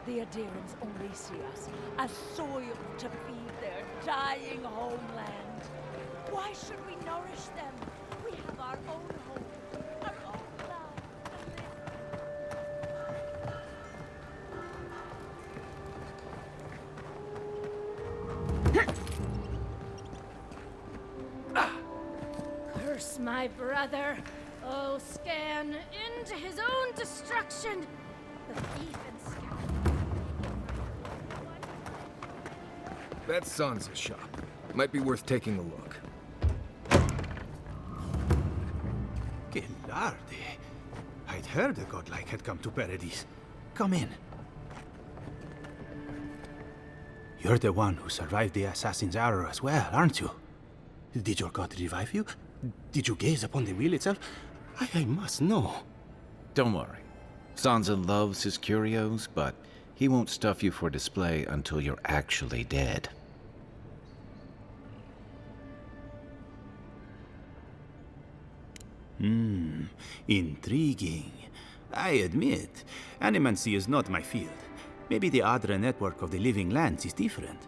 The Adirans only see us as soil to feed their dying homeland. Why should we nourish them? We have our own home, our own land to live. Curse my brother! Oh, scan into his own destruction! The thief and scoundrel. That's Sansa's shop. Might be worth taking a look. Que larde. I'd heard the godlike had come to Paradise. Come in. You're the one who survived the assassin's arrow as well, aren't you? Did your god revive you? Did you gaze upon the wheel itself? I must know. Don't worry. Sansa loves his curios, but he won't stuff you for display until you're actually dead. Intriguing. I admit, animancy is not my field. Maybe the Adra network of the living lands is different.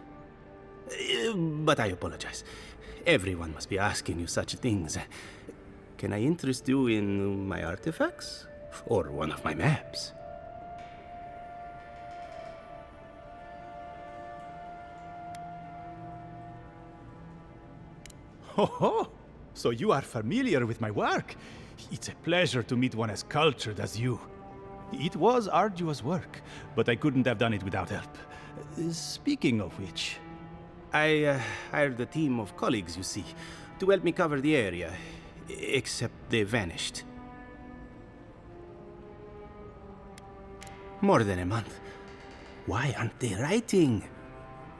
But I apologize. Everyone must be asking you such things. Can I interest you in my artifacts? Or one of my maps? Ho ho! So you are familiar with my work? It's a pleasure to meet one as cultured as you. It was arduous work, but I couldn't have done it without help. Speaking of which, I hired a team of colleagues, you see, to help me cover the area. Except they vanished. More than a month. Why aren't they writing?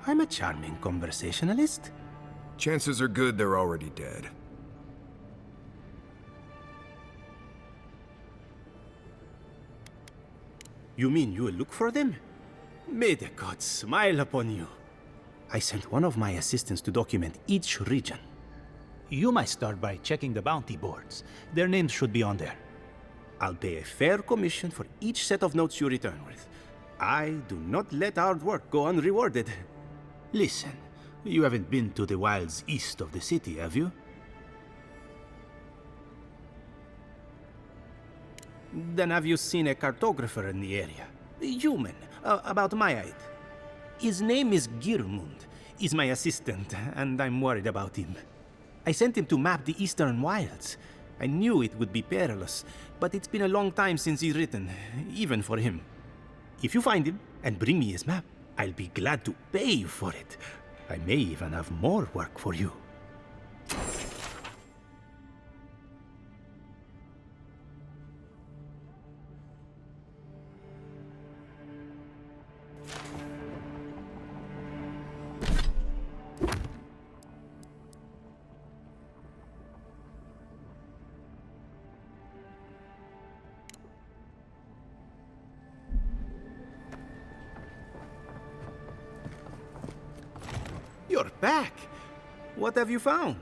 I'm a charming conversationalist. Chances are good they're already dead. You mean you will look for them? May the gods smile upon you. I sent one of my assistants to document each region. You might start by checking the bounty boards. Their names should be on there. I'll pay a fair commission for each set of notes you return with. I do not let hard work go unrewarded. Listen, you haven't been to the wilds east of the city, have you? Then have you seen a cartographer in the area? A human, about my height. His name is Girmund. He's my assistant, and I'm worried about him. I sent him to map the eastern wilds. I knew it would be perilous, but it's been a long time since he's written, even for him. If you find him and bring me his map, I'll be glad to pay you for it. I may even have more work for you. You're back! What have you found?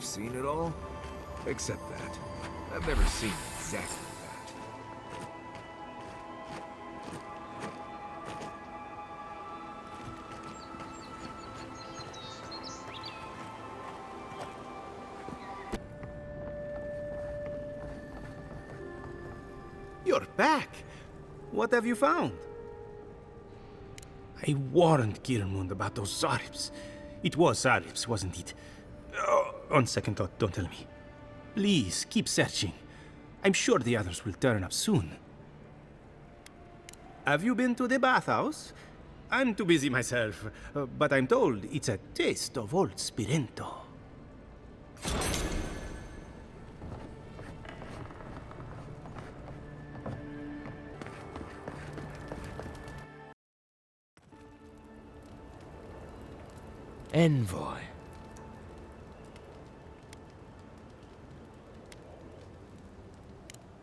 seen it all. Except that. I've never seen exactly that. You're back! What have you found? I warned Girmund about those Zaribs. It was Zaribs, wasn't it? Oh, on second thought, don't tell me. Please, keep searching. I'm sure the others will turn up soon. Have you been to the bathhouse? I'm too busy myself, but I'm told it's a taste of old Spirento. Envoy.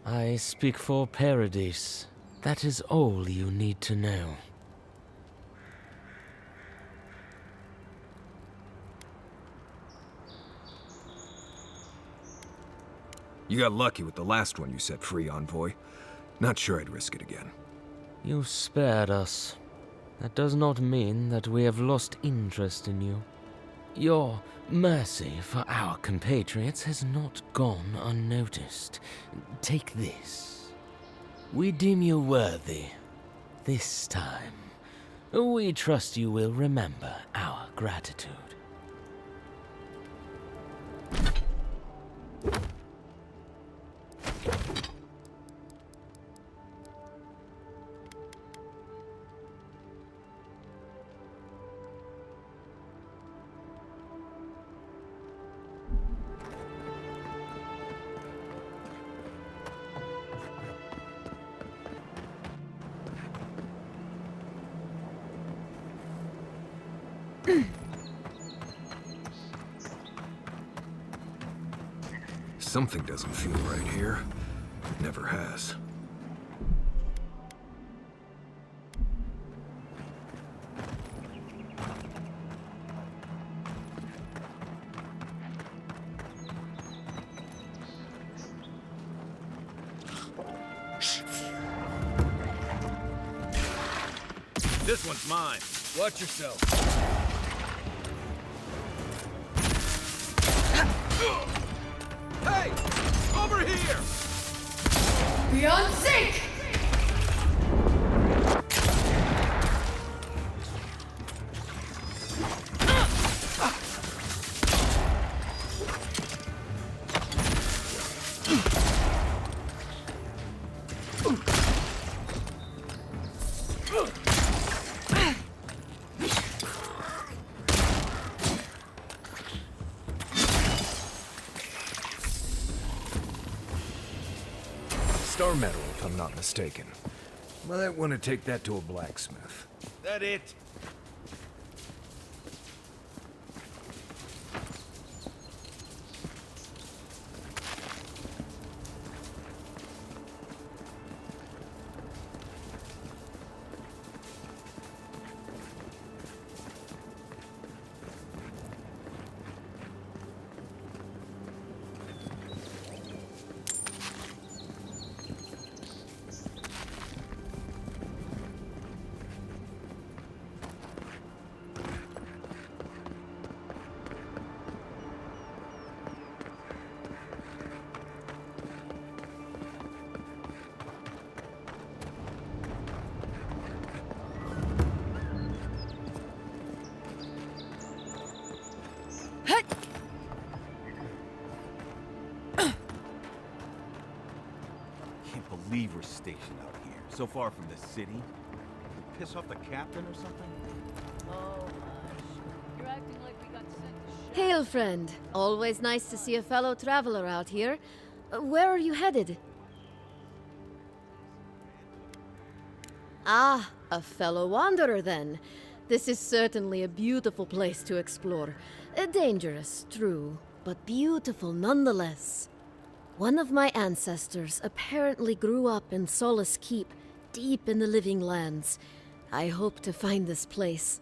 I speak for Paradise. That is all you need to know. You got lucky with the last one you set free, Envoy. Not sure I'd risk it again. You spared us. That does not mean that we have lost interest in you. Your mercy for our compatriots has not gone unnoticed. Take this. We deem you worthy. This time, we trust you will remember our gratitude. Something doesn't feel right here. It never has. This one's mine. Watch yourself. Hey! Over here! Beyond sync! Star metal, if I'm not mistaken. Might want to take that to a blacksmith. That it? Can't believe we're stationed out here, so far from the city. Did piss off the captain or something? Oh, hush. You're acting like we got sent to Hail, friend. Always nice to see a fellow traveler out here. Where are you headed? Ah, a fellow wanderer then. This is certainly a beautiful place to explore. Dangerous, true, but beautiful nonetheless. One of my ancestors apparently grew up in Solace Keep, deep in the living lands. I hope to find this place.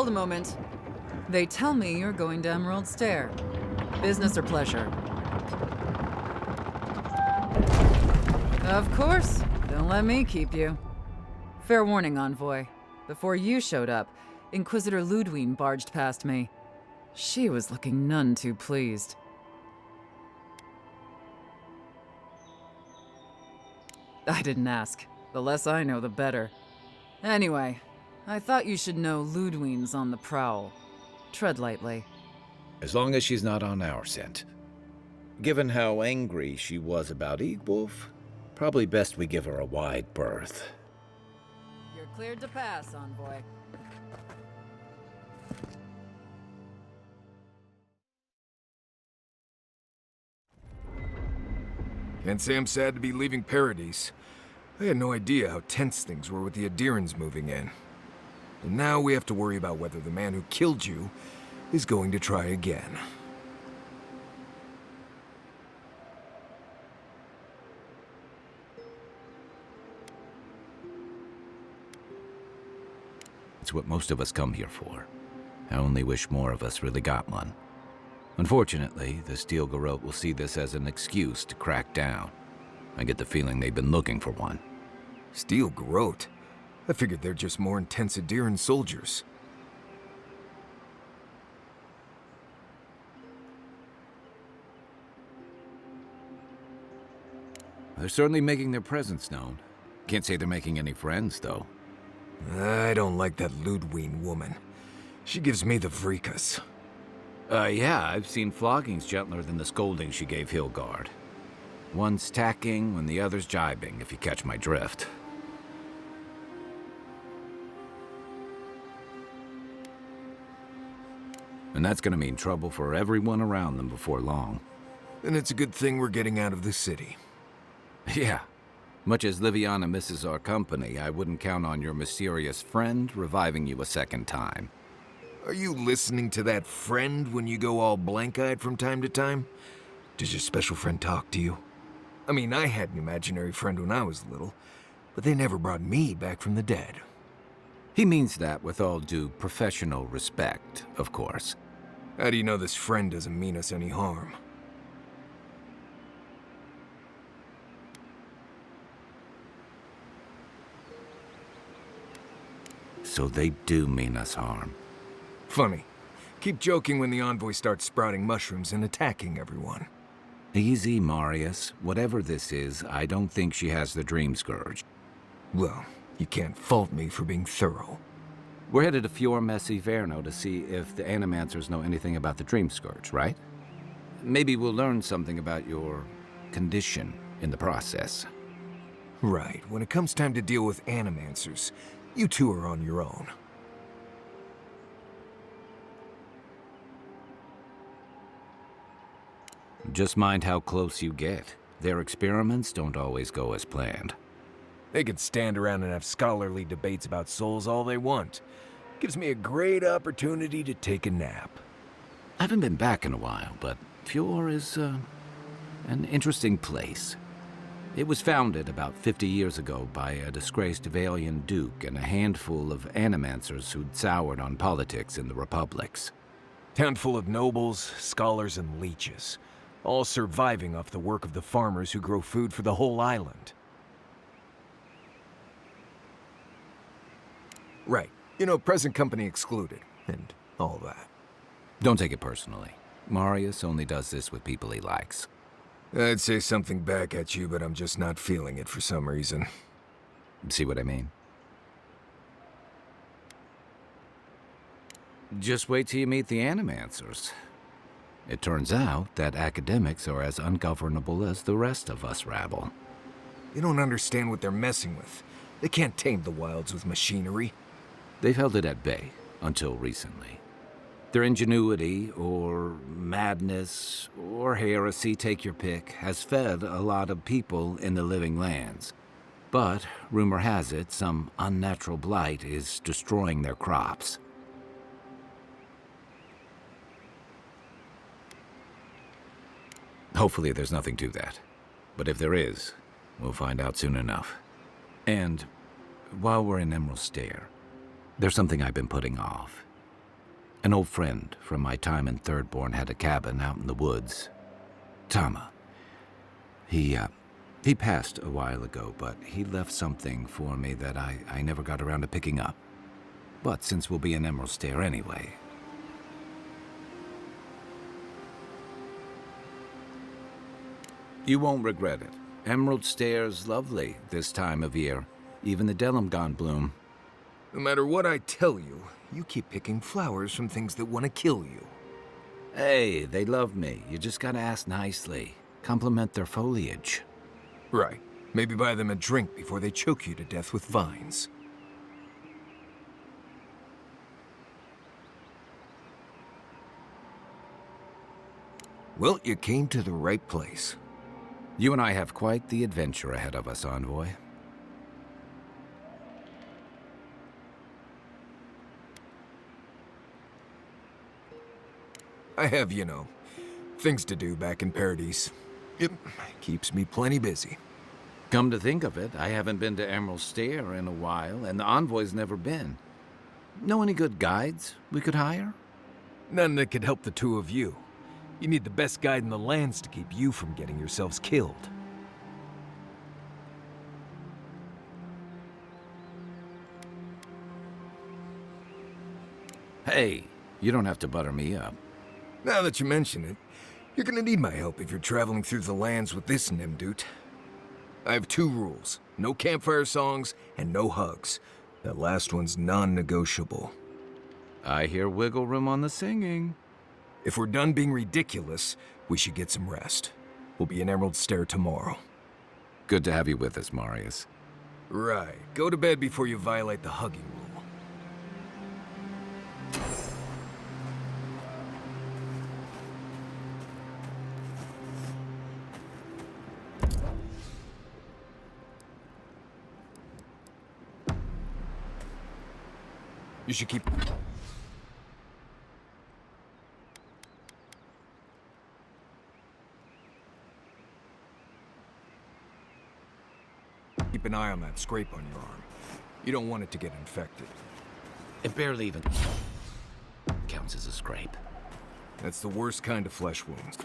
Hold a moment. They tell me you're going to Emerald Stair. Business or pleasure? Of course. Don't let me keep you. Fair warning, Envoy. Before you showed up, Inquisitor Ludwine barged past me. She was looking none too pleased. I didn't ask. The less I know, the better. Anyway, I thought you should know Ludwine's on the prowl. Tread lightly. As long as she's not on our scent. Given how angry she was about Eagwolf, probably best we give her a wide berth. You're cleared to pass, Envoy. Can't say I'm sad to be leaving Paradise. I had no idea how tense things were with the Adirans moving in. And now we have to worry about whether the man who killed you is going to try again. It's what most of us come here for. I only wish more of us really got one. Unfortunately, the Steel Garrote will see this as an excuse to crack down. I get the feeling they've been looking for one. Steel Garrote? I figured they're just more intense Adiran soldiers. They're certainly making their presence known. Can't say they're making any friends, though. I don't like that Ludwine woman. She gives me the freakus. Yeah, I've seen floggings gentler than the scolding she gave Hilgard. One's tacking when the other's jibing, if you catch my drift. And that's gonna mean trouble for everyone around them before long. And it's a good thing we're getting out of the city. Yeah. Much as Liviana misses our company, I wouldn't count on your mysterious friend reviving you a second time. Are you listening to that friend when you go all blank-eyed from time to time? Does your special friend talk to you? I mean, I had an imaginary friend when I was little, but they never brought me back from the dead. He means that with all due professional respect, of course. How do you know this friend doesn't mean us any harm? So they do mean us harm. Funny. Keep joking when the Envoy starts sprouting mushrooms and attacking everyone. Easy, Marius. Whatever this is, I don't think she has the Dream Scourge. Well, you can't fault me for being thorough. We're headed to Fior Messi Verno to see if the Animancers know anything about the Dream Scourge, right? Maybe we'll learn something about your condition in the process. Right. When it comes time to deal with Animancers, you two are on your own. Just mind how close you get. Their experiments don't always go as planned. They can stand around and have scholarly debates about souls all they want. Gives me a great opportunity to take a nap. I haven't been back in a while, but Fior is, an interesting place. It was founded about 50 years ago by a disgraced Valian duke and a handful of Animancers who'd soured on politics in the Republics. Town full of nobles, scholars, and leeches, all surviving off the work of the farmers who grow food for the whole island. Right. You know, present company excluded, and all that. Don't take it personally. Marius only does this with people he likes. I'd say something back at you, but I'm just not feeling it for some reason. See what I mean? Just wait till you meet the Animancers. It turns out that academics are as ungovernable as the rest of us rabble. They don't understand what they're messing with. They can't tame the wilds with machinery. They've held it at bay, until recently. Their ingenuity, or madness, or heresy, take your pick, has fed a lot of people in the living lands. But, rumor has it, some unnatural blight is destroying their crops. Hopefully there's nothing to that. But if there is, we'll find out soon enough. And while we're in Emerald Stair, there's something I've been putting off. An old friend from my time in Thirdborn had a cabin out in the woods. Tama. He passed a while ago, but he left something for me that I never got around to picking up. But since we'll be in Emerald Stair anyway... You won't regret it. Emerald Stair's lovely this time of year. Even the Delimgon bloom. No matter what I tell you, you keep picking flowers from things that want to kill you. Hey, they love me. You just gotta ask nicely. Compliment their foliage. Right. Maybe buy them a drink before they choke you to death with vines. Well, you came to the right place. You and I have quite the adventure ahead of us, Envoy. I have, you know, things to do back in Paradise. It keeps me plenty busy. Come to think of it, I haven't been to Emerald Stair in a while, and the Envoy's never been. Know any good guides we could hire? None that could help the two of you. You need the best guide in the lands to keep you from getting yourselves killed. Hey, you don't have to butter me up. Now that you mention it, you're gonna need my help if you're traveling through the lands with this Nimdut. I have 2 rules. No campfire songs and no hugs. That last one's non-negotiable. I hear wiggle room on the singing. If we're done being ridiculous, we should get some rest. We'll be in Emerald Stair tomorrow. Good to have you with us, Marius. Right. Go to bed before you violate the hugging rule. You should keep... Keep an eye on that scrape on your arm. You don't want it to get infected. It barely even counts as a scrape. That's the worst kind of flesh wound.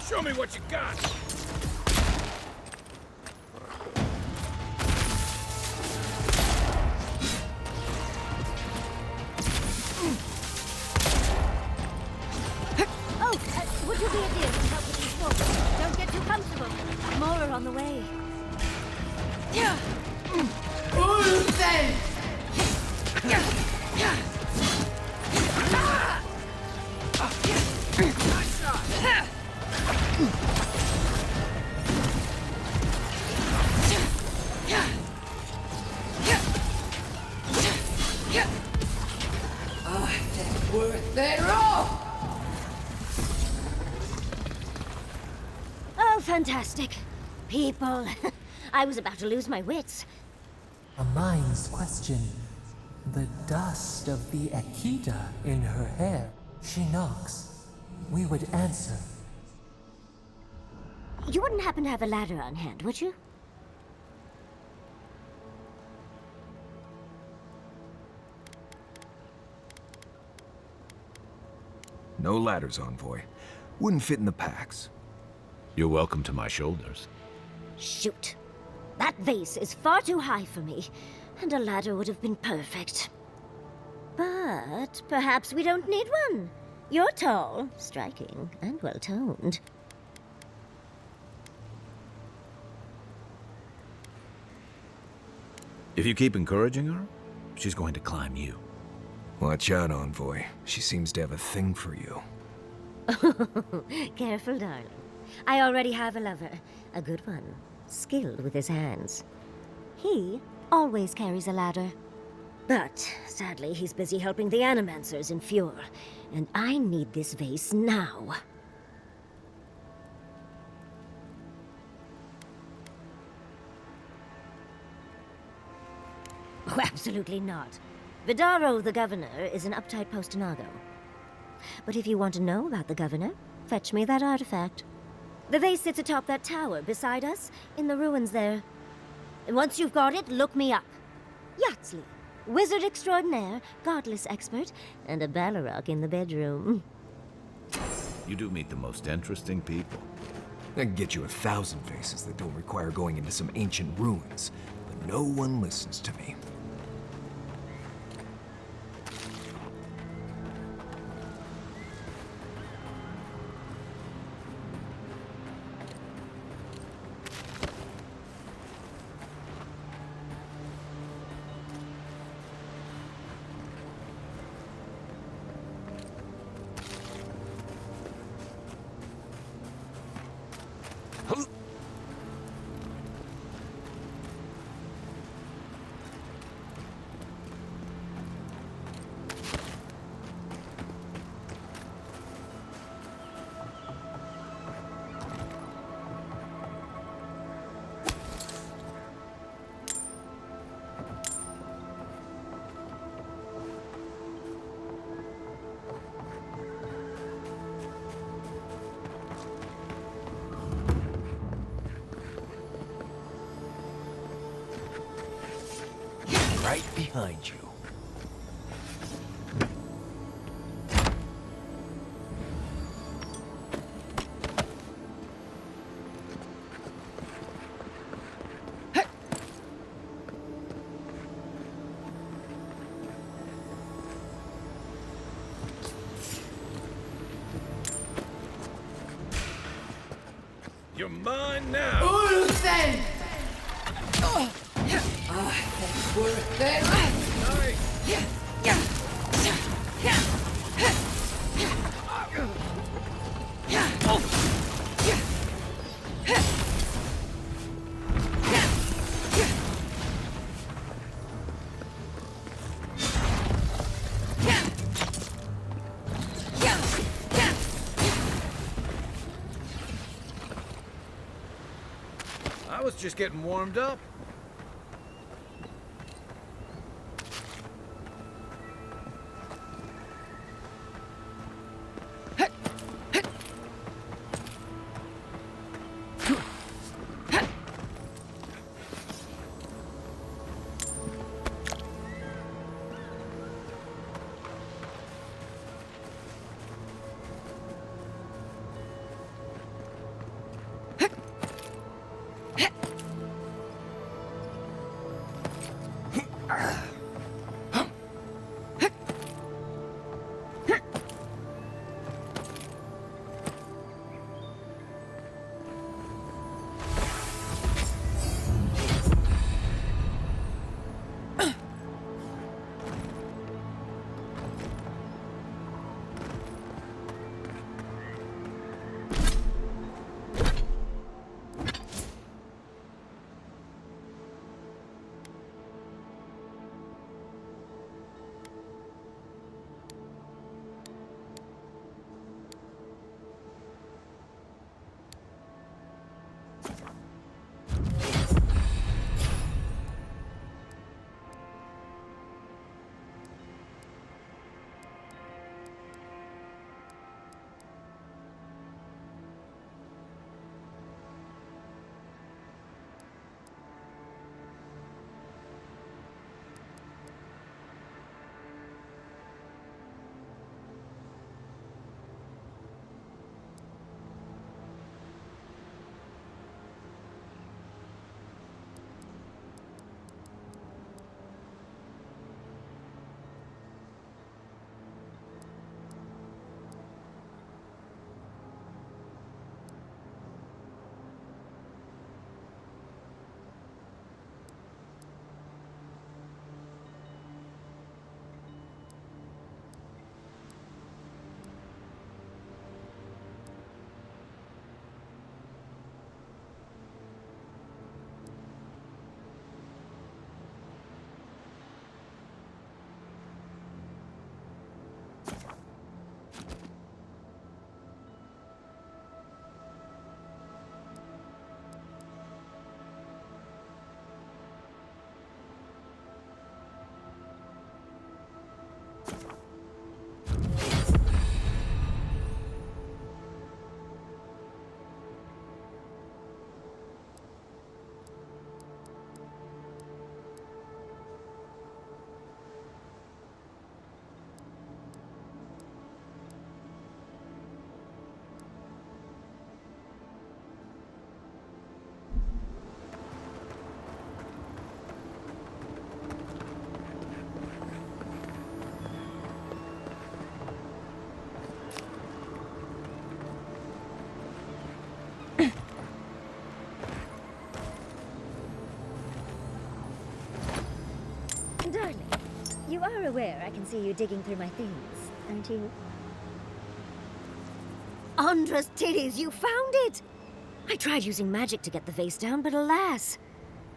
Show me what you got! Would you be a dear and help with these folks? Don't get too comfortable. More are on the way. Oh, fantastic. People. I was about to lose my wits. A mind's question. The dust of the Akita in her hair. She knocks. We would answer. You wouldn't happen to have a ladder on hand, would you? No ladders, Envoy. Wouldn't fit in the packs. You're welcome to my shoulders. Shoot. That vase is far too high for me, and a ladder would have been perfect. But perhaps we don't need one. You're tall, striking, and well-toned. If you keep encouraging her, she's going to climb you. Watch out, Envoy. She seems to have a thing for you. Careful, darling. I already have a lover. A good one. Skilled with his hands. He always carries a ladder. But, sadly, he's busy helping the Animancers in Fjord. And I need this vase now. Oh, absolutely not. Vidaro, the governor, is an uptight postanago. But if you want to know about the governor, fetch me that artifact. The vase sits atop that tower beside us, in the ruins there. And once you've got it, look me up. Yatsley, wizard extraordinaire, godless expert, and a Balrog in the bedroom. You do meet the most interesting people. I can get you 1,000 vases that don't require going into some ancient ruins, but no one listens to me. Right behind you. You're mine now! Ulfen! Worth it. I was just getting warmed up. You are aware I can see you digging through my things, aren't you? Andra's titties, you found it! I tried using magic to get the vase down, but alas.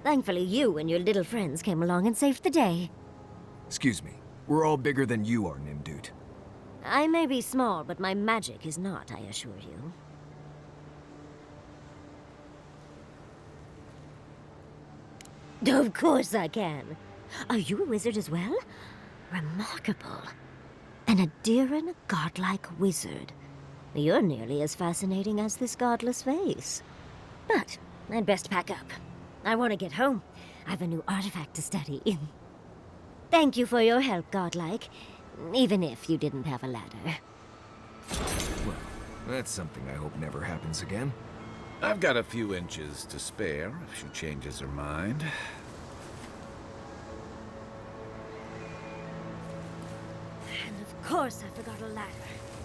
Thankfully you and your little friends came along and saved the day. Excuse me. We're all bigger than you are, Nimdude. I may be small, but my magic is not, I assure you. Of course I can. Are you a wizard as well? Remarkable. An Adiran godlike wizard. You're nearly as fascinating as this godless vase. But I'd best pack up. I want to get home. I've a new artifact to study. Thank you for your help, godlike. Even if you didn't have a ladder. Well, that's something I hope never happens again. I've got a few inches to spare if she changes her mind. And of course I forgot a ladder.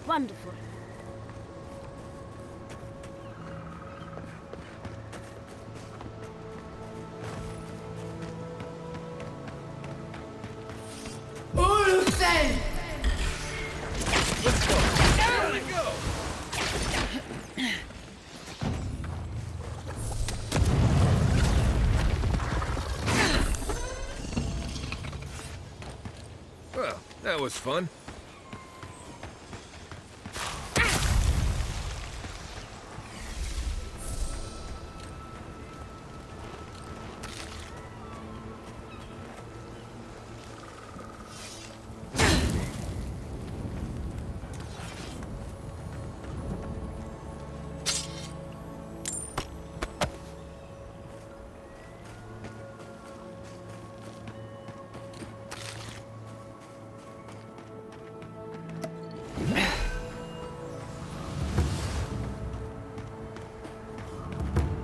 Wonderful. Ulsen! Let's go! There we go! Well, that was fun.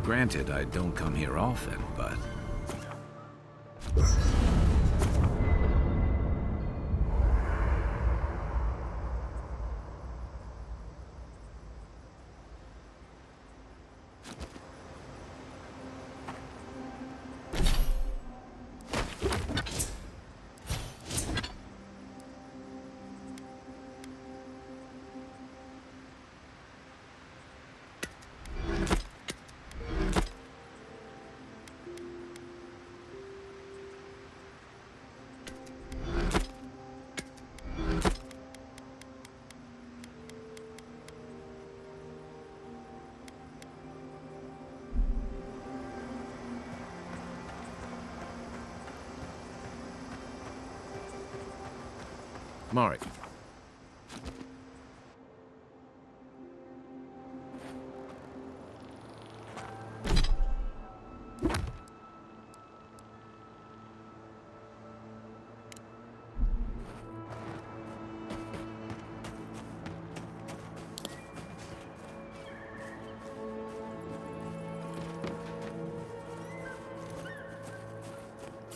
Granted, I don't come here often, but... Mark.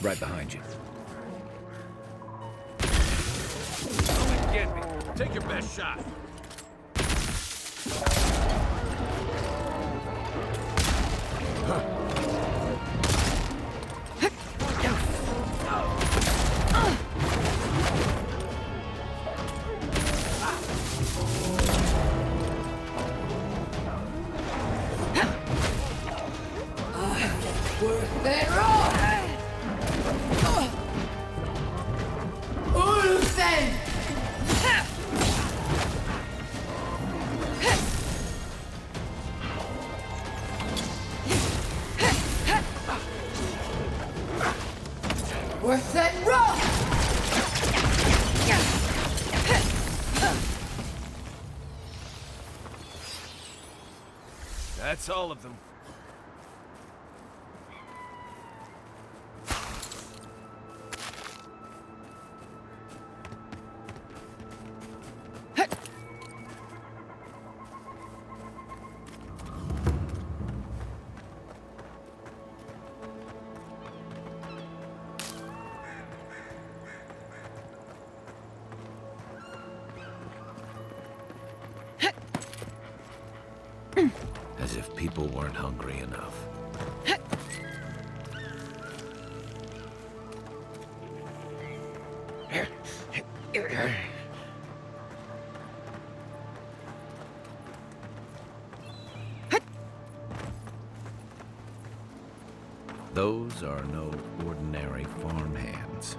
Right behind you. Get me. Take your best shot. Worth it all! Ulsen! Worth it raw! That's all of them. As if people weren't hungry enough. Those are no ordinary farmhands.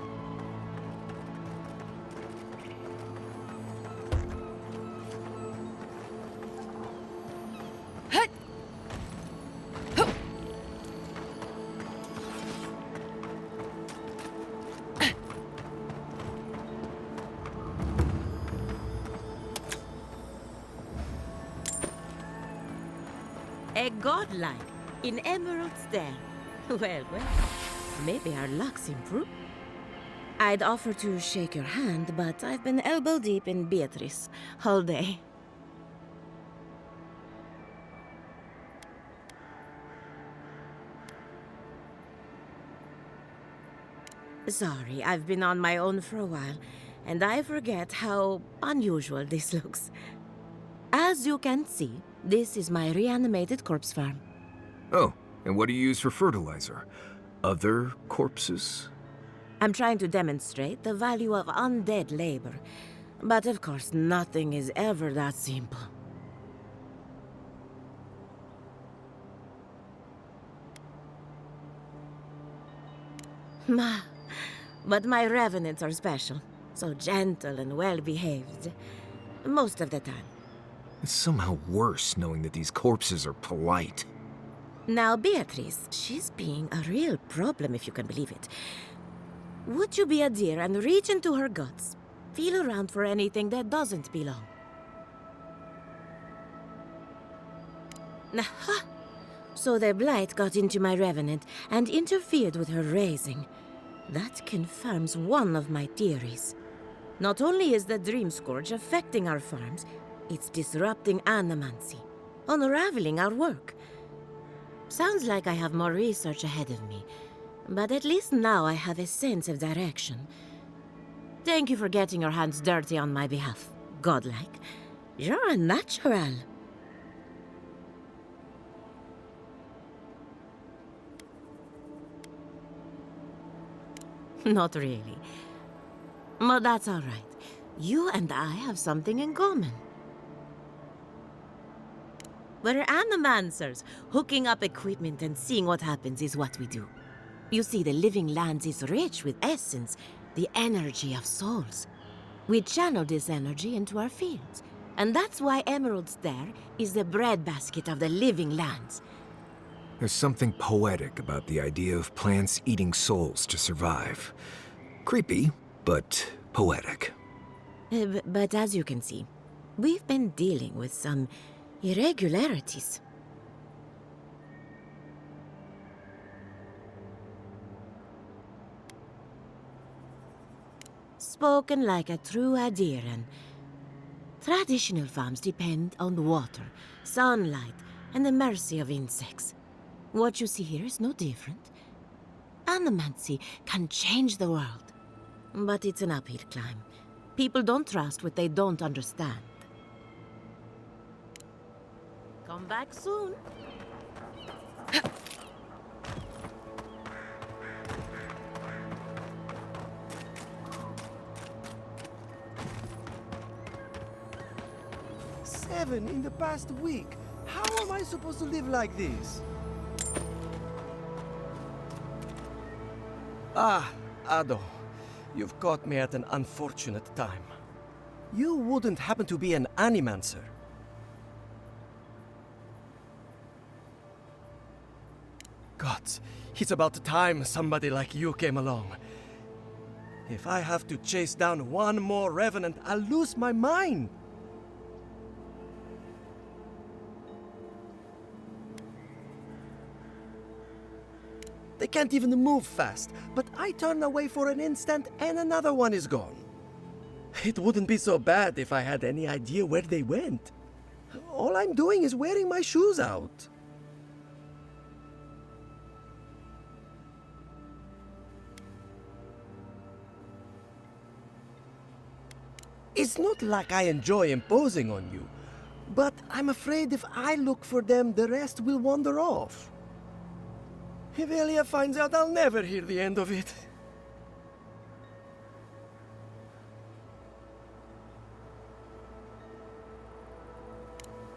A godlike in Emerald Stair. Well, maybe our luck's improved. I'd offer to shake your hand, but I've been elbow deep in Beatrice all day. Sorry, I've been on my own for a while, and I forget how unusual this looks. As you can see, this is my reanimated corpse farm. Oh, and what do you use for fertilizer? Other corpses? I'm trying to demonstrate the value of undead labor. But of course, nothing is ever that simple. But my revenants are special. So gentle and well-behaved. Most of the time. It's somehow worse knowing that these corpses are polite. Now, Beatrice, she's being a real problem if you can believe it. Would you be a dear and reach into her guts? Feel around for anything that doesn't belong. Aha! So the blight got into my revenant and interfered with her raising. That confirms one of my theories. Not only is the Dream Scourge affecting our farms, it's disrupting animancy, unraveling our work. Sounds like I have more research ahead of me, but at least now I have a sense of direction. Thank you for getting your hands dirty on my behalf, godlike. You're a natural. Not really. But that's all right. You and I have something in common. We're animancers. Hooking up equipment and seeing what happens is what we do. You see, the living lands is rich with essence, the energy of souls. We channel this energy into our fields. And that's why Emerald Stair is the breadbasket of the living lands. There's something poetic about the idea of plants eating souls to survive. Creepy, but poetic. But as you can see, we've been dealing with some irregularities. Spoken like a true Adiran. Traditional farms depend on water, sunlight, and the mercy of insects. What you see here is no different. Animancy can change the world. But it's an uphill climb. People don't trust what they don't understand. Come back soon. Seven in the past week. How am I supposed to live like this? Ah, Ado. You've caught me at an unfortunate time. You wouldn't happen to be an animancer? Gods, it's about time somebody like you came along. If I have to chase down one more revenant, I'll lose my mind. They can't even move fast, but I turn away for an instant and another one is gone. It wouldn't be so bad if I had any idea where they went. All I'm doing is wearing my shoes out. It's not like I enjoy imposing on you, but I'm afraid if I look for them, the rest will wander off. If Elia finds out, I'll never hear the end of it.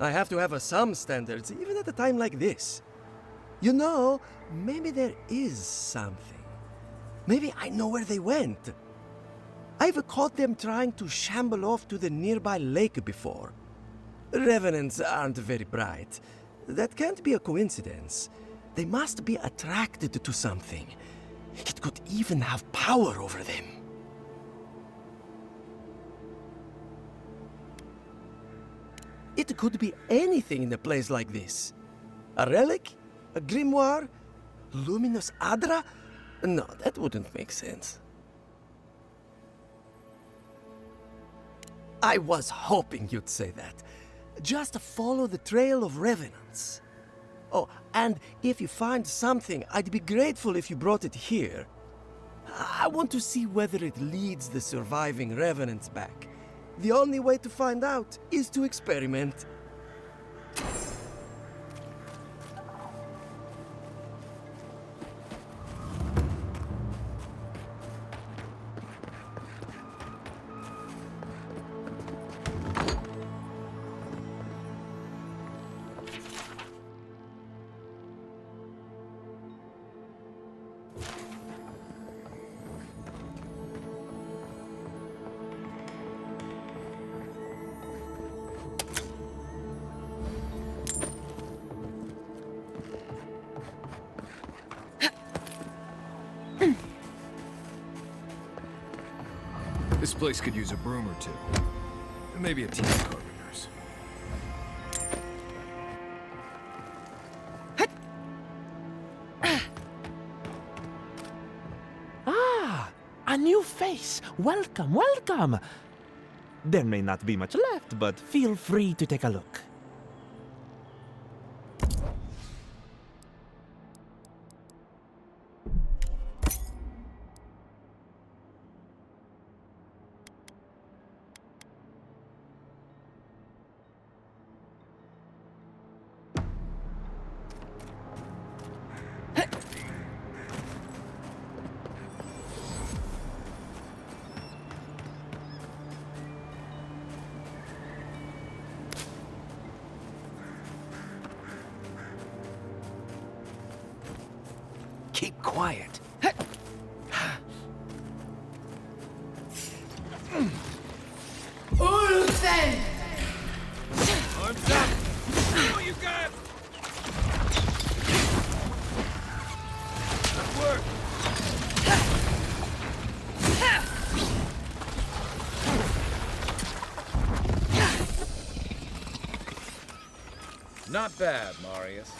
I have to have some standards, even at a time like this. You know, maybe there is something. Maybe I know where they went. I've caught them trying to shamble off to the nearby lake before. Revenants aren't very bright. That can't be a coincidence. They must be attracted to something. It could even have power over them. It could be anything in a place like this. A relic? A grimoire? Luminous Adra? No, that wouldn't make sense. I was hoping you'd say that. Just follow the trail of revenants. Oh, and if you find something, I'd be grateful if you brought it here. I want to see whether it leads the surviving revenants back. The only way to find out is to experiment. This place could use a broom or two. Maybe a team of carpenters. Ah, a new face. Welcome, welcome. There may not be much left, but feel free to take a look. Keep quiet. Ulfen! Arms up! Oh, you got! Good work! Not bad, Marius.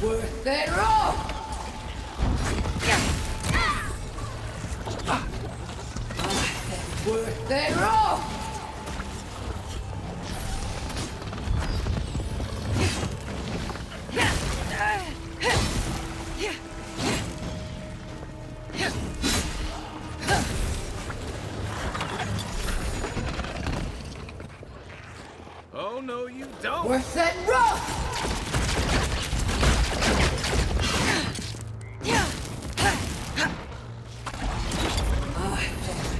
Worth it all! Worth it all! Oh, no, you don't! Worth it rough!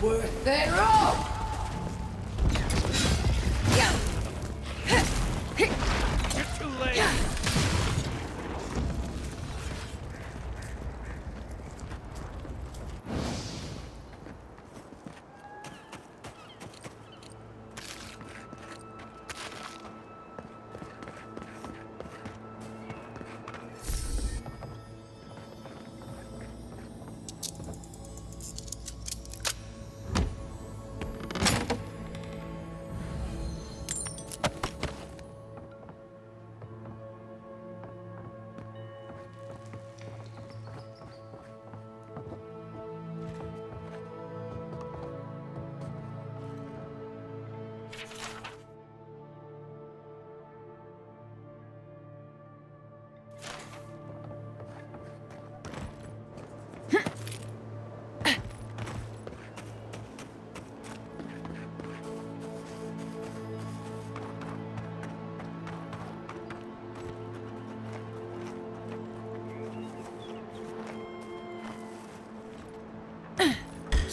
Worth it all! You're too late!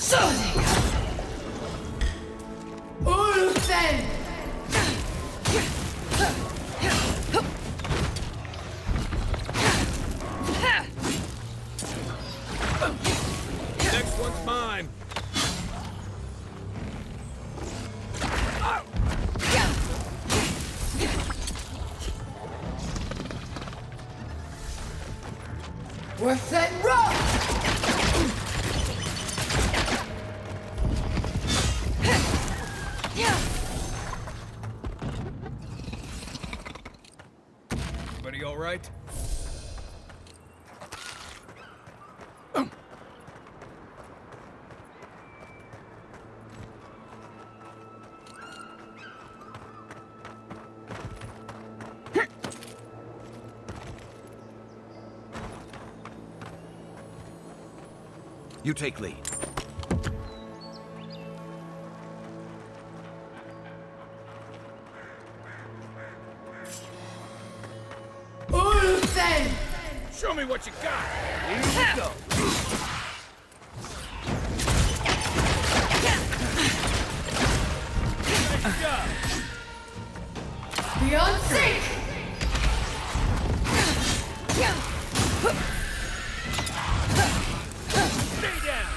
Sonic! Ulfen! Next one's mine. Worth that rock! Everybody all right? You take lead. Ulfen! Show me what you got. Here we go. Nice job. Beyond sync! Stay down.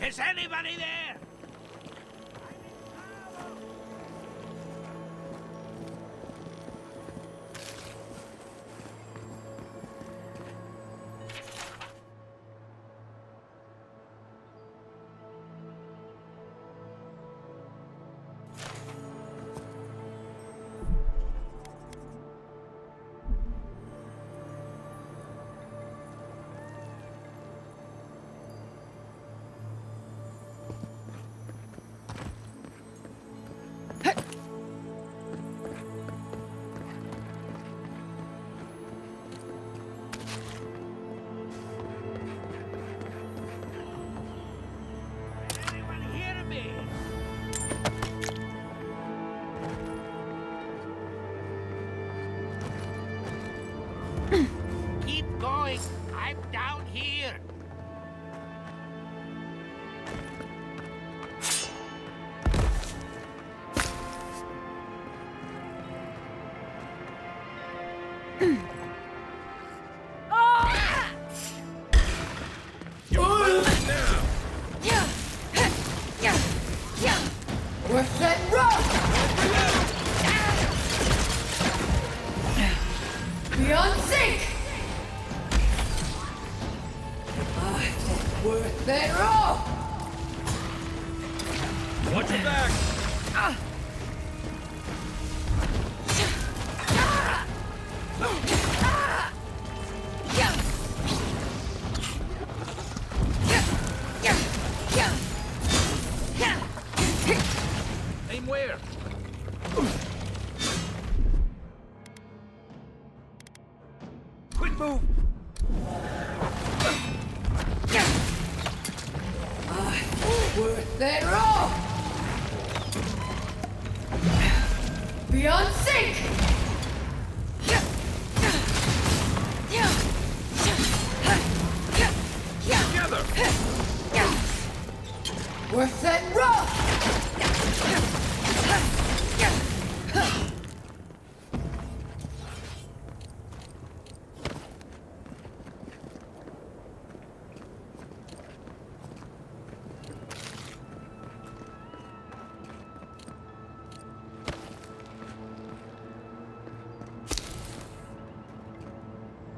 Is anybody there? Keep going. I'm down here. Worth that rock! Beyond sync! Worth that rock! Watch your back. Aim where? Quick move. Worth that rock! Beyond sync! Together. Worth that rock!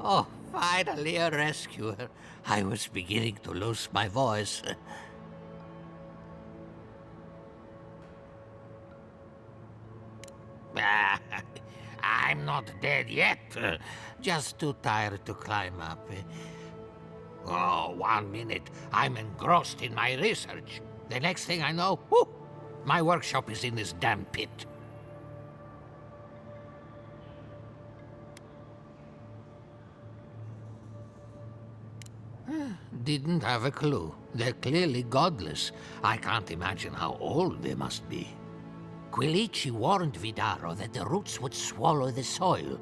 Oh, finally a rescuer. I was beginning to lose my voice. I'm not dead yet. Just too tired to climb up. Oh, 1 minute, I'm engrossed in my research. The next thing I know, whoo, my workshop is in this damn pit. Didn't have a clue. They're clearly godless. I can't imagine how old they must be. Quilici warned Vidaro that the roots would swallow the soil.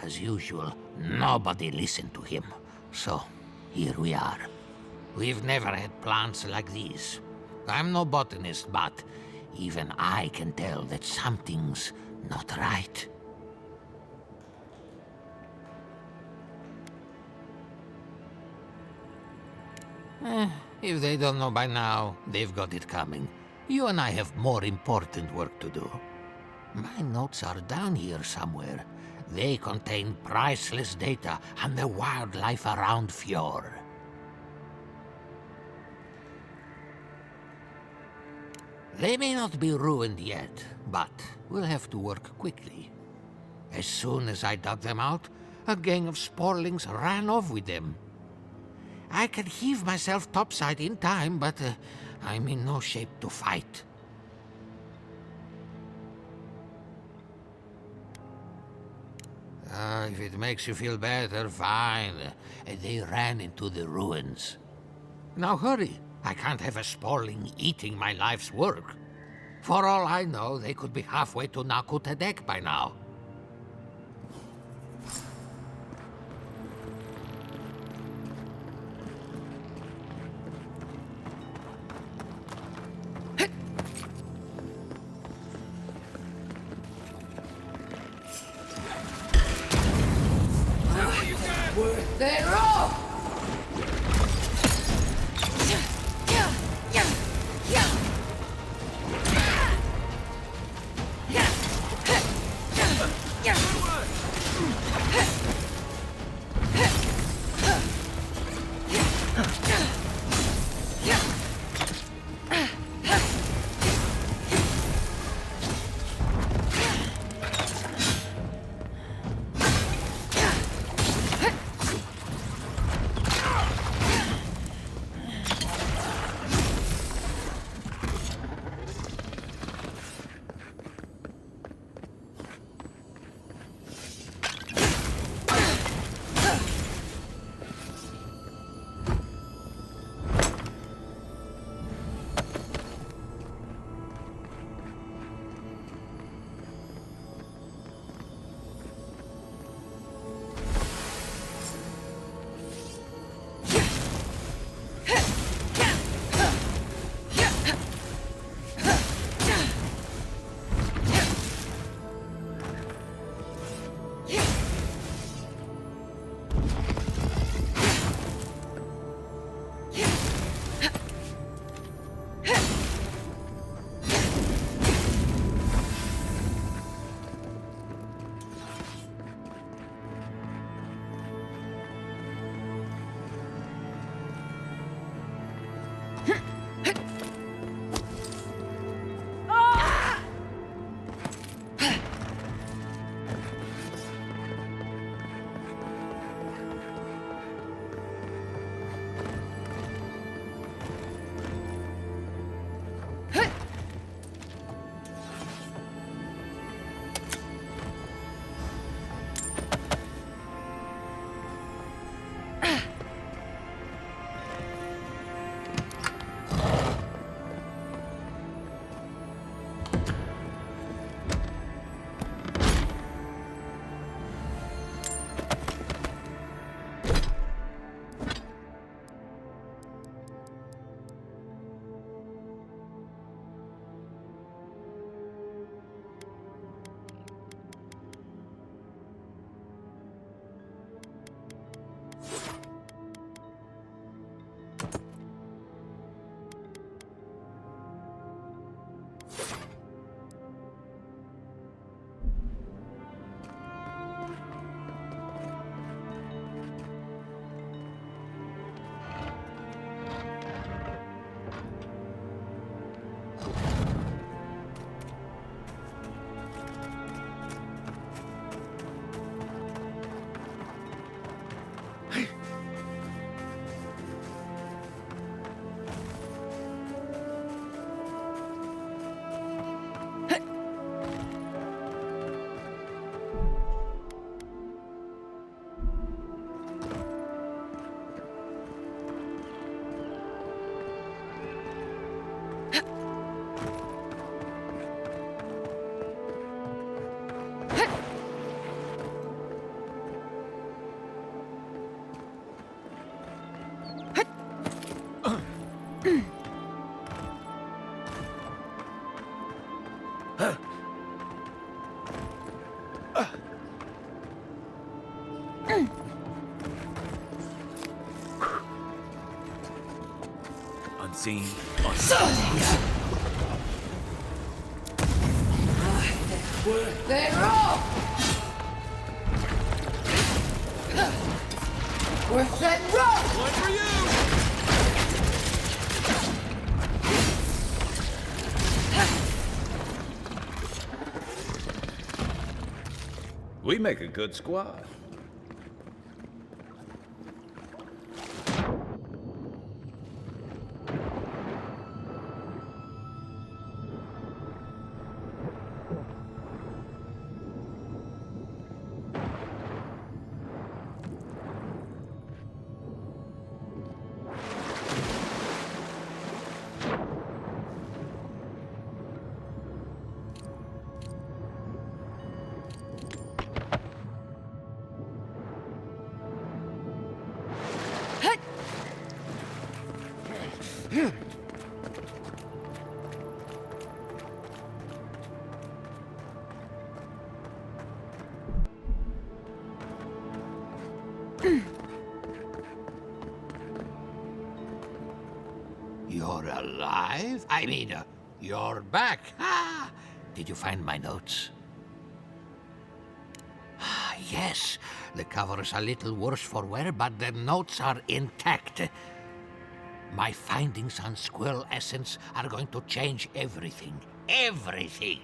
As usual, nobody listened to him. So, here we are. We've never had plants like these. I'm no botanist, but even I can tell that something's not right. If they don't know by now, they've got it coming. You and I have more important work to do. My notes are down here somewhere. They contain priceless data on the wildlife around Fjord. They may not be ruined yet, but we'll have to work quickly. As soon as I dug them out, a gang of sporlings ran off with them. I can heave myself topside in time, but I'm in no shape to fight. If it makes you feel better, fine. They ran into the ruins. Now hurry. I can't have a sporling eating my life's work. For all I know, they could be halfway to Nakutadek by now. Worth it all! seen? They're off! We're set rock! One for you! We make a good squad. You're alive? I mean, you're back. Ah! Did you find my notes? Ah, yes. The cover's a little worse for wear, but the notes are intact. My findings on squirrel essence are going to change everything. Everything!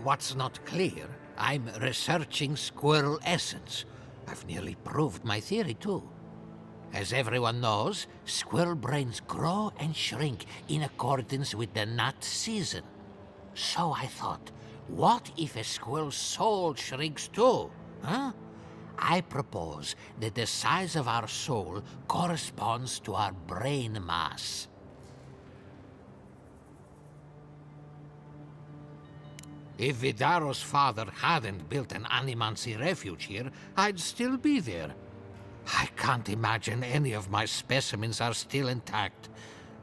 What's not clear, I'm researching squirrel essence. I've nearly proved my theory, too. As everyone knows, squirrel brains grow and shrink in accordance with the nut season. So I thought, what if a squirrel's soul shrinks too? Huh? I propose that the size of our soul corresponds to our brain mass. If Vidaro's father hadn't built an animancy refuge here, I'd still be there. I can't imagine any of my specimens are still intact,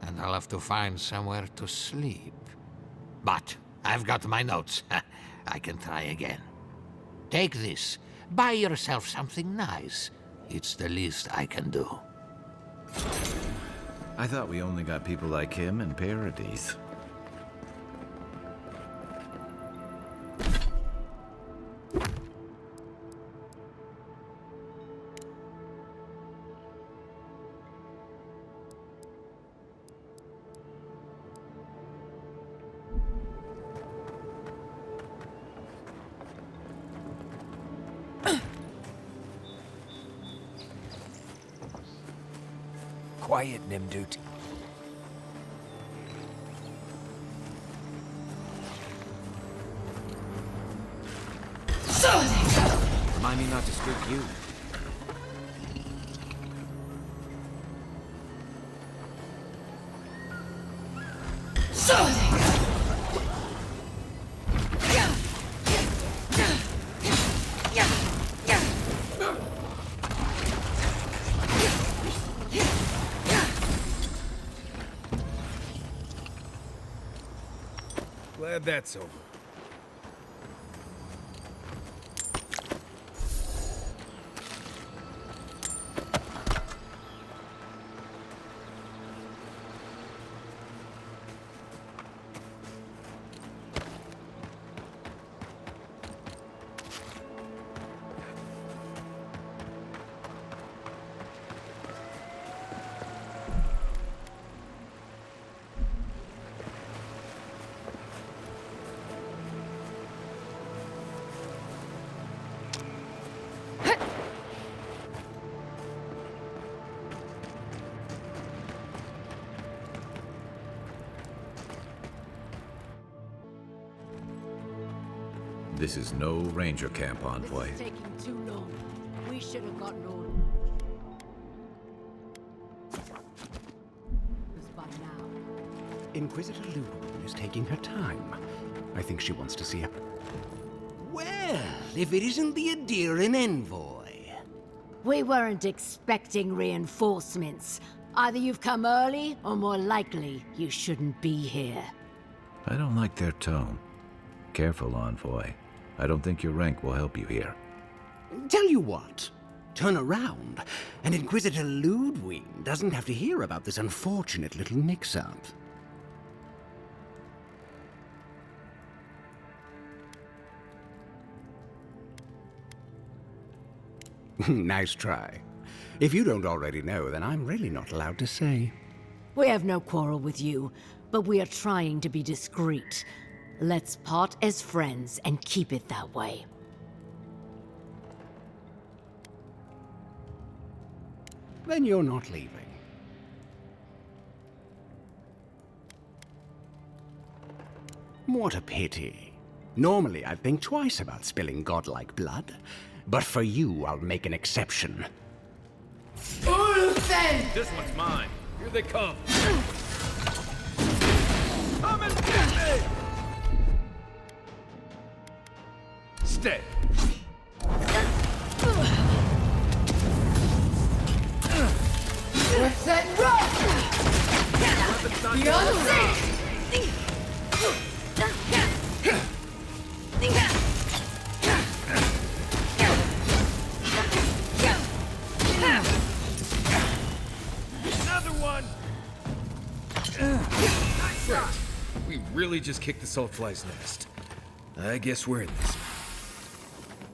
and I'll have to find somewhere to sleep. But I've got my notes. I can try again. Take this. Buy yourself something nice. It's the least I can do. I thought we only got people like him in Paradise. Quiet, Nimdut. Remind me not to spook you. Glad that's over. This is no ranger camp, Envoy. This is taking too long. We should have gotten order. By now. Inquisitor Ludoon is taking her time. I think she wants to see her. Well, if it isn't the Adirian envoy. We weren't expecting reinforcements. Either you've come early, or more likely, you shouldn't be here. I don't like their tone. Careful, Envoy. I don't think your rank will help you here. Tell you what, turn around, and Inquisitor Ludwig doesn't have to hear about this unfortunate little mix-up. Nice try. If you don't already know, then I'm really not allowed to say. We have no quarrel with you, but we are trying to be discreet. Let's part as friends and keep it that way. Then you're not leaving. What a pity. Normally I'd think twice about spilling godlike blood, but for you I'll make an exception. Ulfen! This one's mine. Here they come. Come and get me! Stay. Let's set rock! Beyond sync! Another one! Right. We really just kicked the Saltfly's nest. I guess we're in this.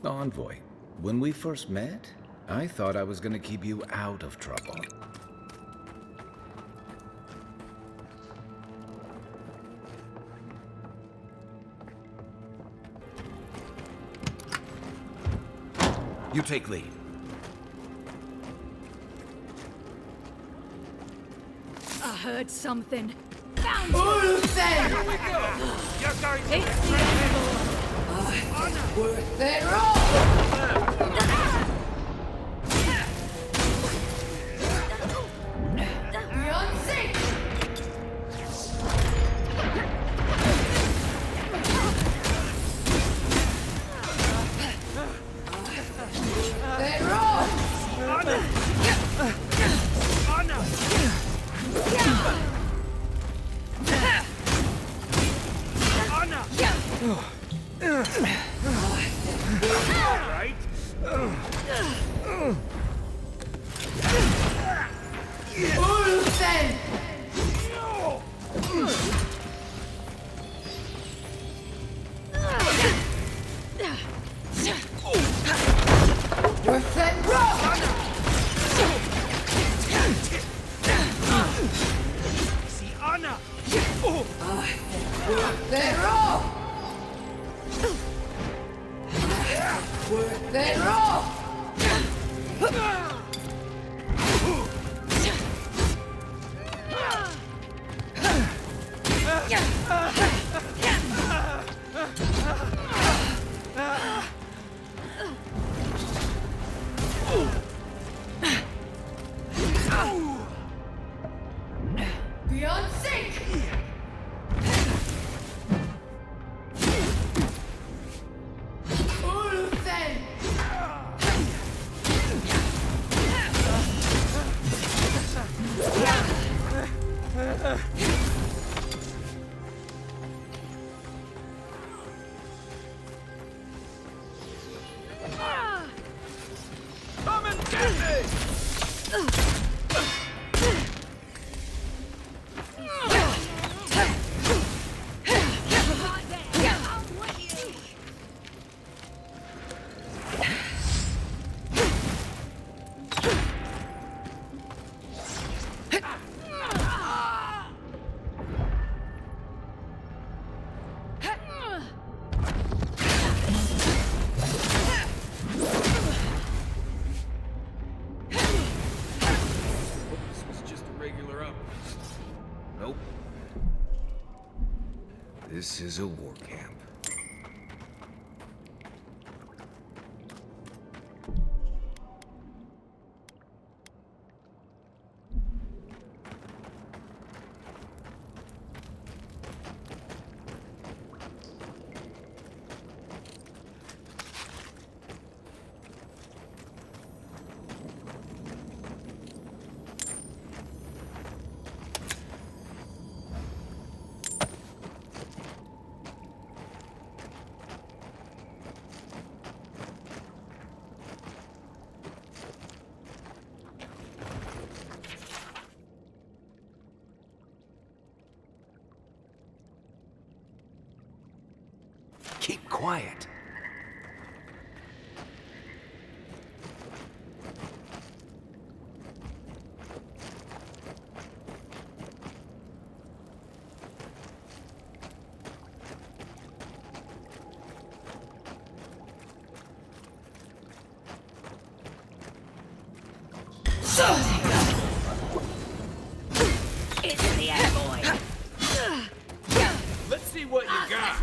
Envoy, when we first met, I thought I was gonna keep you out of trouble. You take lead. I heard something. Found Ulfen! Here we go! Yes, sir! It's the Envoy! Worth it all! Beyond sync! They roll! Right? Ulfen! Worth it roll! See Anna! Worth it roll! Worth it roll! Beyond sync! Ulfen! Come and get me! This was just a regular outpost. Nope. This is a war camp. quiet. It's in the air, boy. Let's see what you got.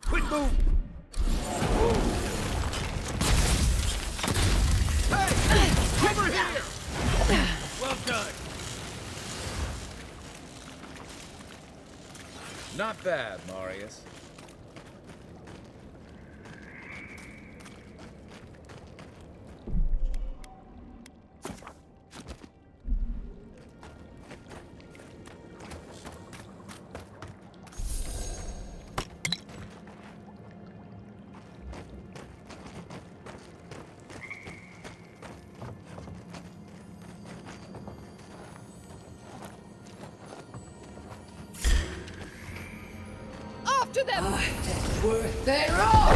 Quick move. Hey, over here. Well done. Not bad, Marius. After them! It's worth their all!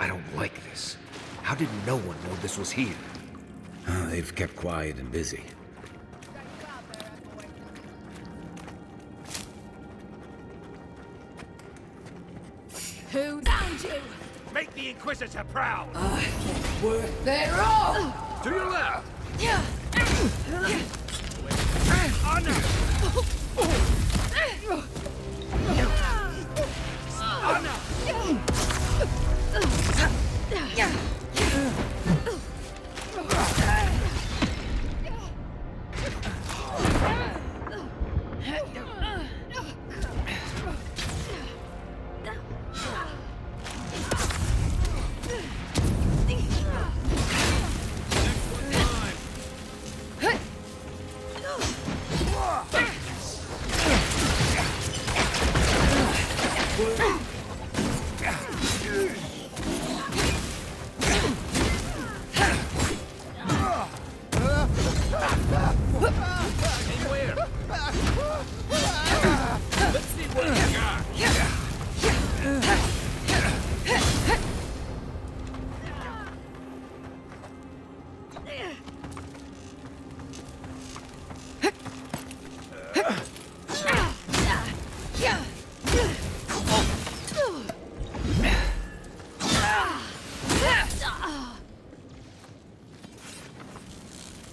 I don't like this. How did no one know this was here? Oh, they've kept quiet and busy. Who found you? Make the Inquisitor proud! It's worth their all! To your left!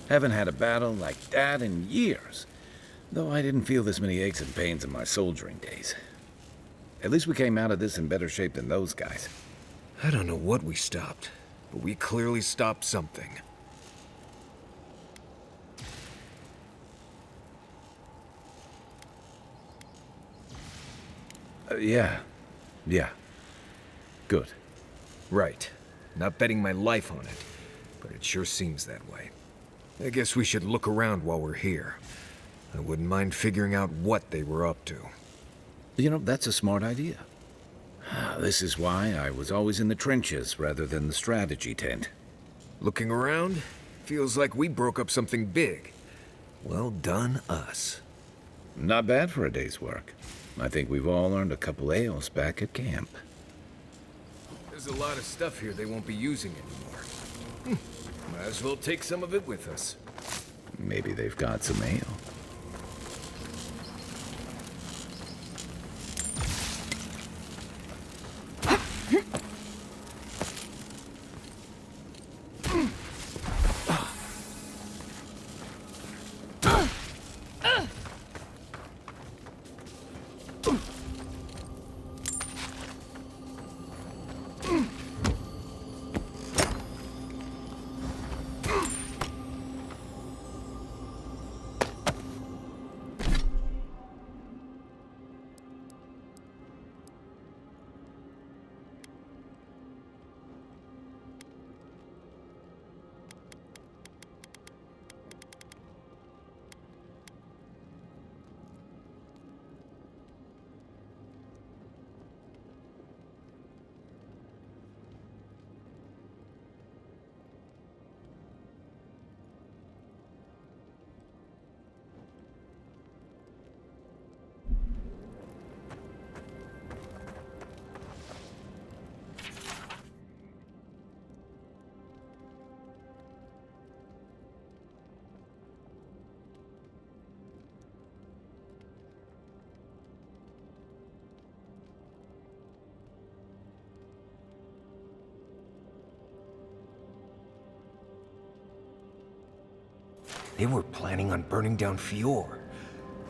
Haven't had a battle like that in years. Though I didn't feel this many aches and pains in my soldiering days. At least we came out of this in better shape than those guys. I don't know what we stopped, but we clearly stopped something. Yeah. Good. Right. Not betting my life on it, but it sure seems that way. I guess we should look around while we're here. I wouldn't mind figuring out what they were up to. You know, that's a smart idea. This is why I was always in the trenches rather than the strategy tent. Looking around, feels like we broke up something big. Well done, us. Not bad for a day's work. I think we've all earned a couple ales back at camp. There's a lot of stuff here they won't be using anymore. Might as well take some of it with us. Maybe they've got some ale. They were planning on burning down Fior.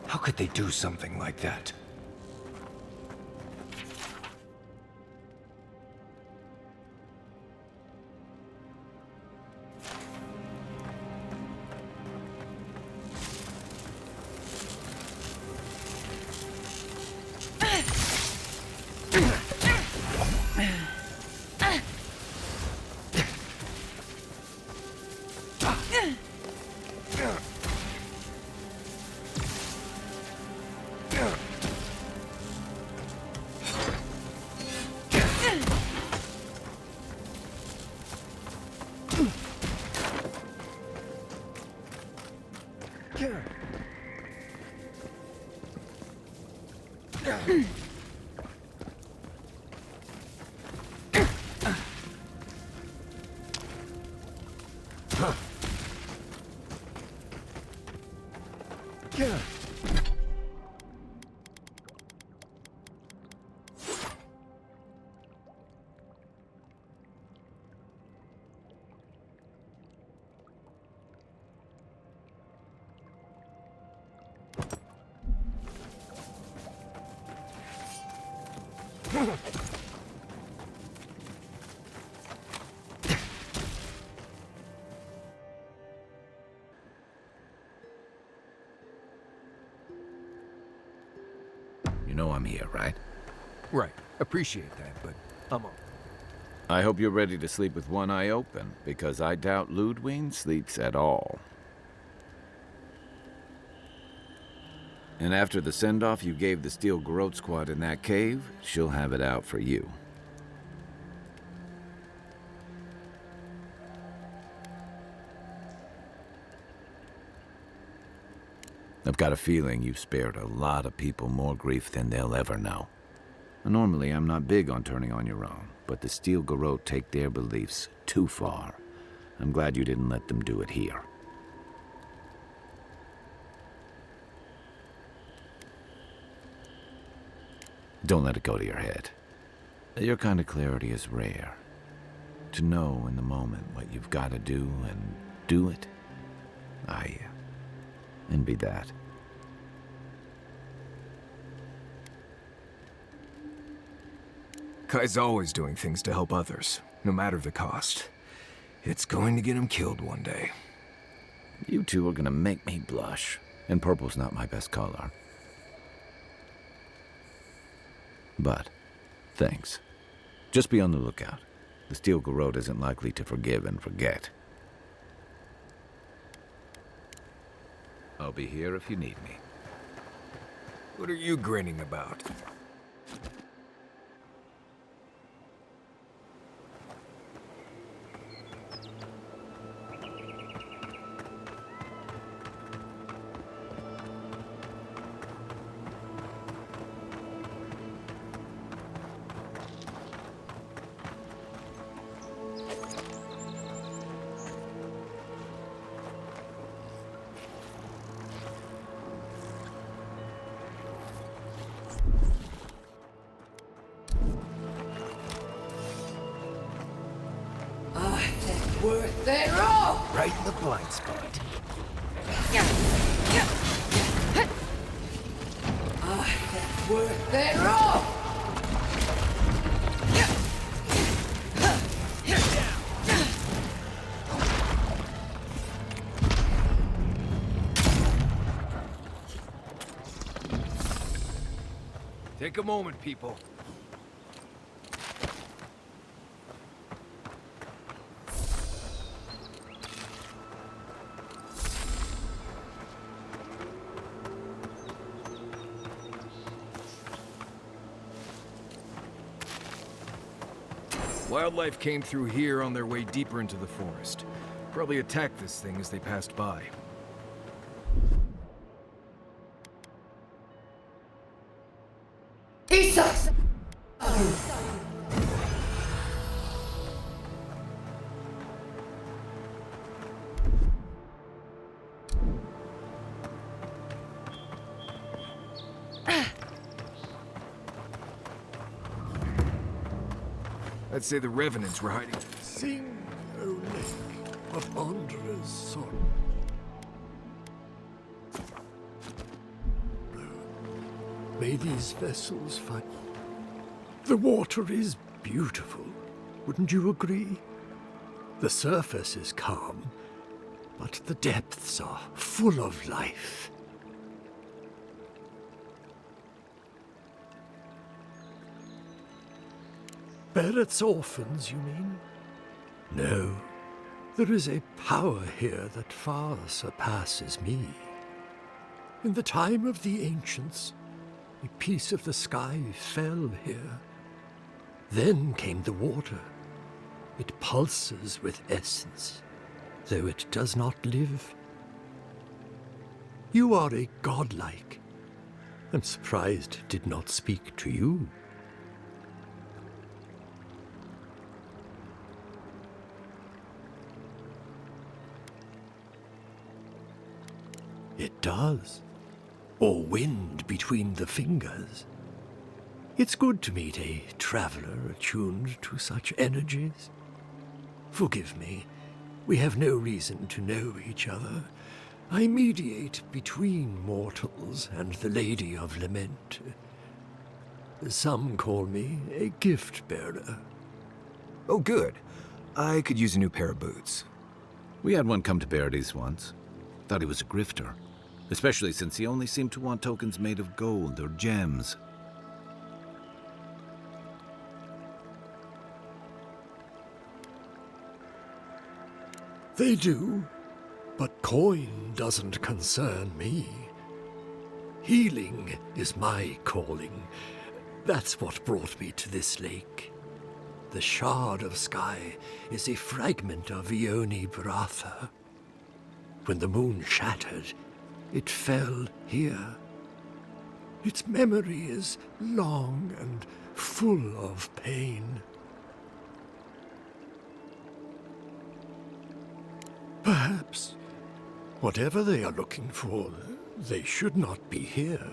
How could they do something like that? You know I'm here, right? Right. Appreciate that, but I'm on. I hope you're ready to sleep with one eye open, because I doubt Ludwig sleeps at all. And after the send-off you gave the Steel Garrote squad in that cave, she'll have it out for you. I've got a feeling you've spared a lot of people more grief than they'll ever know. Normally, I'm not big on turning on your own, but the Steel Garrote take their beliefs too far. I'm glad you didn't let them do it here. Don't let it go to your head. Your kind of clarity is rare. To know in the moment what you've got to do and do it, I envy that. Kai's always doing things to help others, no matter the cost. It's going to get him killed one day. You two are gonna make me blush, and purple's not my best color. But, thanks. Just be on the lookout. The Steel Garrote isn't likely to forgive and forget. I'll be here if you need me. What are you grinning about? Worth their all! Right in the blind spot. Worth their all! Take a moment, people. Wildlife came through here on their way deeper into the forest. Probably attacked this thing as they passed by. He sucks! I'd say the Revenants were hiding. Sing, O lake of Andra's son. May these vessels find... The water is beautiful, wouldn't you agree? The surface is calm, but the depths are full of life. Barrett's orphans, you mean? No. There is a power here that far surpasses me. In the time of the ancients, a piece of the sky fell here. Then came the water. It pulses with essence, though it does not live. You are a godlike. I'm surprised it did not speak to you. It does. Or wind between the fingers. It's good to meet a traveler attuned to such energies. Forgive me, we have no reason to know each other. I mediate between mortals and the Lady of Lament. Some call me a gift-bearer. Oh, good. I could use a new pair of boots. We had one come to Barrett's once. Thought he was a grifter. Especially since he only seemed to want tokens made of gold or gems. They do, but coin doesn't concern me. Healing is my calling. That's what brought me to this lake. The shard of sky is a fragment of Ione Bratha. When the moon shattered, it fell here. Its memory is long and full of pain. Perhaps, whatever they are looking for, they should not be here.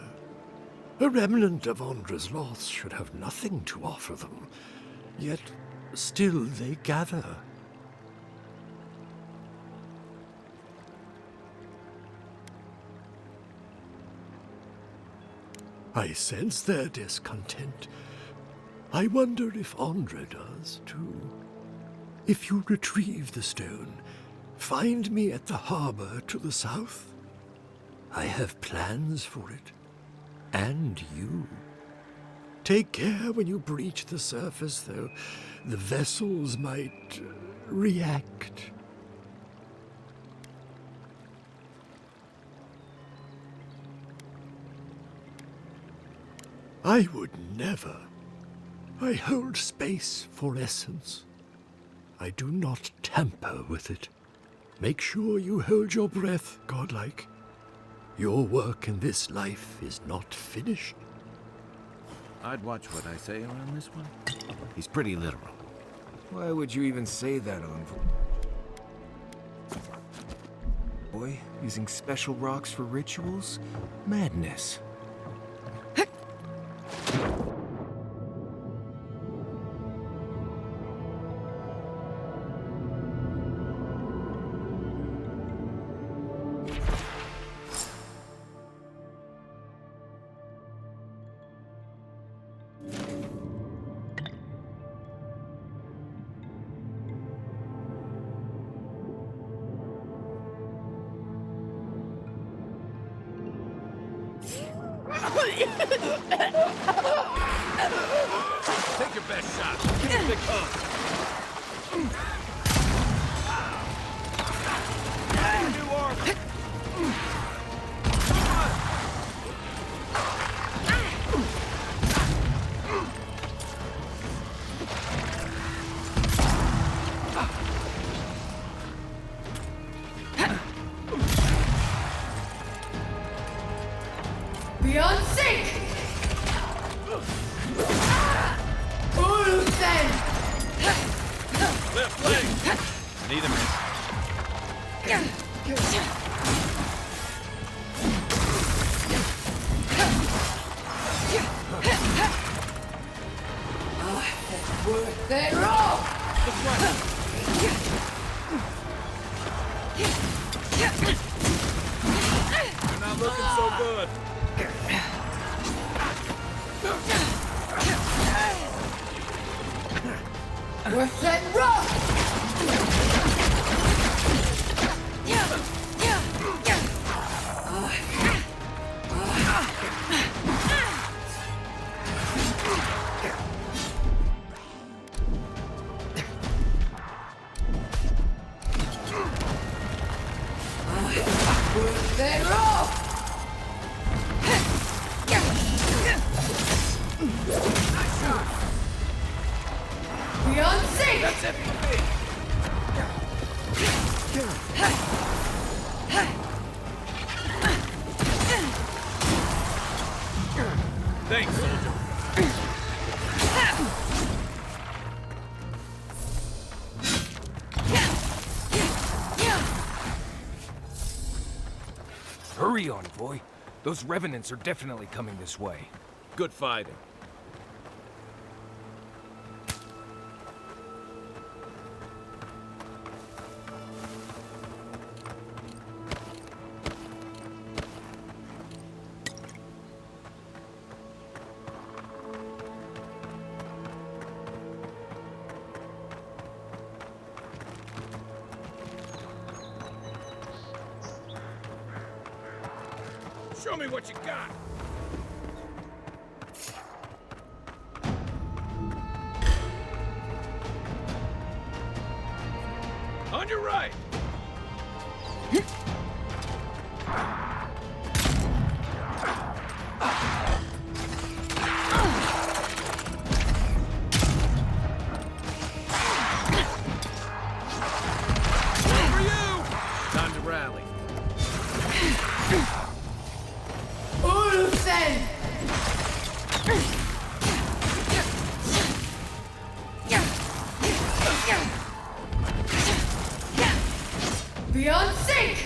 A remnant of Andra's loss should have nothing to offer them, yet still they gather. I sense their discontent. I wonder if Andre does, too. If you retrieve the stone, find me at the harbor to the south. I have plans for it. And you. Take care when you breach the surface, though. The vessels might react. I would never. I hold space for essence. I do not tamper with it. Make sure you hold your breath, godlike. Your work in this life is not finished. I'd watch what I say around this one. He's pretty literal. Why would you even say that on... Boy, using special rocks for rituals? Madness. Take your best shot. Give it a big hug. New armor. Beyond sync! Ulsen! Left leg. Need a minute. Worth it all! You're not looking so good. Worth it rough! Worth it rough! Nice shot! Beyond sync! That's it for me. Thanks, soldier. Hurry on, boy. Those revenants are definitely coming this way. Good fighting. Show me what you got. On your right. For you. Time to rally. Ulsen! Beyond sync!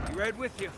Be right with you.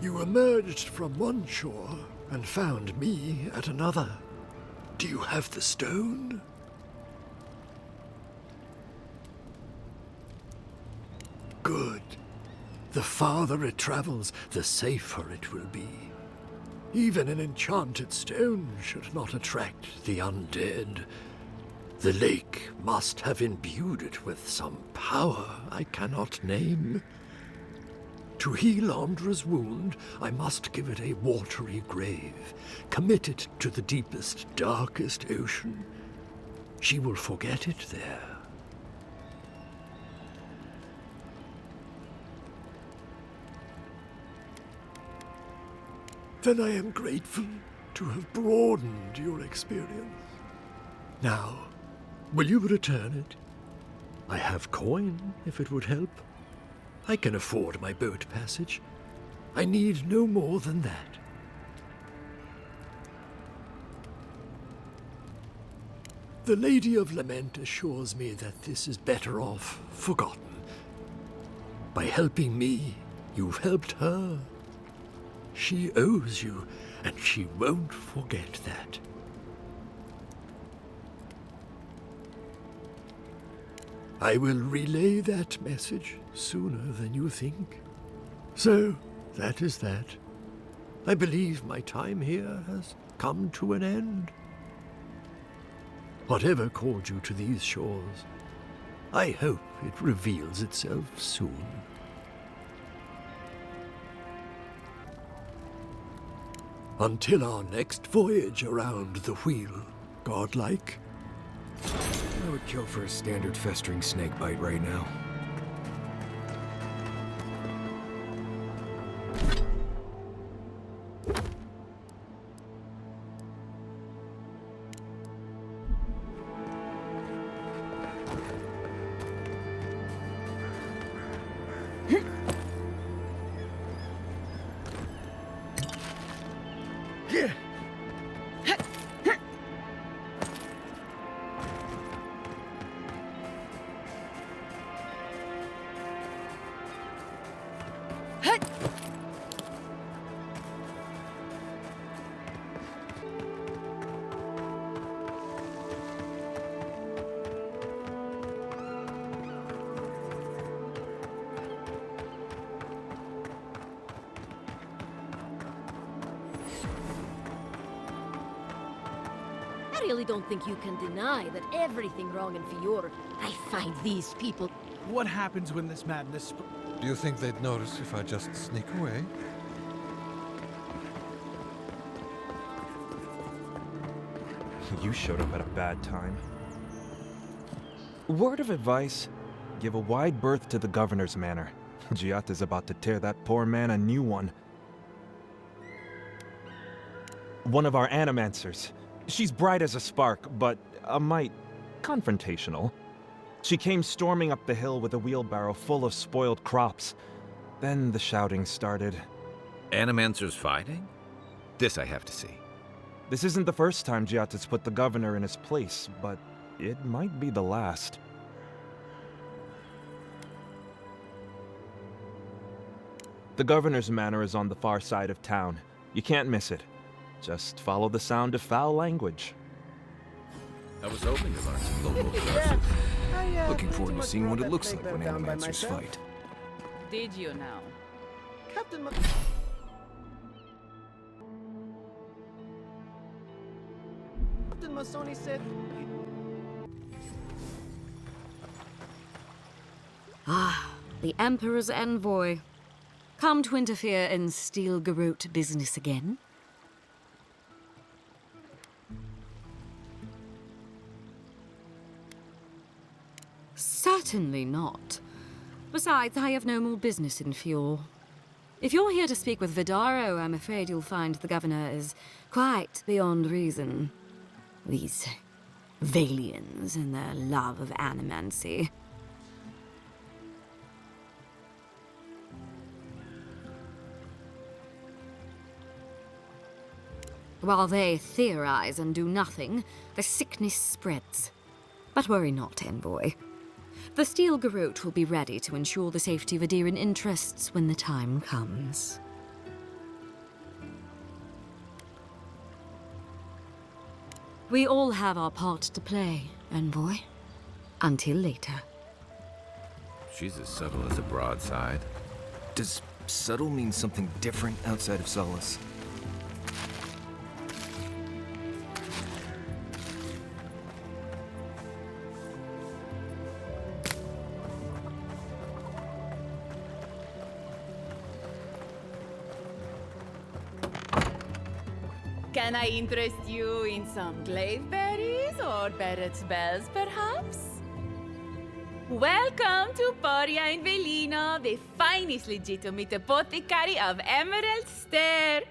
You emerged from one shore and found me at another. Do you have the stone? Good. The farther it travels, the safer it will be. Even an enchanted stone should not attract the undead. The lake must have imbued it with some power I cannot name. To heal Andra's wound, I must give it a watery grave, commit it to the deepest, darkest ocean. She will forget it there. Then I am grateful to have broadened your experience. Now, will you return it? I have coin, if it would help. I can afford my boat passage. I need no more than that. The Lady of Lament assures me that this is better off forgotten. By helping me, you've helped her. She owes you, and she won't forget that. I will relay that message sooner than you think. So, that is that. I believe my time here has come to an end. Whatever called you to these shores, I hope it reveals itself soon. Until our next voyage around the wheel, godlike. I would kill for a standard festering snake bite right now. I really don't think you can deny that everything wrong in Fior. I find these people... What happens when this madness... Do you think they'd notice if I just sneak away? You showed up at a bad time. Word of advice, give a wide berth to the governor's manor. Giatta's about to tear that poor man a new one. One of our animancers. She's bright as a spark, but a mite confrontational. She came storming up the hill with a wheelbarrow full of spoiled crops. Then the shouting started. Animancers fighting? This I have to see. This isn't the first time Giatta's put the governor in his place, but it might be the last. The governor's manor is on the far side of town. You can't miss it. Just follow the sound of foul language. I was hoping to learn some local curses. Looking forward to seeing what it looks like when animancers fight. Did you now? Captain Masoni said... Ah, the Emperor's envoy. Come to interfere in Steel Garrote business again? Certainly not. Besides, I have no more business in Fjord. If you're here to speak with Vidaro, I'm afraid you'll find the governor is quite beyond reason. These Valians and their love of animancy. While they theorize and do nothing, the sickness spreads. But worry not, envoy. The Steel Garrote will be ready to ensure the safety of Adiran interests when the time comes. We all have our part to play, envoy. Until later. She's as subtle as a broadside. Does subtle mean something different outside of Solace? Can I interest you in some glaive berries or Barrett's bells, perhaps? Welcome to Poria in Velino, the finest legitimate apothecary of Emerald Stair.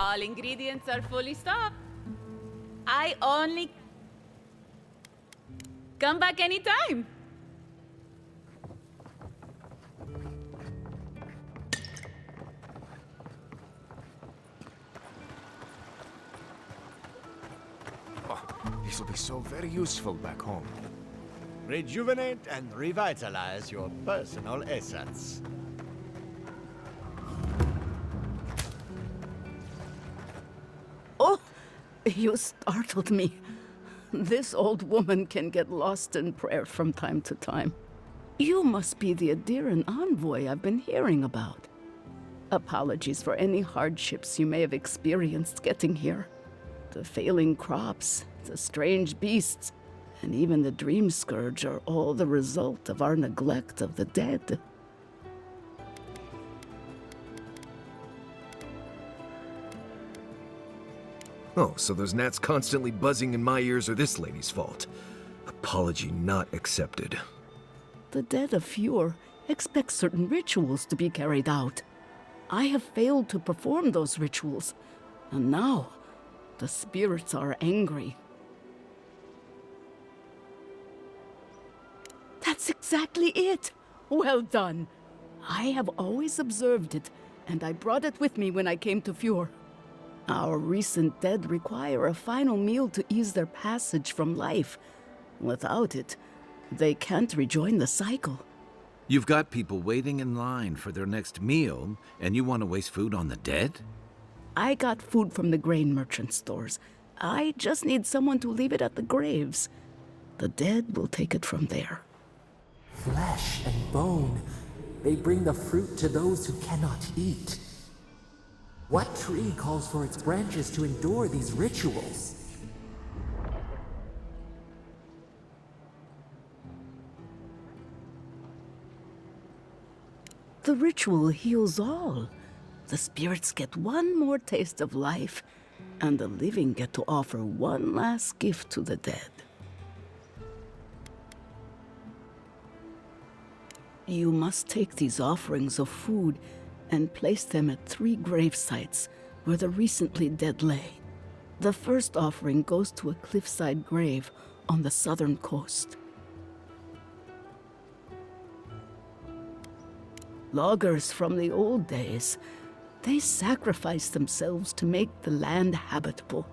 All ingredients are fully stocked. I only... Come back anytime. This will be so very useful back home. Rejuvenate and revitalize your personal essence. Oh, you startled me. This old woman can get lost in prayer from time to time. You must be the Adiran envoy I've been hearing about. Apologies for any hardships you may have experienced getting here. The failing crops, the strange beasts, and even the dream scourge are all the result of our neglect of the dead. Oh, so those gnats constantly buzzing in my ears are this lady's fault. Apology not accepted. The dead of Fjord expect certain rituals to be carried out. I have failed to perform those rituals, and now the spirits are angry. That's exactly it! Well done! I have always observed it, and I brought it with me when I came to Fjord. Our recent dead require a final meal to ease their passage from life. Without it, they can't rejoin the cycle. You've got people waiting in line for their next meal, and you want to waste food on the dead? I got food from the grain merchant stores. I just need someone to leave it at the graves. The dead will take it from there. Flesh and bone. They bring the fruit to those who cannot eat. What tree calls for its branches to endure these rituals? The ritual heals all. The spirits get one more taste of life, and the living get to offer one last gift to the dead. You must take these offerings of food and place them at 3 grave sites where the recently dead lay. The first offering goes to a cliffside grave on the southern coast. Loggers from the old days, they sacrificed themselves to make the land habitable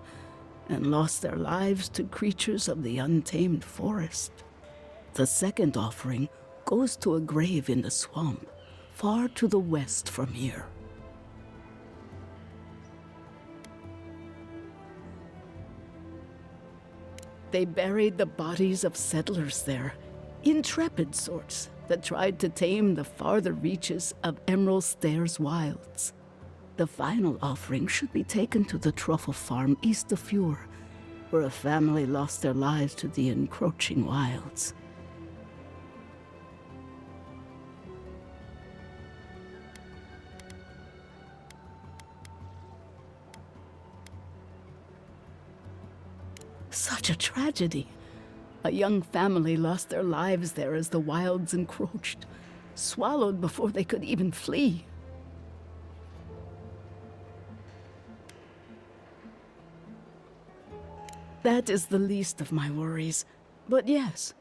and lost their lives to creatures of the untamed forest. The second offering goes to a grave in the swamp, far to the west from here. They buried the bodies of settlers there, intrepid sorts that tried to tame the farther reaches of Emerald Stair's wilds. The final offering should be taken to the truffle farm east of Fjord, where a family lost their lives to the encroaching wilds. Such a tragedy. A young family lost their lives there as the wilds encroached, swallowed before they could even flee. That is the least of my worries. But yes,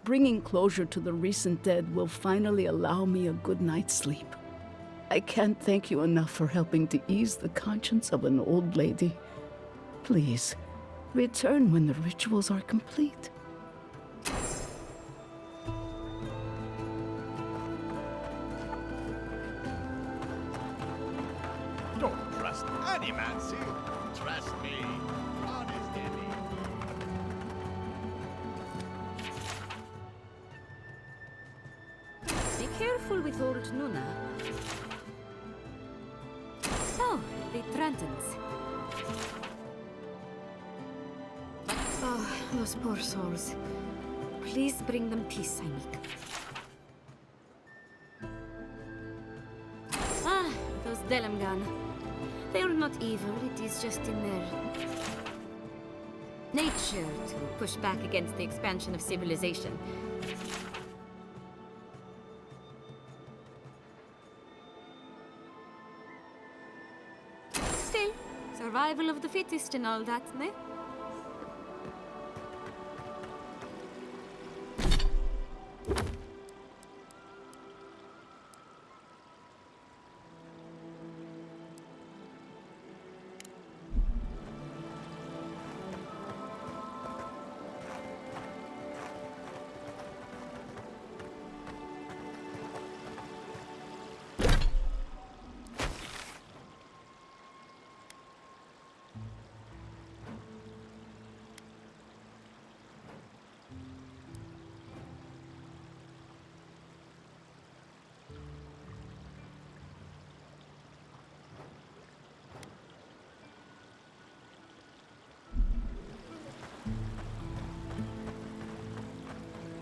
bringing closure to the recent dead will finally allow me a good night's sleep. I can't thank you enough for helping to ease the conscience of an old lady. Please, return when the rituals are complete. Don't trust any man, see? Trust me. Honest Eddie. Be careful with old Nuna. Oh, the Trentons. Oh, those poor souls. Please bring them peace, Sainik. Ah, those Delamgan. They are not evil, it is just in their nature to push back against the expansion of civilization. Still, survival of the fittest and all that, ne?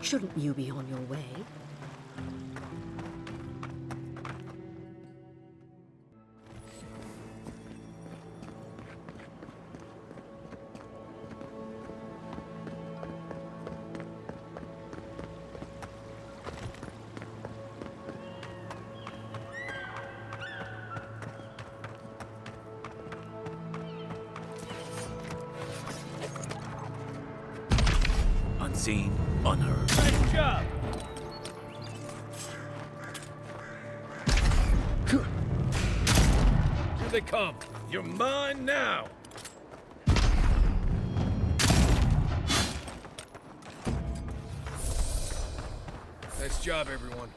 Shouldn't you be on your way? Unseen, unheard. Nice job! Here they come. You're mine now! Nice job, everyone.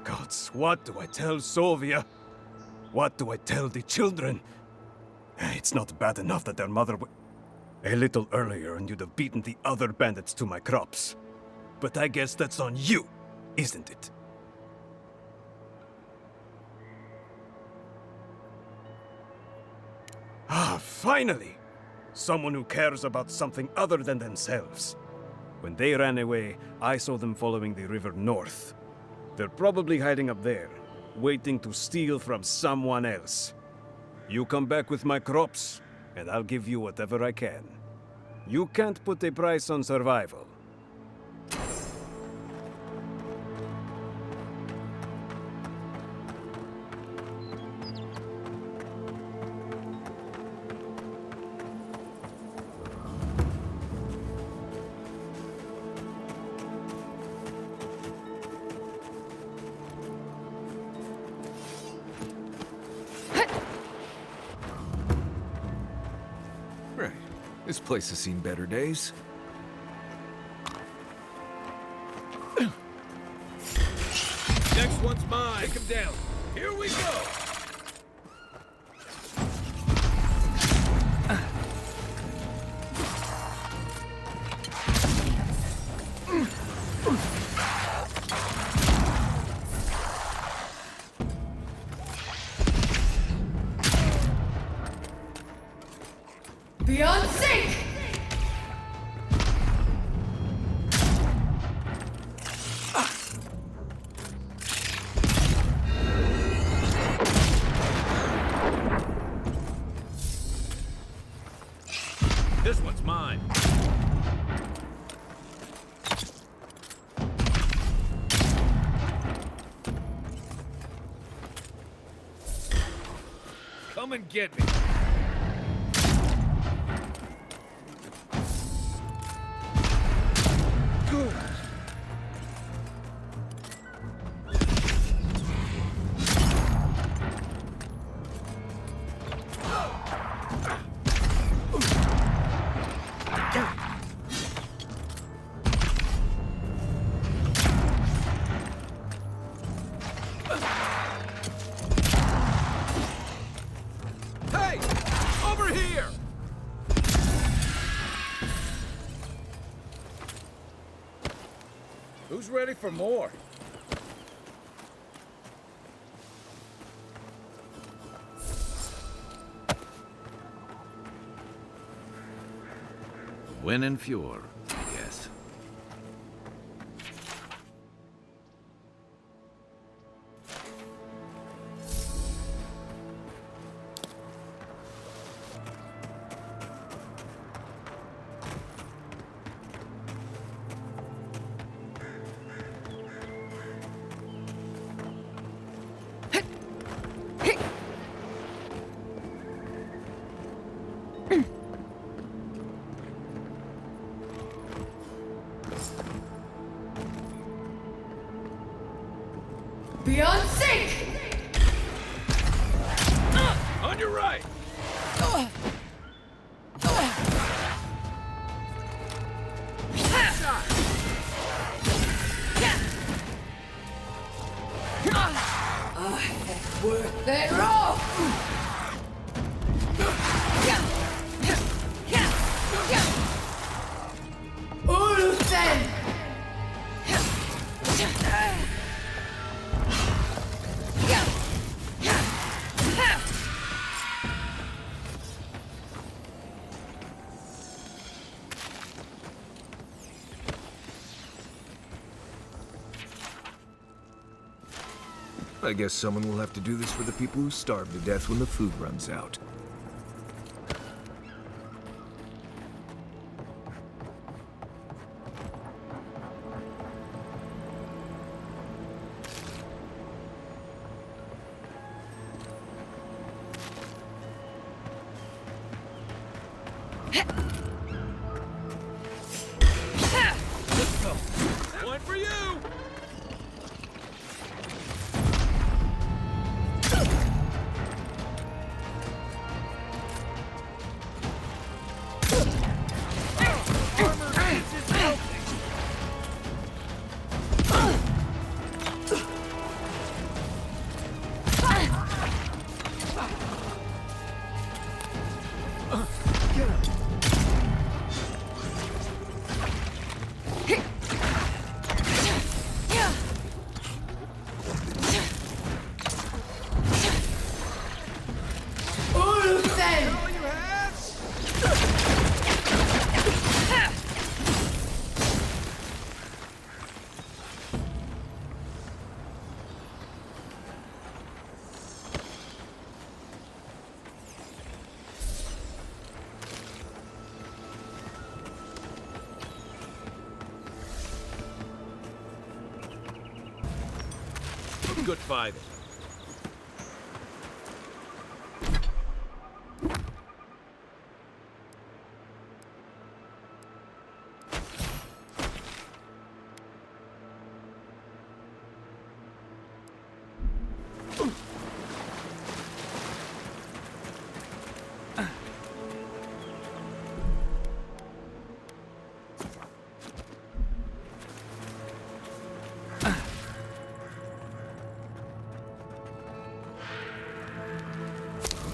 Gods, what do I tell Sylvia? What do I tell the children? It's not bad enough that their mother a little earlier and you'd have beaten the other bandits to my crops. But I guess that's on you, isn't it? Ah, finally! Someone who cares about something other than themselves. When they ran away, I saw them following the river north. They're probably hiding up there, waiting to steal from someone else. You come back with my crops, and I'll give you whatever I can. You can't put a price on survival. Right. This place has seen better days. Next one's mine. Take him down. Here we go. Beyond sync! This one's mine. Come and get me. Good. Hey! Over here! Who's ready for more? Win and Fjord, I guess. Beyond sync! On your right! Worth it raw! Ulusen! I guess someone will have to do this for the people who starve to death when the food runs out. One for you! good fighting.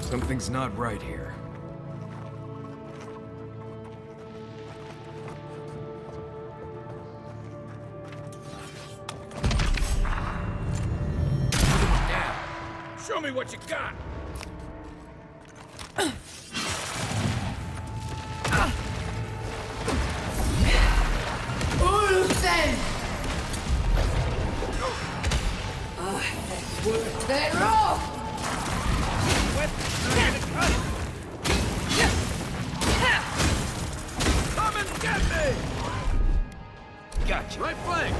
Something's not right here. Show me what you got! Ulsen! That's worth that rope! Come and get me! Gotcha. Right flank!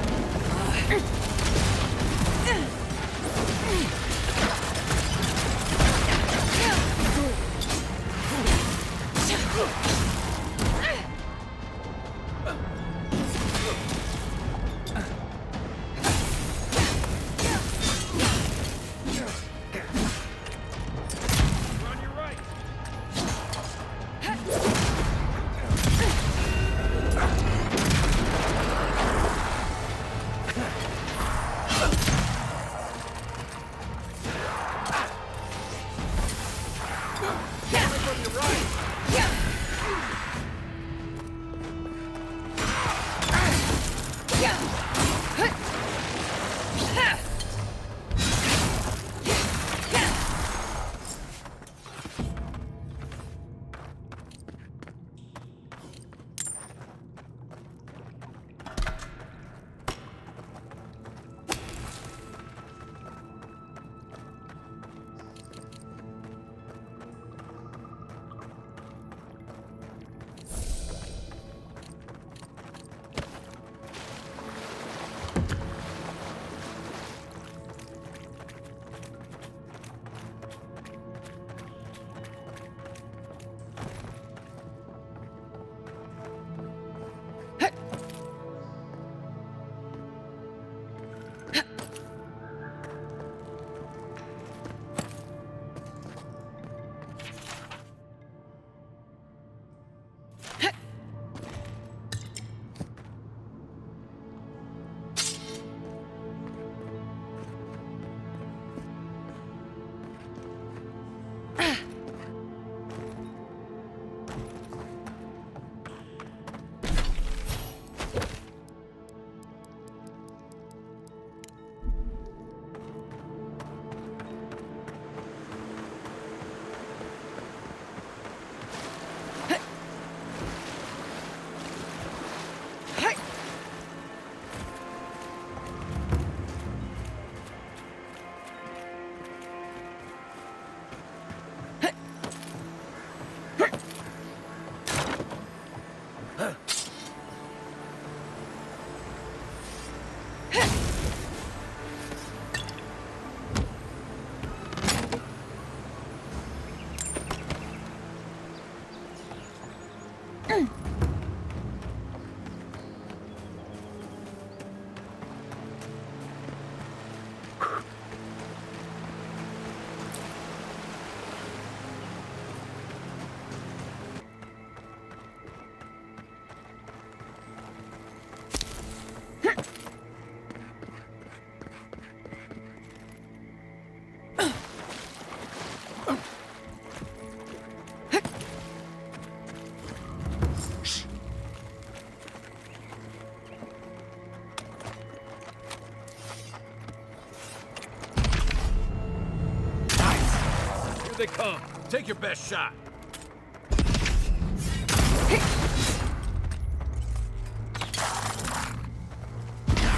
Here they come. Take your best shot.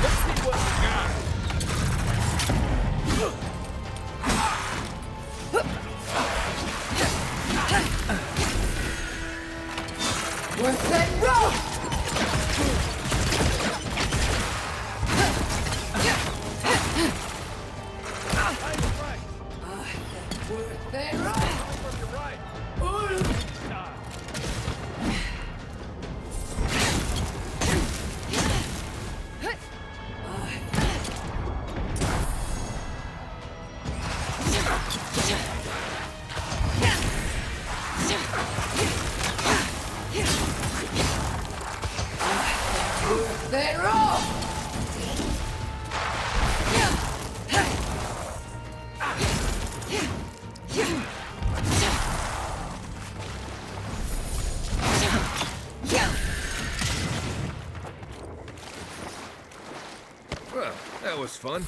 Let's see what we got. Worth that rope! Then roll! From your right! Then roll! Well, that was fun.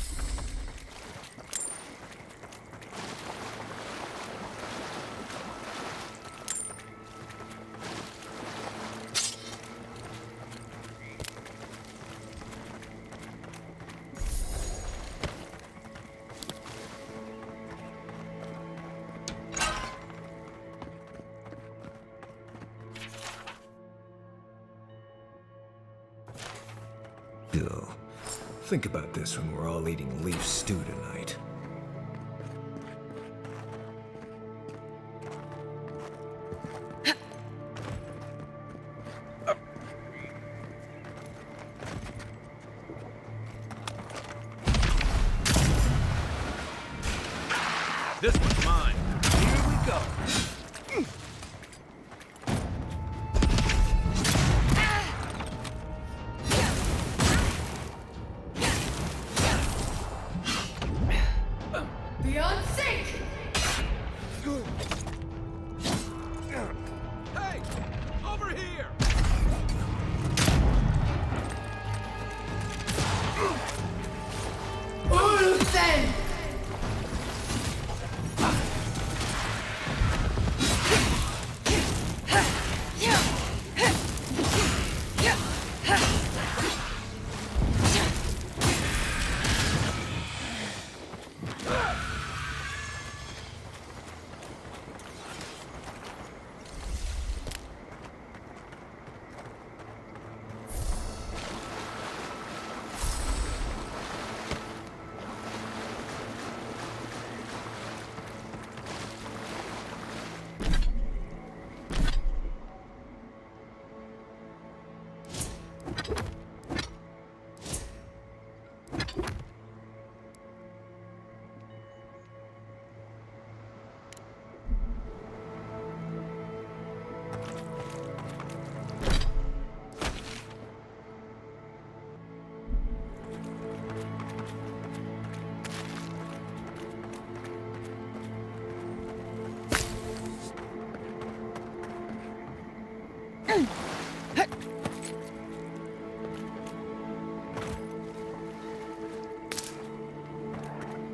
Bill, think about this when we're all eating leaf stew tonight. This one's mine. Here we go. Beyond sync! Hey! Over here! Ulsen!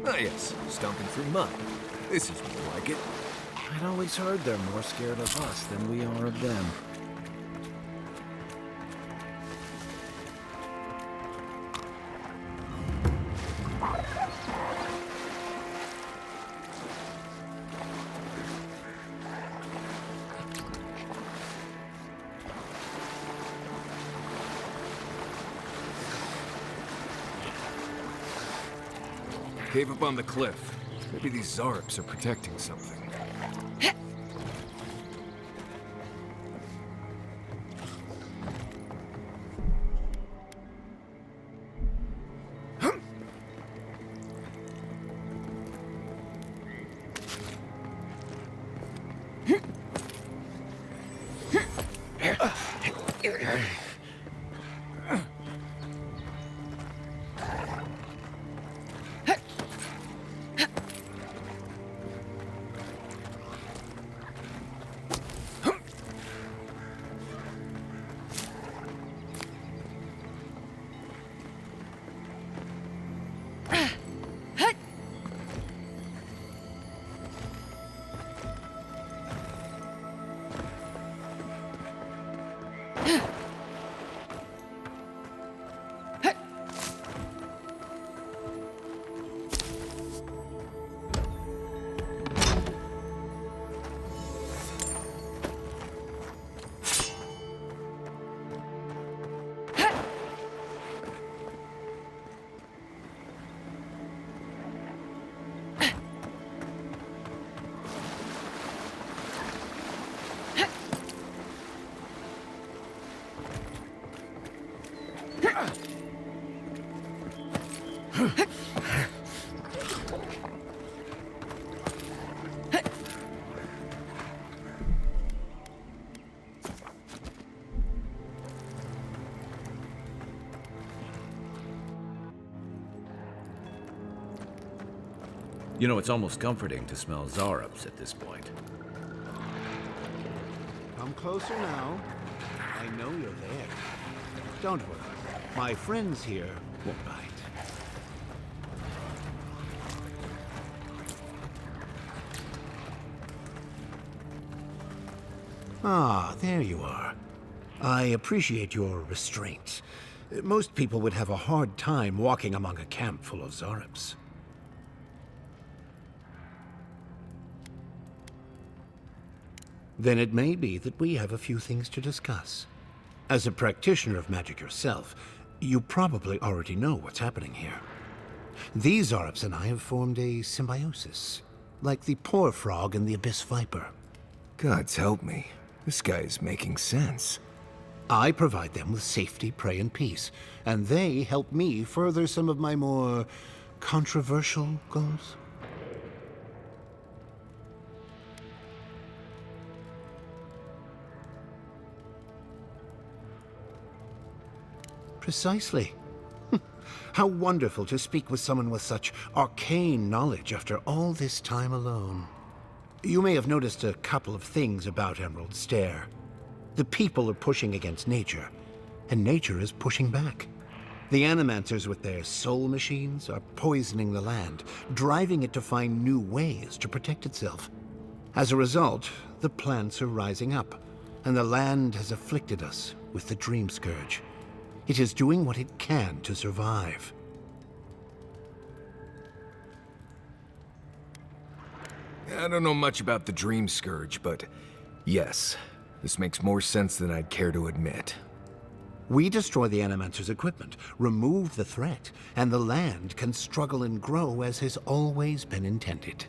Ah yes, stomping through mud. This is more like it. I'd always heard they're more scared of us than we are of them. Cave up on the cliff. Maybe these Zarps are protecting something. You know, it's almost comforting to smell Zarups at this point. Come closer now. I know you're there. Don't worry. My friends here won't bite. Ah, there you are. I appreciate your restraint. Most people would have a hard time walking among a camp full of Zarups. Then it may be that we have a few things to discuss. As a practitioner of magic yourself, you probably already know what's happening here. These Zarups and I have formed a symbiosis, like the poor frog and the abyss viper. Gods help me. This guy is making sense. I provide them with safety, prey, and peace, and they help me further some of my more controversial goals. Precisely. How wonderful to speak with someone with such arcane knowledge after all this time alone. You may have noticed a couple of things about Emerald Stair. The people are pushing against nature, and nature is pushing back. The Animancers with their soul machines are poisoning the land, driving it to find new ways to protect itself. As a result, the plants are rising up, and the land has afflicted us with the Dream Scourge. It is doing what it can to survive. I don't know much about the Dream Scourge, but yes, this makes more sense than I'd care to admit. We destroy the Animancer's equipment, remove the threat, and the land can struggle and grow as has always been intended.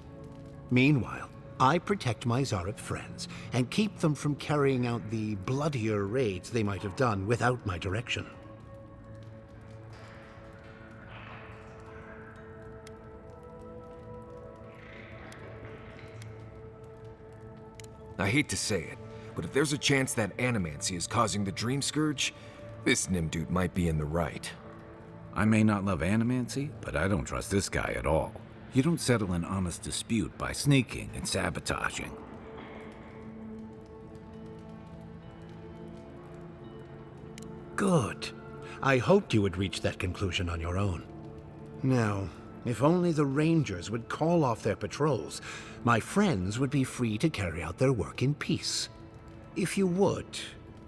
Meanwhile, I protect my Zarup friends and keep them from carrying out the bloodier raids they might have done without my direction. I hate to say it, but if there's a chance that animancy is causing the Dream Scourge, this Nimdude might be in the right. I may not love animancy, but I don't trust this guy at all. You don't settle an honest dispute by sneaking and sabotaging. Good. I hoped you would reach that conclusion on your own. Now, if only the Rangers would call off their patrols, my friends would be free to carry out their work in peace. If you would,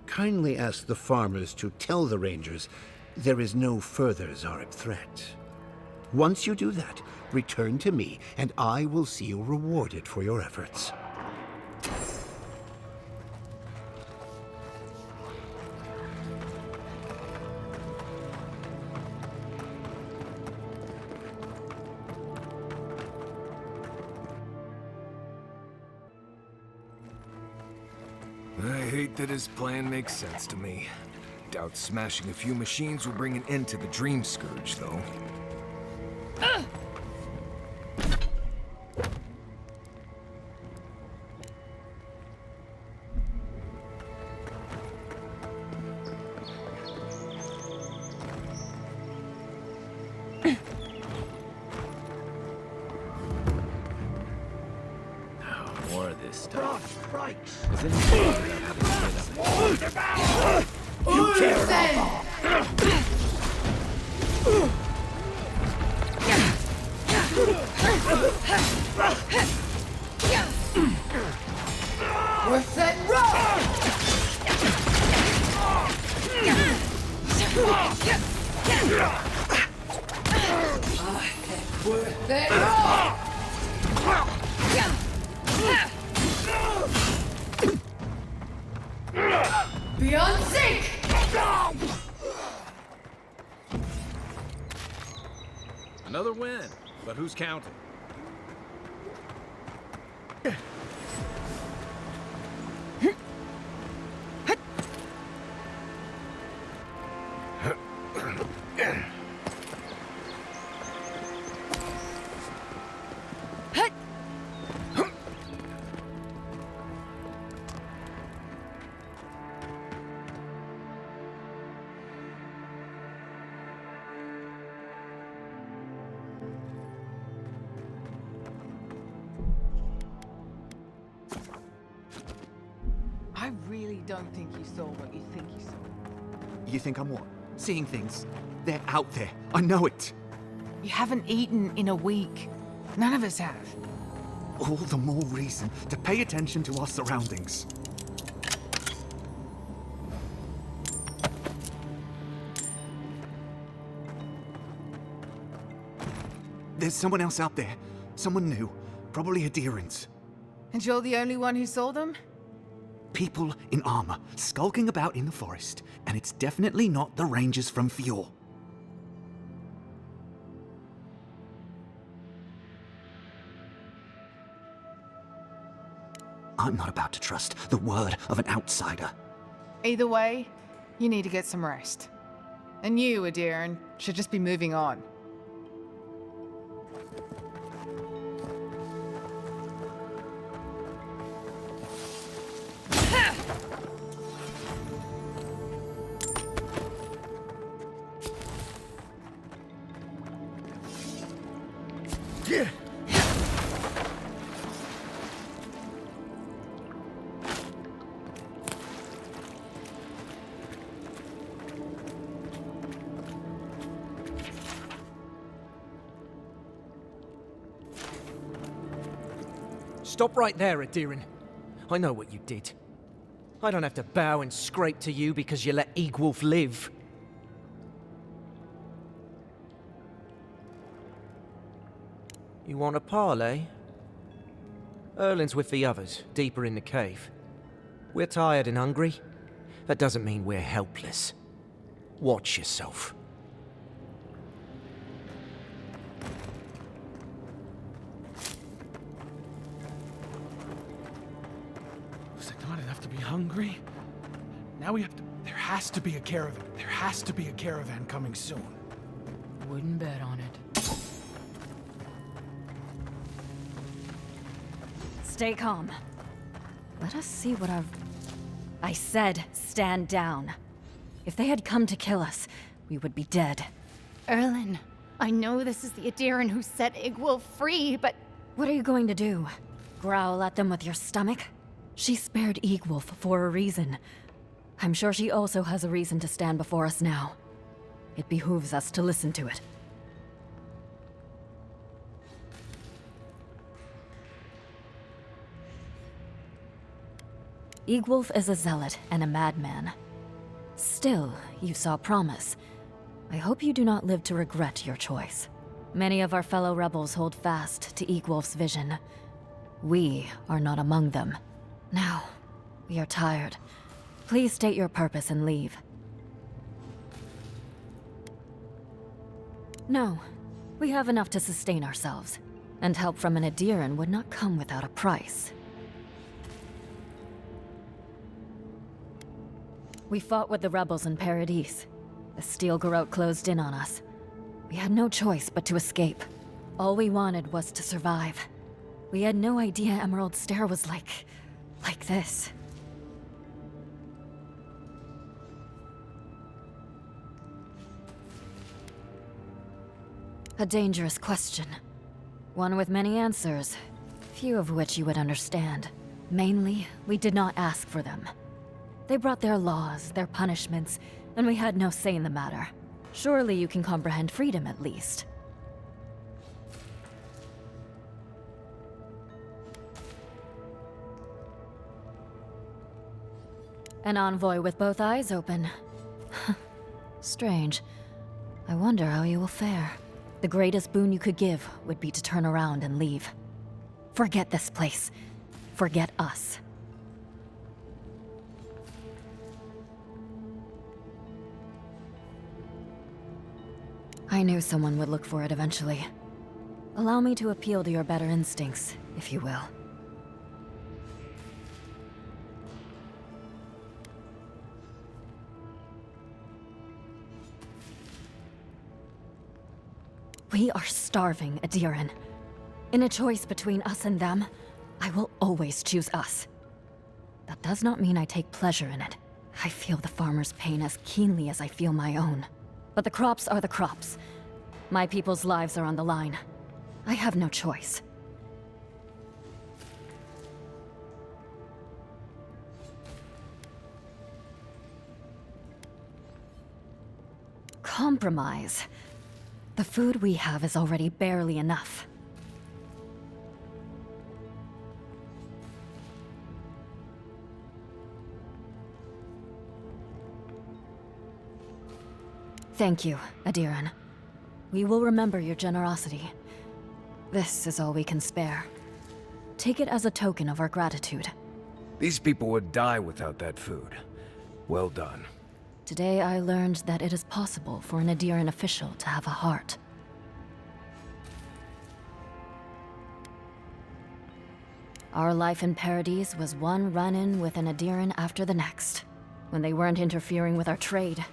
kindly ask the farmers to tell the Rangers there is no further Zarup threat. Once you do that, return to me, and I will see you rewarded for your efforts. I hate that his plan makes sense to me. Doubt smashing a few machines will bring an end to the Dream Scourge, though. More of this stuff. You can't. We're set roll. We're set roll. Beyond sync! Another win, but who's counting? really don't think you saw what you think you saw. You think I'm what? Seeing things? They're out there. I know it. You haven't eaten in a week. None of us have. All the more reason to pay attention to our surroundings. There's someone else out there. Someone new. Probably Adherents. And you're the only one who saw them? People in armor, skulking about in the forest. And it's definitely not the Rangers from Fjord. I'm not about to trust the word of an outsider. Either way, you need to get some rest. And you, Adhiran, should just be moving on. Stop right there, Adhiran. I know what you did. I don't have to bow and scrape to you because you let Eagwolf live. You want a parley? Erlin's with the others, deeper in the cave. We're tired and hungry. That doesn't mean we're helpless. Watch yourself. Was it not enough to be hungry? Now we have to... There has to be a caravan. There has to be a caravan coming soon. Wouldn't bet on it. Stay calm. Let us see what our... I said, stand down. If they had come to kill us, we would be dead. Erlin, I know this is the Adhiran who set Eagwolf free, but... What are you going to do? Growl at them with your stomach? She spared Eagwolf for a reason. I'm sure she also has a reason to stand before us now. It behooves us to listen to it. Eagwolf is a zealot and a madman. Still, you saw promise. I hope you do not live to regret your choice. Many of our fellow rebels hold fast to Eagwolf's vision. We are not among them. Now, we are tired. Please state your purpose and leave. No, we have enough to sustain ourselves, and help from an Adhiran would not come without a price. We fought with the rebels in Paradis. The Steel Garrote closed in on us. We had no choice but to escape. All we wanted was to survive. We had no idea Emerald Stair was like this. A dangerous question. One with many answers, few of which you would understand. Mainly, we did not ask for them. They brought their laws, their punishments, and we had no say in the matter. Surely you can comprehend freedom at least. An envoy with both eyes open. Strange. I wonder how you will fare. The greatest boon you could give would be to turn around and leave. Forget this place. Forget us. I knew someone would look for it eventually. Allow me to appeal to your better instincts, if you will. We are starving, Adhiran. In a choice between us and them, I will always choose us. That does not mean I take pleasure in it. I feel the farmer's pain as keenly as I feel my own. But the crops are the crops. My people's lives are on the line. I have no choice. compromise. The food we have is already barely enough. Thank you, Adiran. We will remember your generosity. This is all we can spare. Take it as a token of our gratitude. These people would die without that food. Well done. Today I learned that it is possible for an Adiran official to have a heart. Our life in Paradise was one run-in with an Adiran after the next. When they weren't interfering with our trade,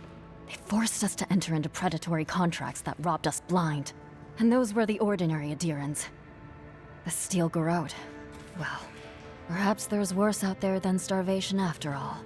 they forced us to enter into predatory contracts that robbed us blind. And those were the ordinary Adirans. The Steel Garrote. Well, perhaps there's worse out there than starvation after all.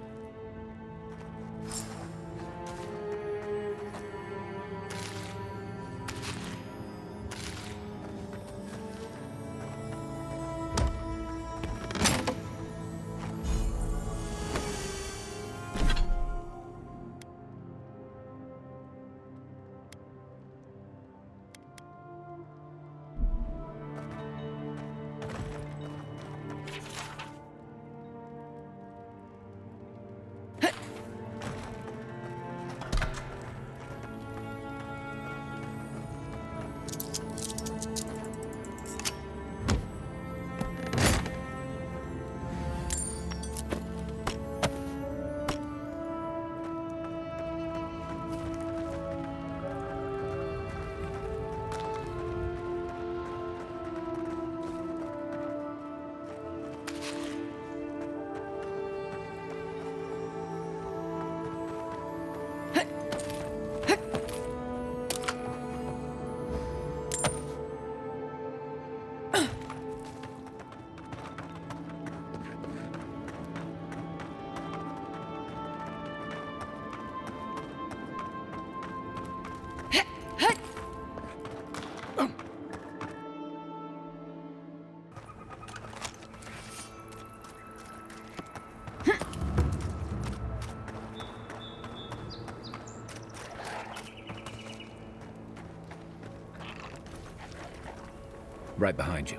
Right behind you.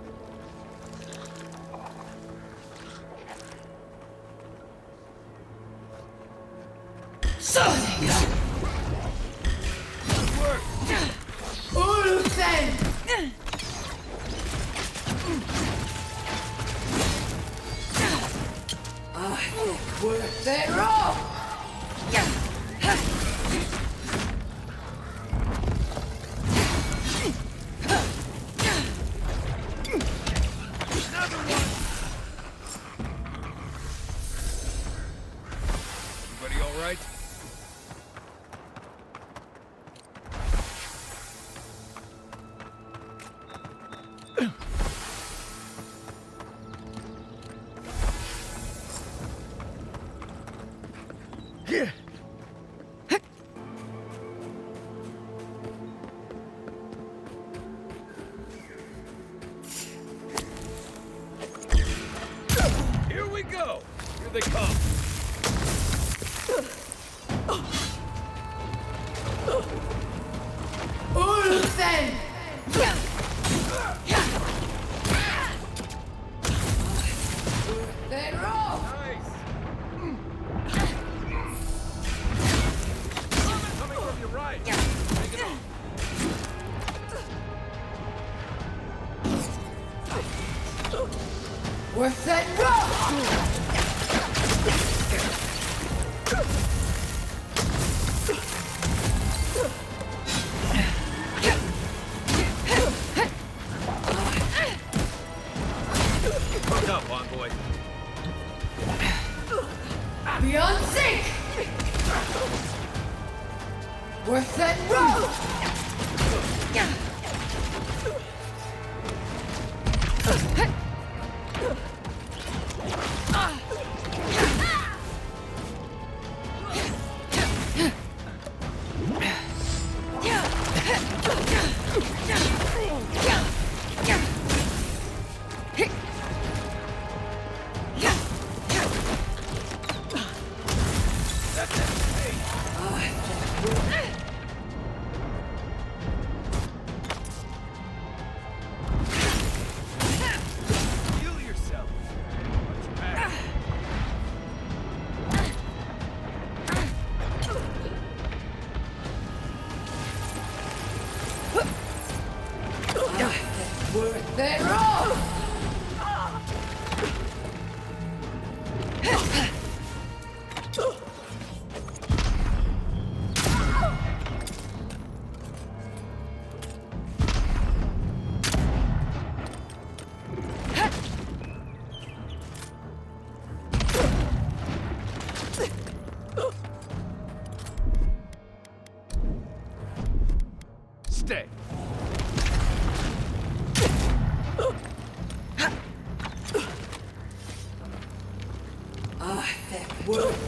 stay.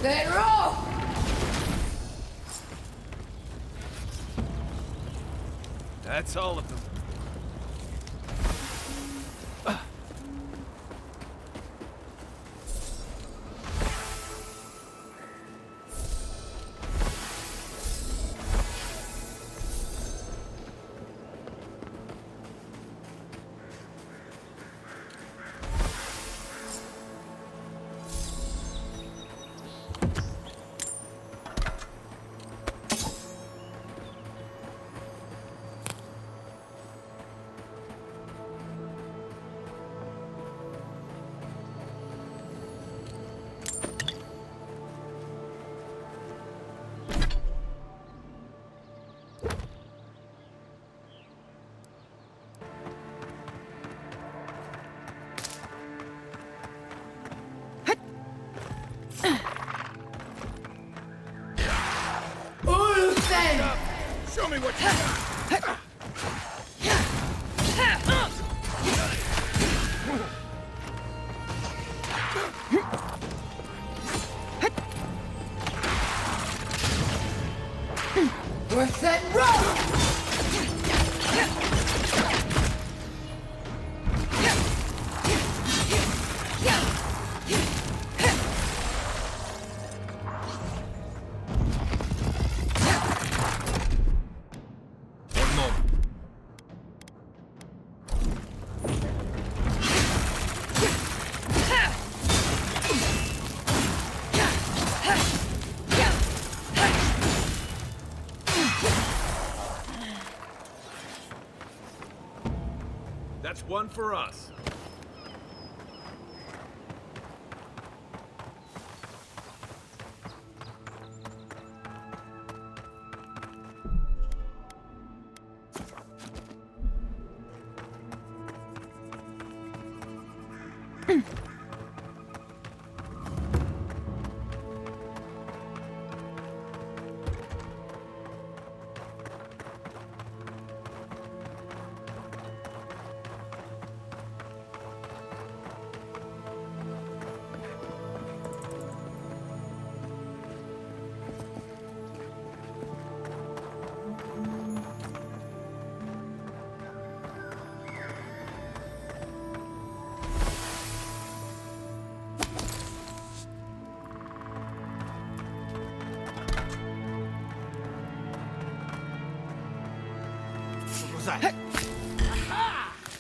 They're off! That's all of them. Show me what you got! We're set roll! That's one for us.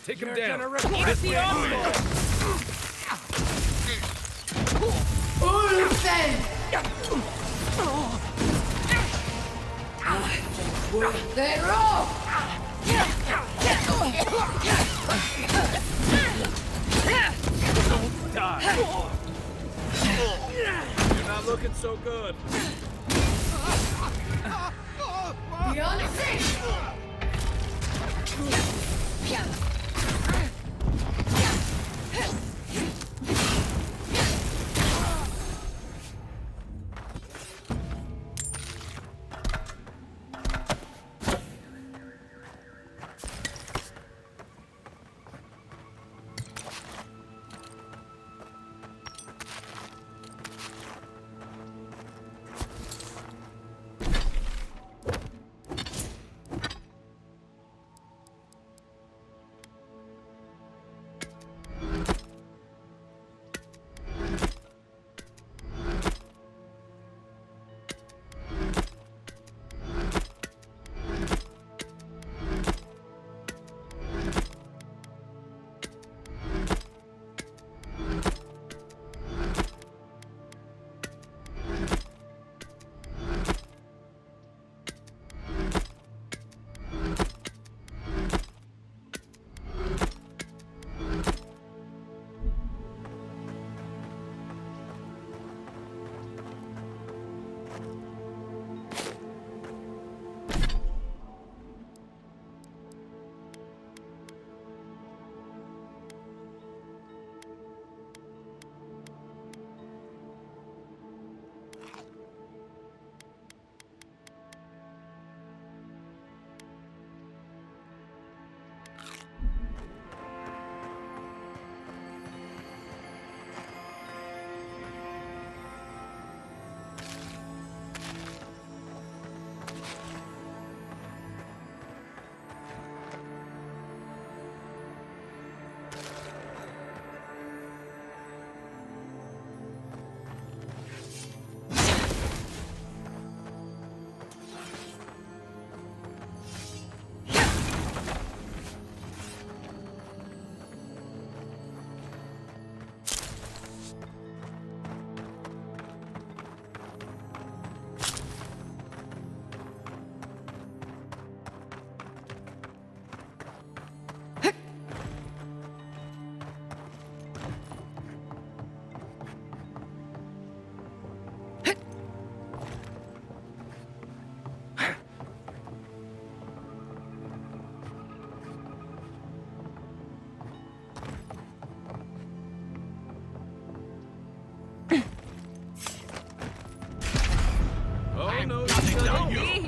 Take him down. This way. They're off! Don't die. You're not looking so good. Beyond six!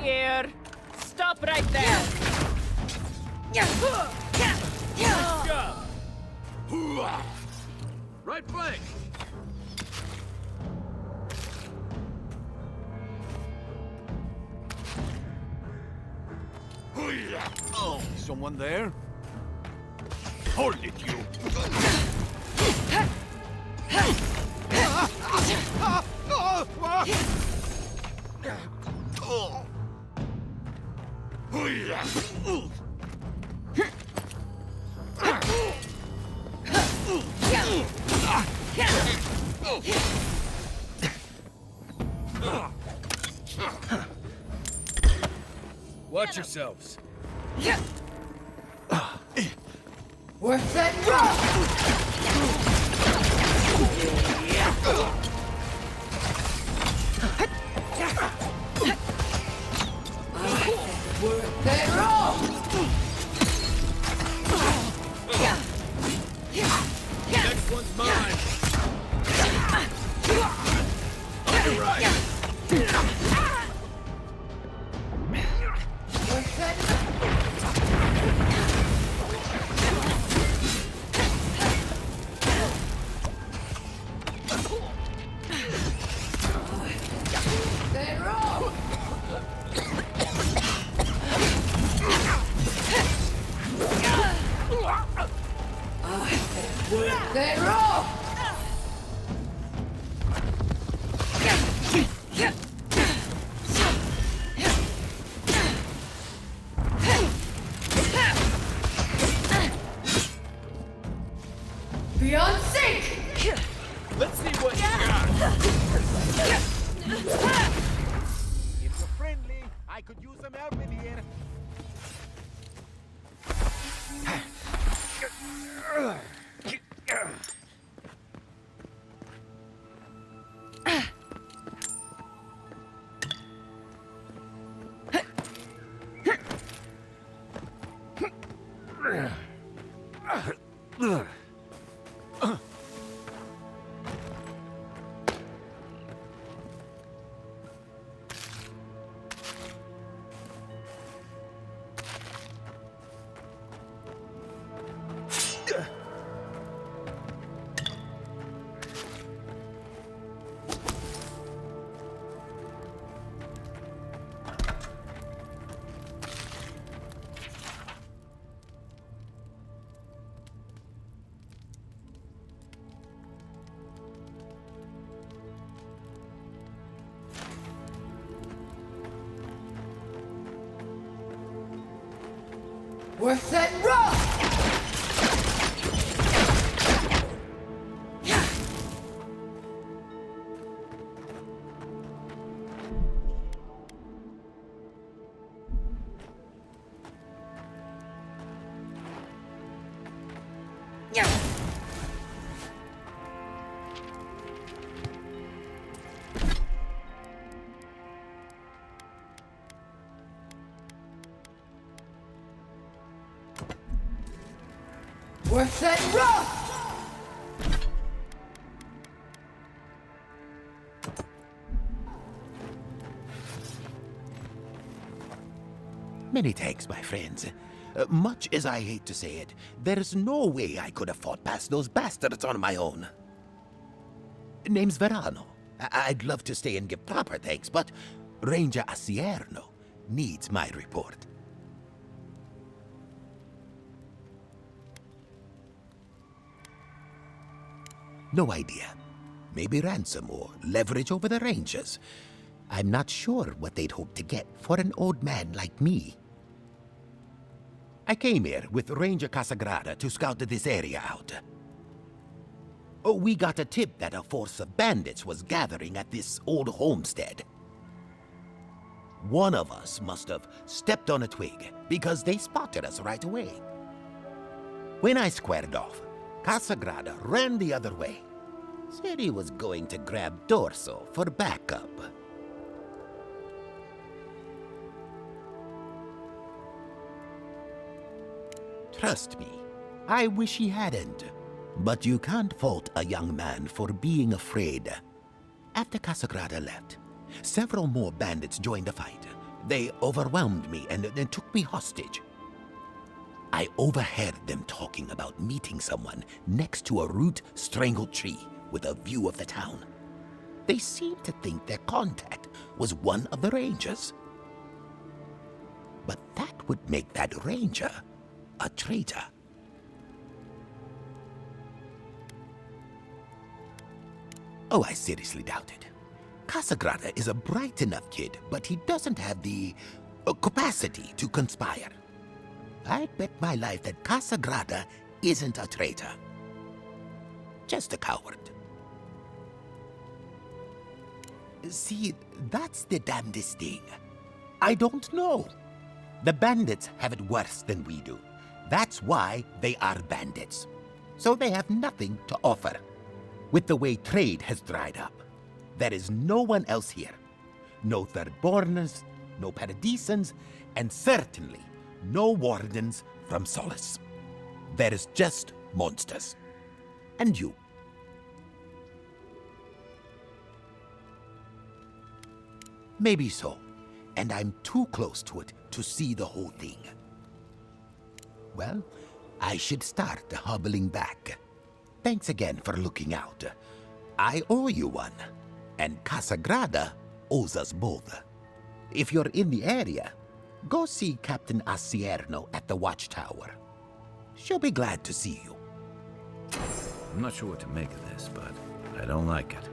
here. Stop right there. Right flank! Oh, someone there? Hold it, you! Watch yourselves. Worth that rock! Worth that rock! Next one's mine. On your right. Worth that That rope! Beyond sync! Let's see what you got. If you're friendly, I could use some help in here. Worth that rock! Worth that rock! Many thanks, my friends. Much as I hate to say it, there's no way I could have fought past those bastards on my own. Name's Verano. I'd love to stay and give proper thanks, but Ranger Asierno needs my report. No idea. Maybe ransom or leverage over the Rangers. I'm not sure what they'd hope to get for an old man like me. I came here with Ranger Casagrada to scout this area out. Oh, we got a tip that a force of bandits was gathering at this old homestead. One of us must have stepped on a twig because they spotted us right away. When I squared off, Casagrada ran the other way. Said he was going to grab Dorso for backup. Trust me, I wish he hadn't. But you can't fault a young man for being afraid. After Casagrada left, several more bandits joined the fight. They overwhelmed me and took me hostage. I overheard them talking about meeting someone next to a root-strangled tree with a view of the town. They seemed to think their contact was one of the rangers. But that would make that ranger a traitor. Oh, I seriously doubt it. Casagrada is a bright enough kid, but he doesn't have the capacity to conspire. I'd bet my life that Casagrada isn't a traitor. Just a coward. See, that's the damnedest thing. I don't know. The bandits have it worse than we do. That's why they are bandits. So they have nothing to offer. With the way trade has dried up, there is no one else here. No Thirdborners, no Paradisans, and certainly no wardens from Solace. There is just monsters. And you. Maybe so, and I'm too close to it to see the whole thing. Well, I should start hobbling back. Thanks again for looking out. I owe you one, and Casagrada owes us both. If you're in the area, go see Captain Asierno at the watchtower. She'll be glad to see you. I'm not sure what to make of this, but I don't like it.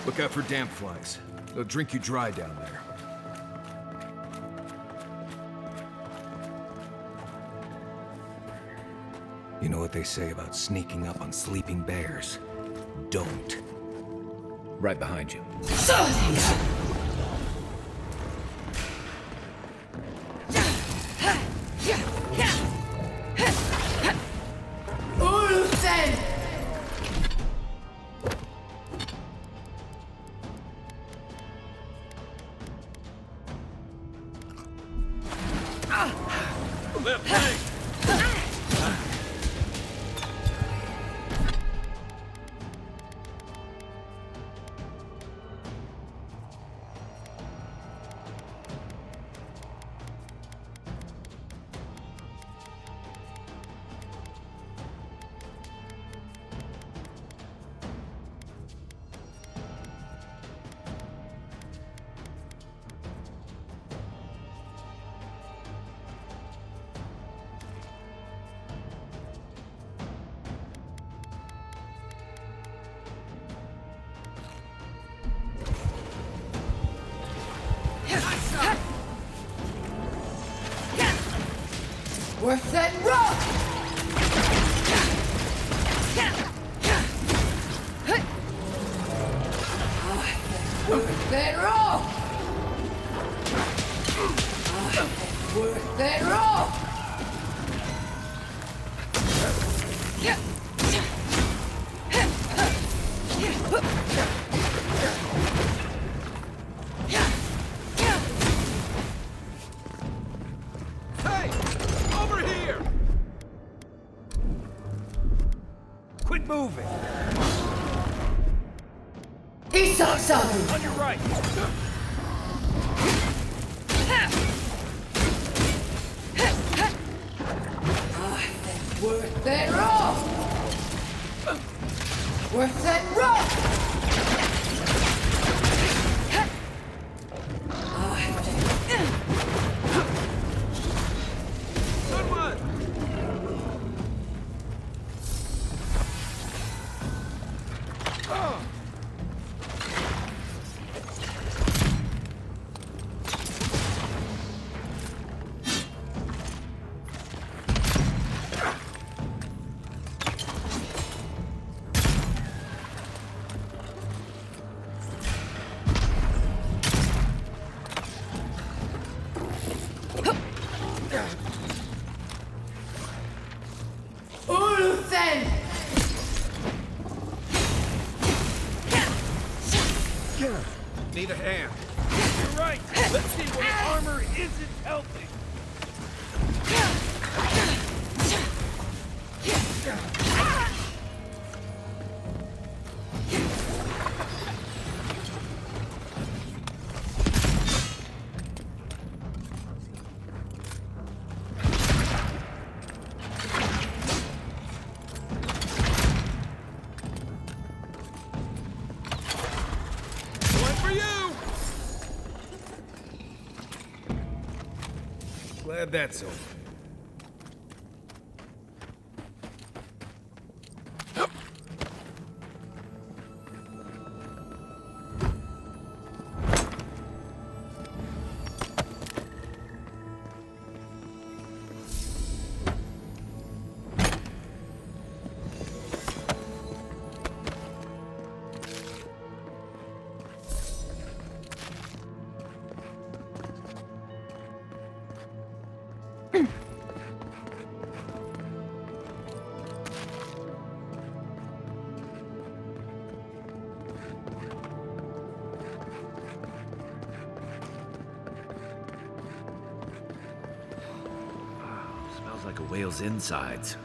Look out for damp flies. They'll drink you dry down there. You know what they say about sneaking up on sleeping bears? Don't. Right behind you. We're set rough! it raw! Worth it raw! Hey! Over here! Quit moving! He sucks up! On your right! Worth it raw! Worth it raw! Good one! Uluthen! Need a hand. You're right. Let's see where armor isn't healthy. One for you. Glad that's over. Smells like a whale's insides.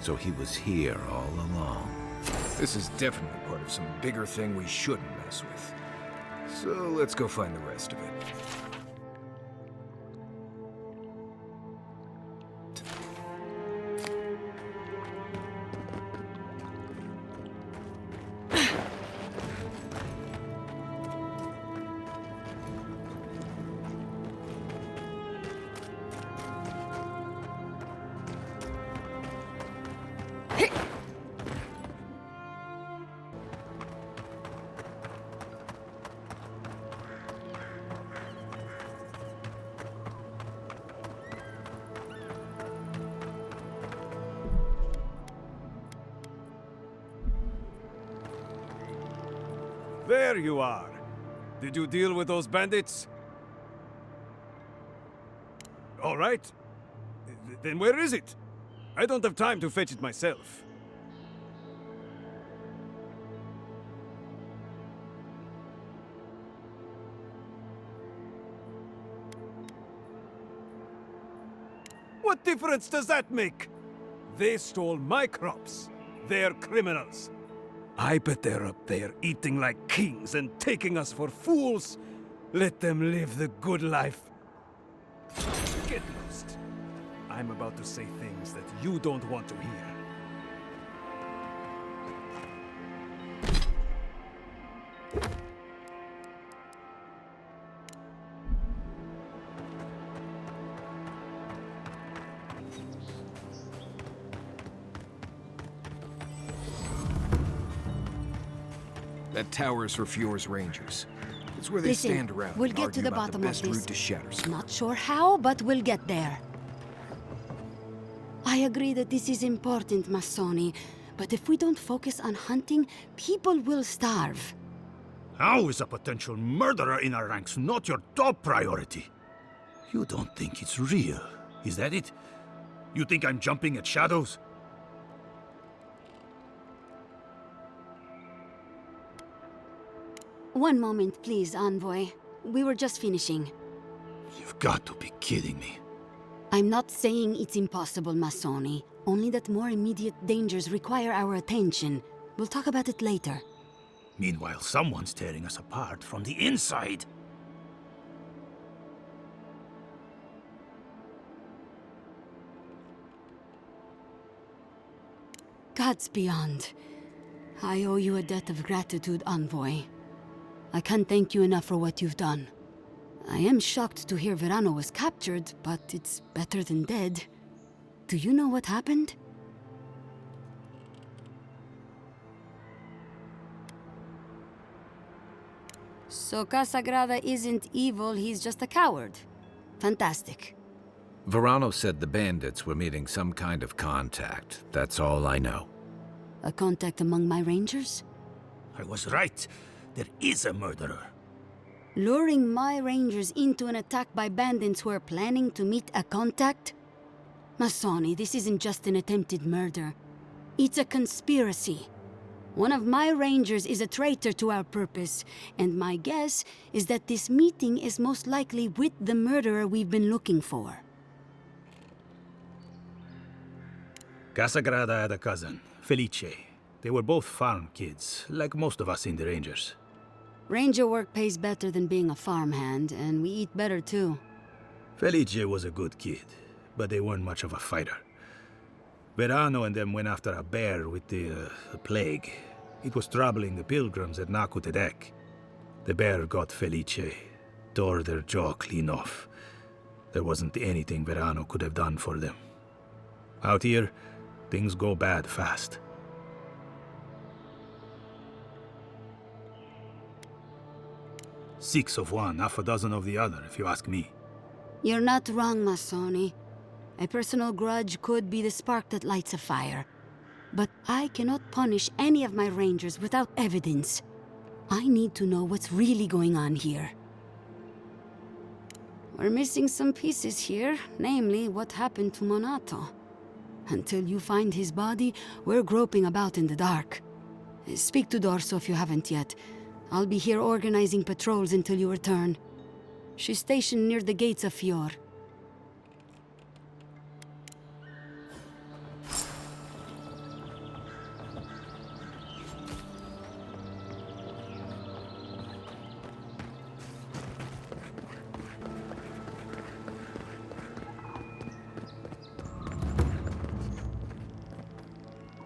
So he was here all along. This is definitely part of some bigger thing we shouldn't mess with. So let's go find the rest of it. There you are. Did you deal with those bandits? All right. Then where is it? I don't have time to fetch it myself. What difference does that make? They stole my crops. They're criminals. I bet they're up there eating like kings and taking us for fools. Let them live the good life. Get lost. I'm about to say things that you don't want to hear. That tower's for Fjord's Rangers. It's where they Listen, stand around we'll and get argue to the about bottom the of best this. route to Shatterskull. Not sure how, but we'll get there. I agree that this is important, Masoni, but if we don't focus on hunting, people will starve. How is a potential murderer in our ranks not your top priority? You don't think it's real, is that it? You think I'm jumping at shadows? One moment, please, Envoy. We were just finishing. You've got to be kidding me. I'm not saying it's impossible, Masoni. Only that more immediate dangers require our attention. We'll talk about it later. Meanwhile, someone's tearing us apart from the inside. Gods beyond. I owe you a debt of gratitude, Envoy. I can't thank you enough for what you've done. I am shocked to hear Verano was captured, but it's better than dead. Do you know what happened? So Casagrada isn't evil, he's just a coward. Fantastic. Verano said the bandits were meeting some kind of contact. That's all I know. A contact among my rangers? I was right. There is a murderer. Luring my rangers into an attack by bandits who are planning to meet a contact? Masoni, this isn't just an attempted murder. It's a conspiracy. One of my rangers is a traitor to our purpose, and my guess is that this meeting is most likely with the murderer we've been looking for. Casagrada had a cousin, Felice. They were both farm kids, like most of us in the Rangers. Ranger work pays better than being a farmhand, and we eat better too. Felice was a good kid, but they weren't much of a fighter. Verano and them went after a bear with the plague. It was troubling the pilgrims at Nakutedek. The bear got Felice, tore their jaw clean off. There wasn't anything Verano could have done for them. Out here, things go bad fast. Six of one, half a dozen of the other, if you ask me. You're not wrong, Masoni. A personal grudge could be the spark that lights a fire. But I cannot punish any of my rangers without evidence. I need to know what's really going on here. We're missing some pieces here, namely what happened to Monato. Until you find his body, we're groping about in the dark. Speak to Dorso if you haven't yet. I'll be here organizing patrols until you return. She's stationed near the gates of Fjord.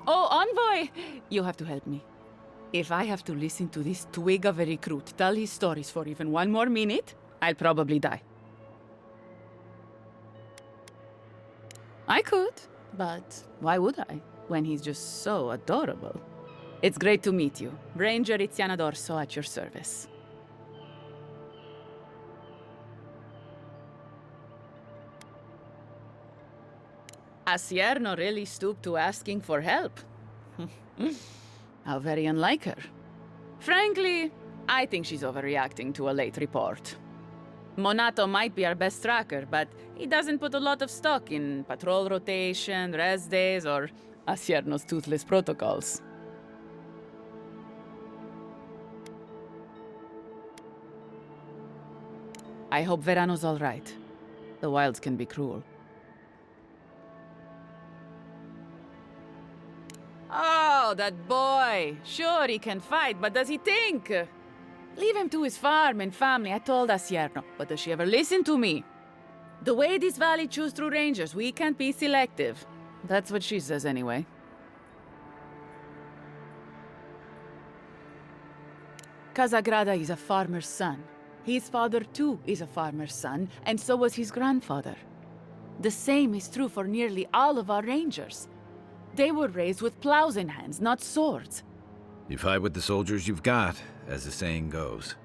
Oh, Envoy! You have to help me. If I have to listen to this twig of a recruit tell his stories for even one more minute, I'll probably die. I could, but why would I, when he's just so adorable? It's great to meet you. Ranger Iziana Dorso at your service. Asierno really stooped to asking for help. How very unlike her. Frankly, I think she's overreacting to a late report. Monato might be our best tracker, but he doesn't put a lot of stock in patrol rotation, rest days, or Asierno's toothless protocols. I hope Verano's all right. The wilds can be cruel. Oh, that boy! Sure, he can fight, but does he think? Leave him to his farm and family, I told Asierno. But does she ever listen to me? The way this valley chews through rangers, we can't be selective. That's what she says anyway. Casagrada is a farmer's son. His father too is a farmer's son, and so was his grandfather. The same is true for nearly all of our rangers. They were raised with plows in hands, not swords. You fight with the soldiers you've got, as the saying goes.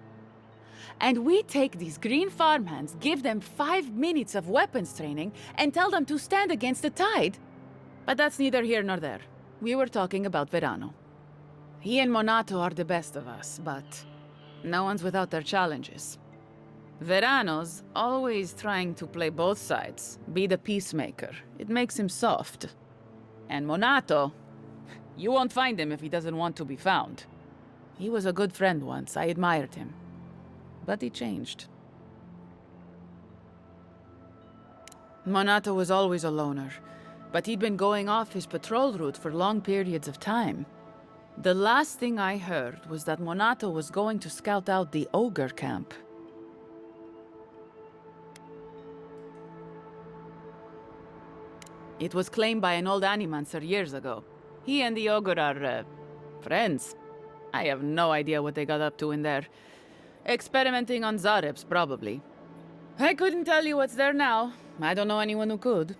And we take these green farmhands, give them 5 minutes of weapons training, and tell them to stand against the tide? But that's neither here nor there. We were talking about Verano. He and Monato are the best of us, but no one's without their challenges. Verano's always trying to play both sides, be the peacemaker. It makes him soft. And Monato, you won't find him if he doesn't want to be found. He was a good friend once, I admired him. But he changed. Monato was always a loner, but he'd been going off his patrol route for long periods of time. The last thing I heard was that Monato was going to scout out the ogre camp. It was claimed by an old animancer years ago. He and the ogre are, friends. I have no idea what they got up to in there. Experimenting on Zarebs, probably. I couldn't tell you what's there now. I don't know anyone who could.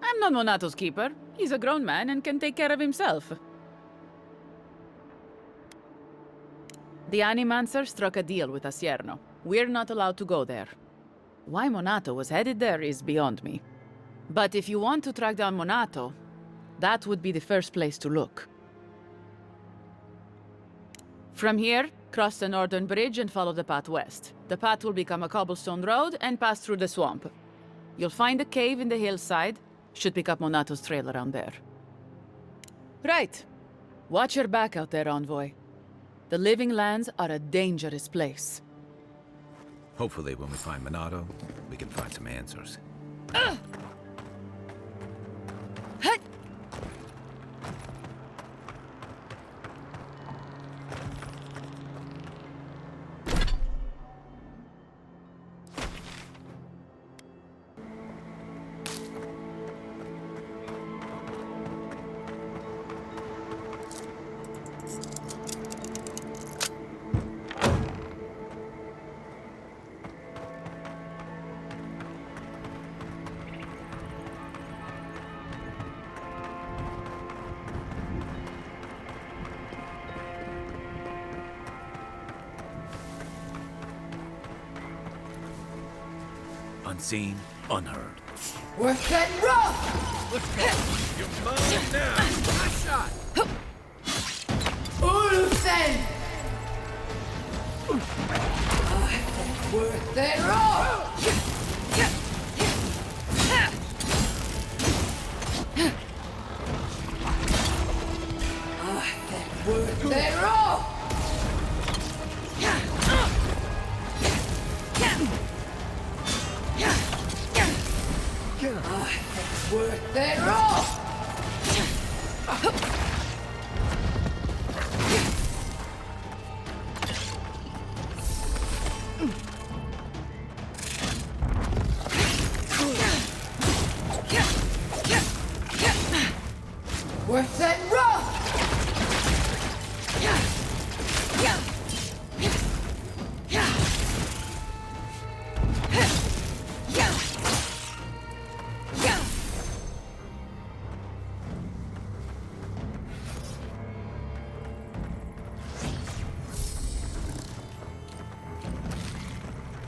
I'm not Monato's keeper. He's a grown man and can take care of himself. The Animancer struck a deal with Asierno. We're not allowed to go there. Why Monato was headed there is beyond me. But if you want to track down Monato, that would be the first place to look. From here, cross the northern bridge and follow the path west. The path will become a cobblestone road and pass through the swamp. You'll find a cave in the hillside. Should pick up Monato's trail around there. Right. Watch your back out there, Envoy. The Living Lands are a dangerous place. Hopefully when we find Monato, we can find some answers. Unseen, unheard. Worth getting rough! You're mine now! Hot shot! Ulfen! I think worth it rough! I think worth it rough! Worth it all! Worth it rough!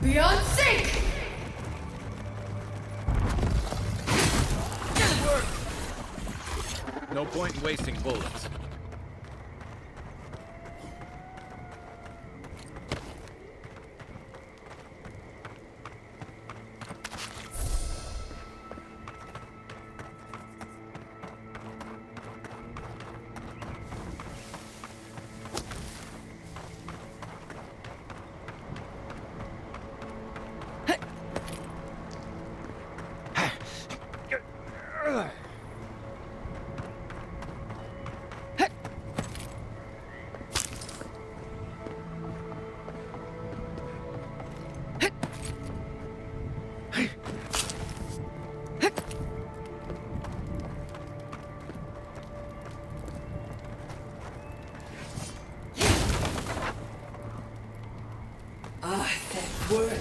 Beyond sync! No point in wasting bullets.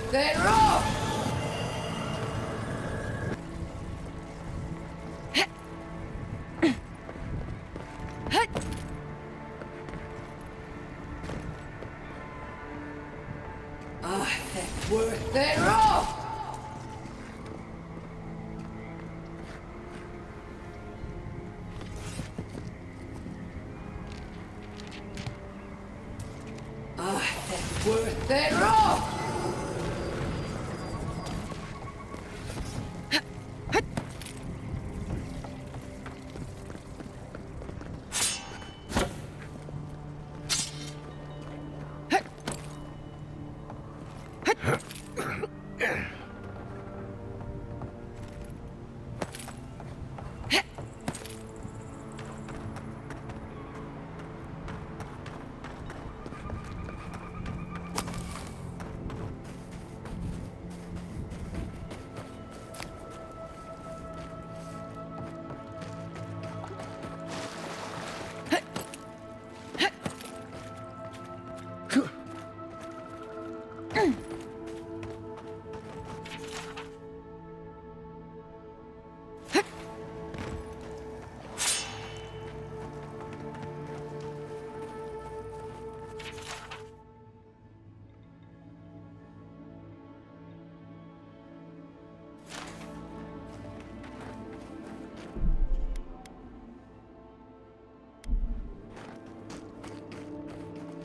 worth their all! I think worth their all! I think worth their all!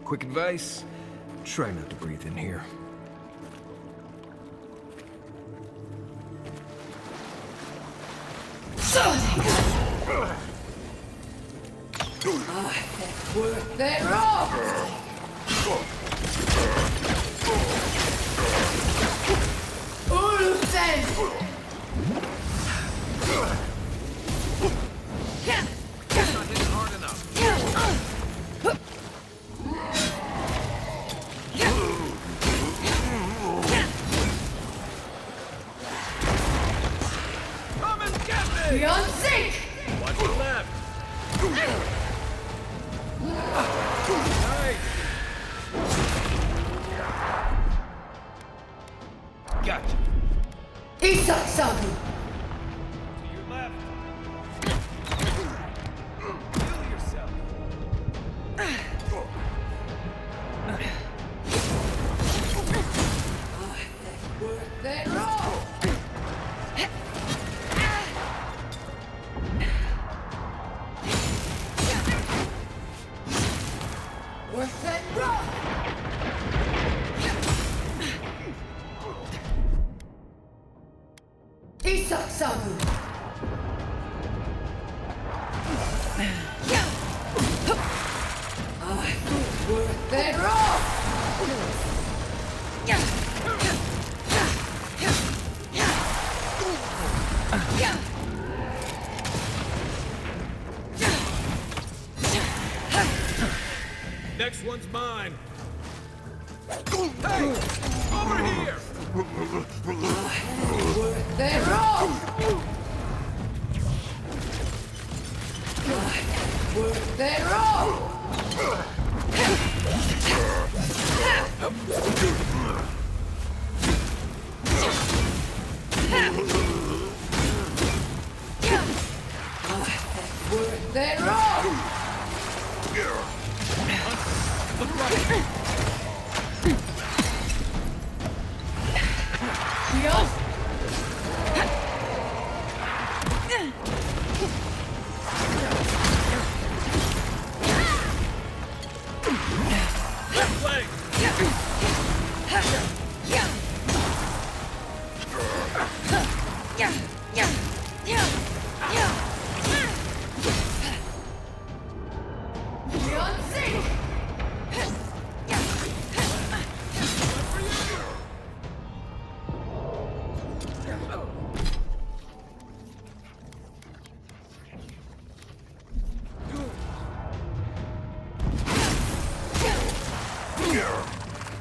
Quick advice, try not to breathe in here. I think worth their all! Ulfen! Not hitting hard enough. Come and get me! Beyond sink! Watch your left. Nice. Gotcha. Isak Sabu! To your left. Heal yourself. Worth their all! Worth their all! Isak Sabu! I think worth their all! Next one's mine. Hey! Over here! Worth their all! Worth their all! Worth their all! Look right. Dios! Left leg.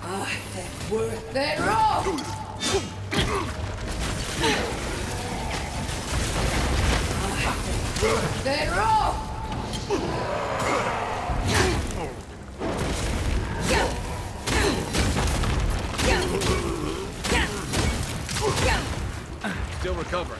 I think worth their all! Worth their all! Still recovering.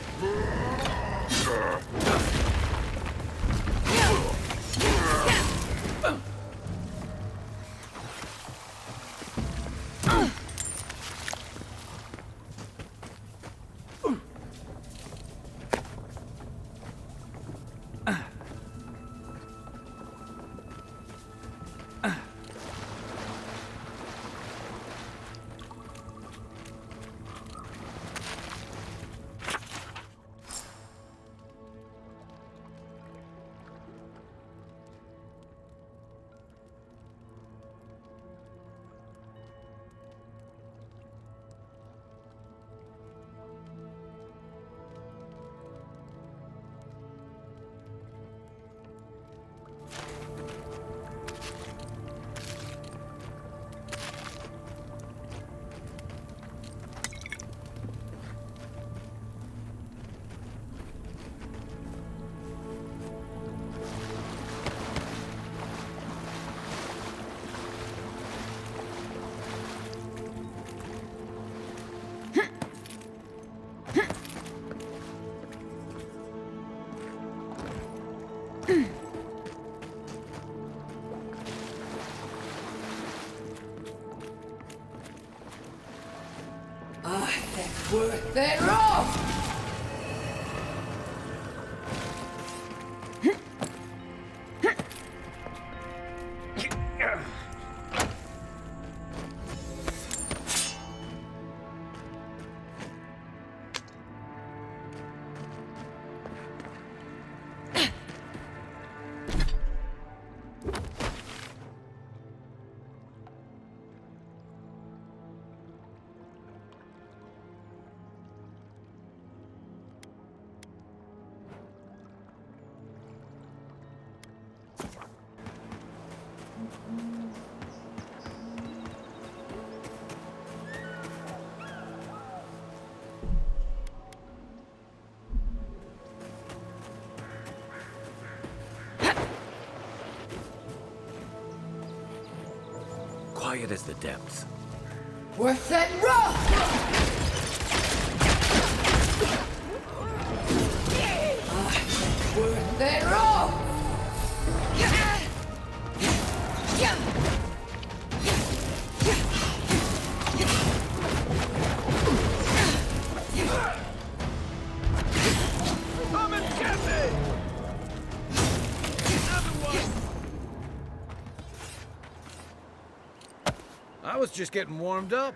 I think we're better off! Quiet as the depths. Worth that rough! I think we're better off! Come and get me! I was just getting warmed up.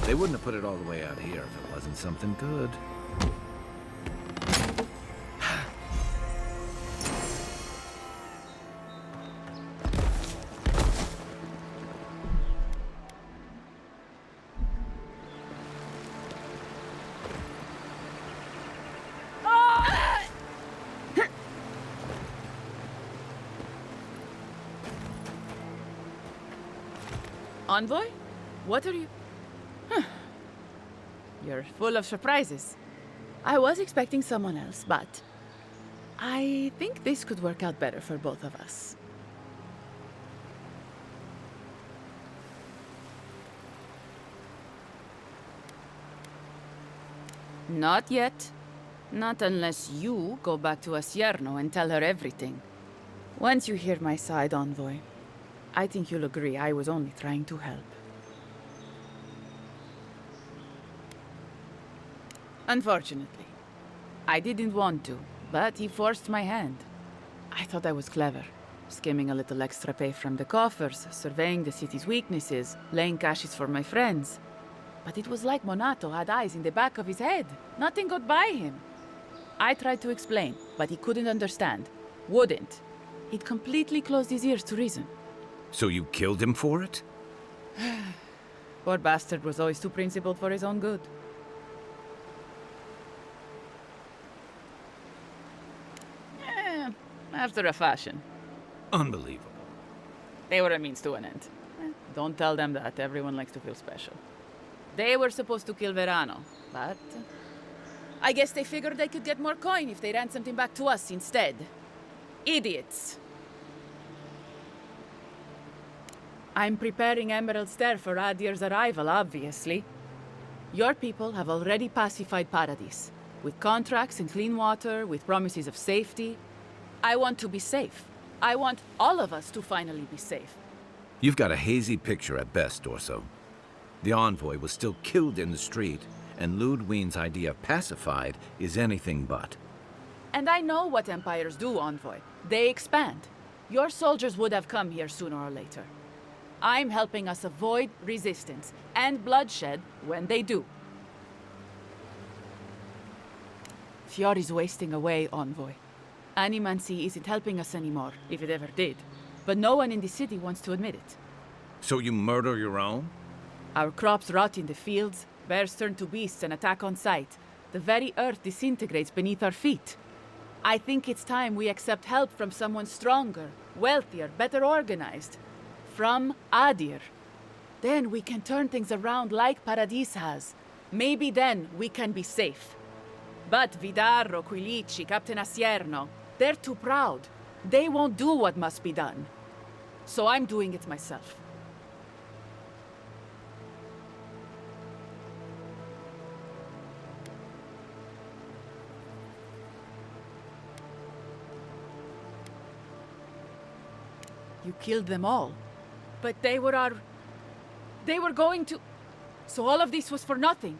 They wouldn't have put it all the way out here if it wasn't something good. Envoy? What are you... Huh. You're full of surprises. I was expecting someone else, but... I think this could work out better for both of us. Not yet. Not unless you go back to Asierno and tell her everything. Once you hear my side, Envoy, I think you'll agree I was only trying to help. Unfortunately, I didn't want to, but he forced my hand. I thought I was clever, skimming a little extra pay from the coffers, surveying the city's weaknesses, laying caches for my friends. But it was like Monato had eyes in the back of his head. Nothing got by him. I tried to explain, but he couldn't understand. Wouldn't. He'd completely closed his ears to reason. So you killed him for it? Poor bastard was always too principled for his own good. After a fashion. Unbelievable. They were a means to an end. Don't tell them that. Everyone likes to feel special. They were supposed to kill Verano, but I guess they figured they could get more coin if they ransomed him back to us instead. Idiots. I'm preparing Emerald Stair for Adir's arrival, obviously. Your people have already pacified Paradis, with contracts and clean water, with promises of safety. I want to be safe. I want all of us to finally be safe. You've got a hazy picture at best, Dorso. The Envoy was still killed in the street, and Ludwine's idea of pacified is anything but. And I know what empires do, Envoy. They expand. Your soldiers would have come here sooner or later. I'm helping us avoid resistance and bloodshed when they do. Fiori's wasting away, Envoy. Animancy isn't helping us anymore, if it ever did. But no one in the city wants to admit it. So you murder your own? Our crops rot in the fields, bears turn to beasts and attack on sight. The very earth disintegrates beneath our feet. I think it's time we accept help from someone stronger, wealthier, better organized. From Adir. Then we can turn things around like Paradis has. Maybe then we can be safe. But Vidarro, Quilici, Captain Asierno, they're too proud. They won't do what must be done. So I'm doing it myself. You killed them all. But they were going to... So all of this was for nothing.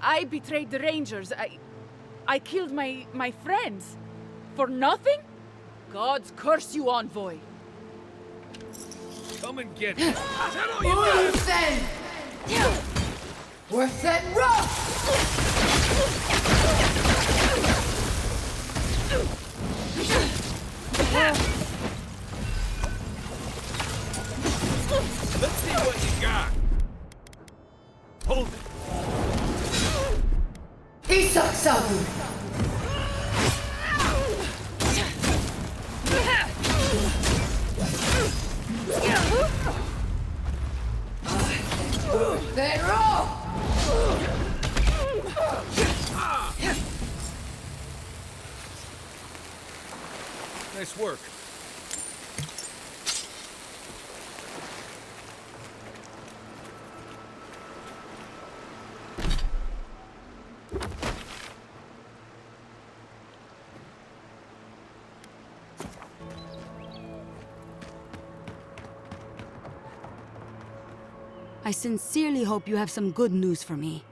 I betrayed the Rangers. I killed my friends. For nothing? Gods curse you, Envoy. Come and get me. Settle you down. Worth that rough! Let's see what you got. Hold it. Isak Sabu! They're off! Nice work. I sincerely hope you have some good news for me.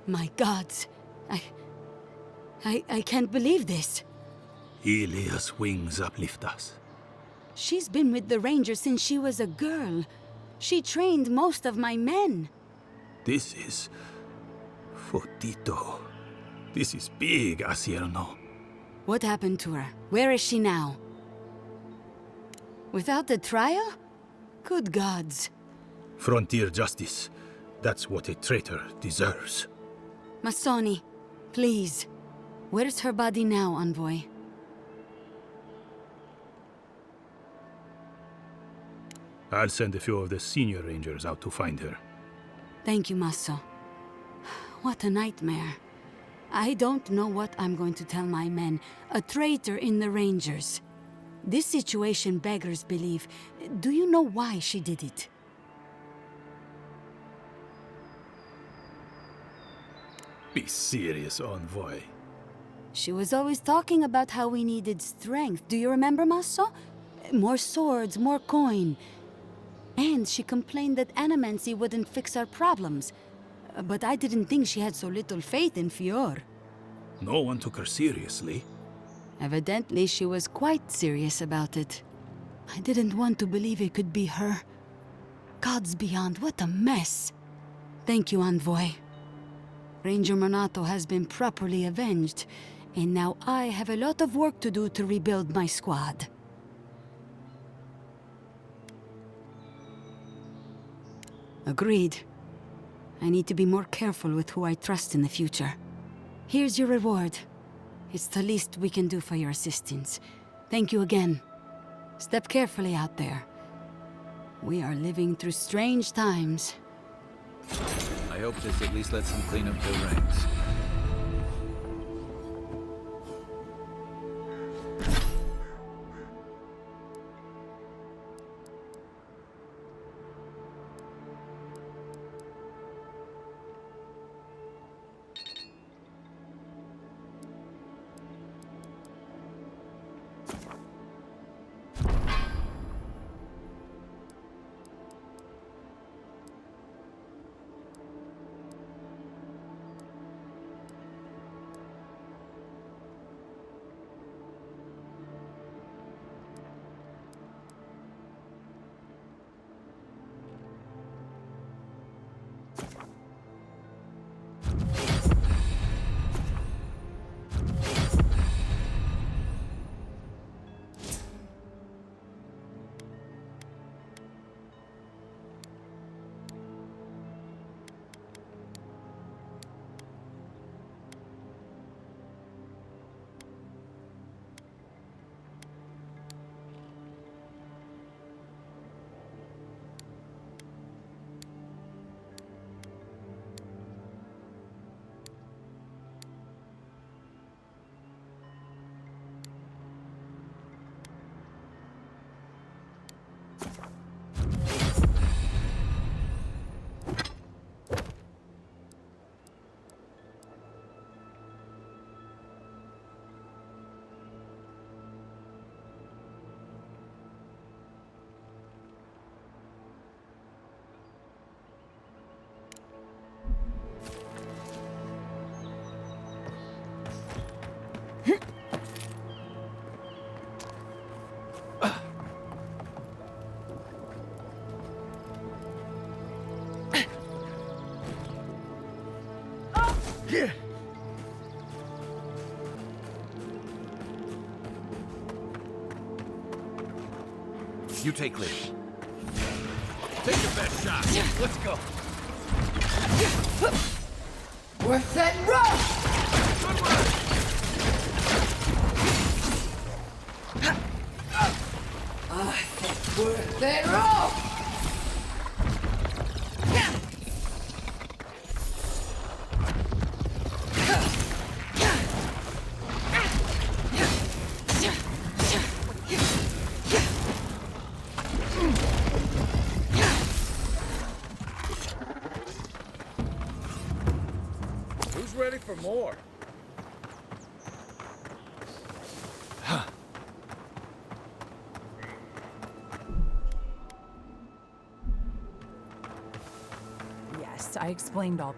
My gods, I can't believe this. Ilia's wings uplift us. She's been with the Rangers since she was a girl. She trained most of my men. This is... Fotito. This is big, Asierno. What happened to her? Where is she now? Without the trial? Good gods. Frontier justice. That's what a traitor deserves. Masoni, please. Where's her body now, Envoy? I'll send a few of the senior rangers out to find her. Thank you, Masso. What a nightmare. I don't know what I'm going to tell my men. A traitor in the Rangers. This situation beggars belief. Do you know why she did it? Be serious, Envoy. She was always talking about how we needed strength. Do you remember, Maso? More swords, more coin. And she complained that animancy wouldn't fix our problems. But I didn't think she had so little faith in Fior. No one took her seriously. Evidently, she was quite serious about it. I didn't want to believe it could be her. Gods beyond, what a mess. Thank you, Envoy. Ranger Monato has been properly avenged, and now I have a lot of work to do to rebuild my squad. Agreed. I need to be more careful with who I trust in the future. Here's your reward. It's the least we can do for your assistance. Thank you again. Step carefully out there. We are living through strange times. I hope this at least lets them clean up their ranks. You take lead. Take your best shot. Let's go. Worth that run! Good work. I think worth that run! Who's ready for more? Yes, I explained all.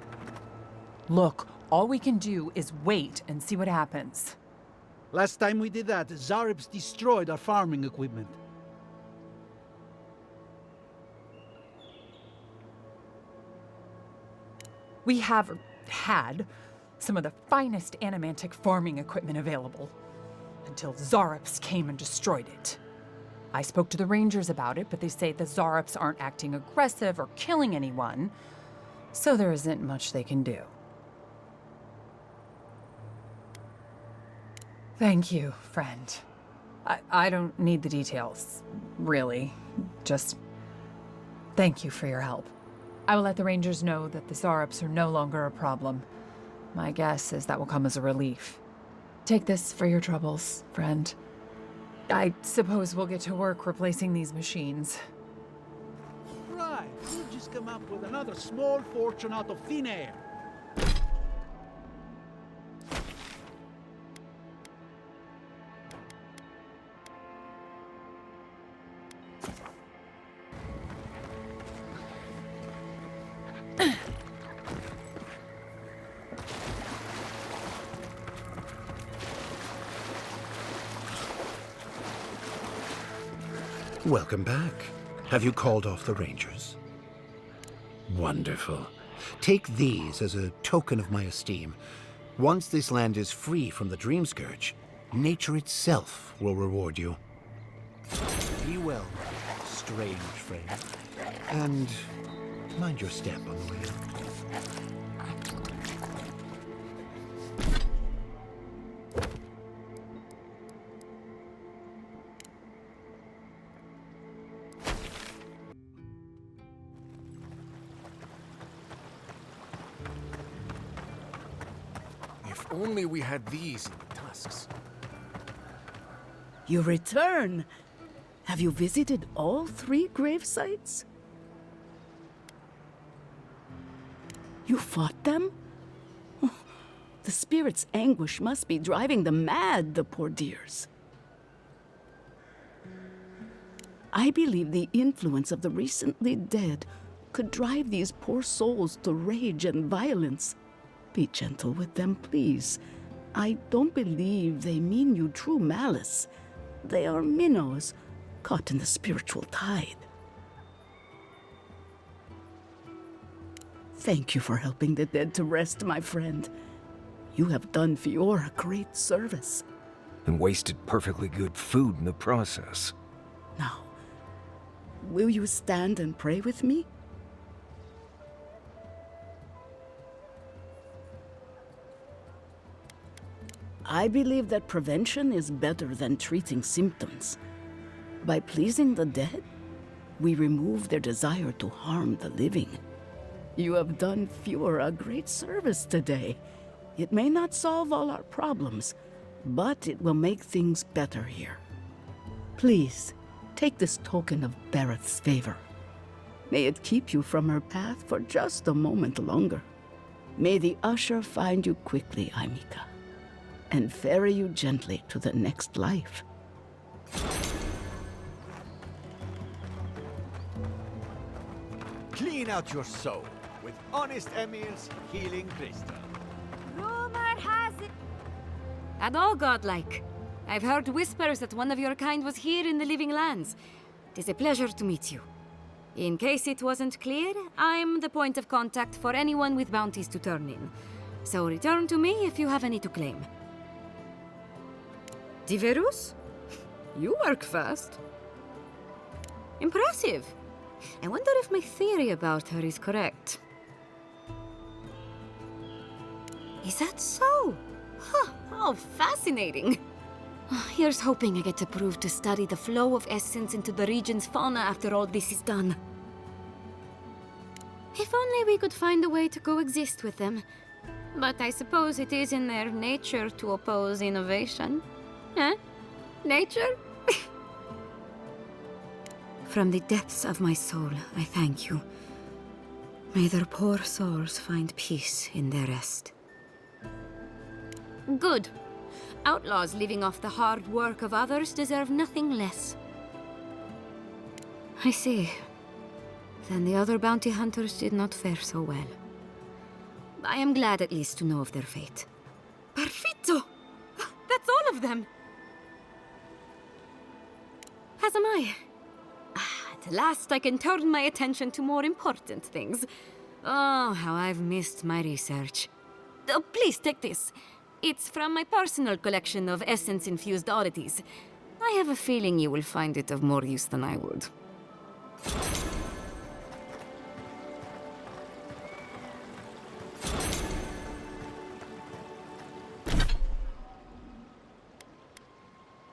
Look, all we can do is wait and see what happens. Last time we did that, Zaribs destroyed our farming equipment. We have had some of the finest animantic farming equipment available until Zaribs came and destroyed it. I spoke to the rangers about it, but they say the Zaribs aren't acting aggressive or killing anyone, so there isn't much they can do. Thank you, friend. I don't need the details, really. Just thank you for your help. I will let the rangers know that the Zaribs are no longer a problem. My guess is that will come as a relief. Take this for your troubles, friend. I suppose we'll get to work replacing these machines. Right, you just come up with another small fortune out of thin air. Welcome back. Have you called off the Rangers? Wonderful. Take these as a token of my esteem. Once this land is free from the Dream Scourge, nature itself will reward you. Be well, strange friend. And mind your step on the way out. If only we had these in the tusks. You return. Have you visited all 3 grave sites? You fought them? The spirit's anguish must be driving them mad, the poor dears. I believe the influence of the recently dead could drive these poor souls to rage and violence. Be gentle with them, please. I don't believe they mean you true malice. They are minnows caught in the spiritual tide. Thank you for helping the dead to rest, my friend. You have done Fiora a great service. And wasted perfectly good food in the process. Now, will you stand and pray with me? I believe that prevention is better than treating symptoms. By pleasing the dead, we remove their desire to harm the living. You have done Fiora a great service today. It may not solve all our problems, but it will make things better here. Please, take this token of Bereth's favor. May it keep you from her path for just a moment longer. May the usher find you quickly, Aimika, and ferry you gently to the next life. Clean out your soul with honest Emir's healing crystal. Rumor has it. And all godlike. I've heard whispers that one of your kind was here in the living lands. It is a pleasure to meet you. In case it wasn't clear, I'm the point of contact for anyone with bounties to turn in. So return to me if you have any to claim. Diverus? You work fast. Impressive. I wonder if my theory about her is correct. Is that so? Huh, how fascinating. Here's hoping I get approved to study the flow of essence into the region's fauna after all this is done. If only we could find a way to coexist with them. But I suppose it is in their nature to oppose innovation. Huh? Nature? From the depths of my soul, I thank you. May their poor souls find peace in their rest. Good. Outlaws living off the hard work of others deserve nothing less. I see. Then the other bounty hunters did not fare so well. I am glad at least to know of their fate. Perfetto! That's all of them! As am I. At last I can turn my attention to more important things. Oh, how I've missed my research. Oh, please take this. It's from my personal collection of essence-infused oddities. I have a feeling you will find it of more use than I would.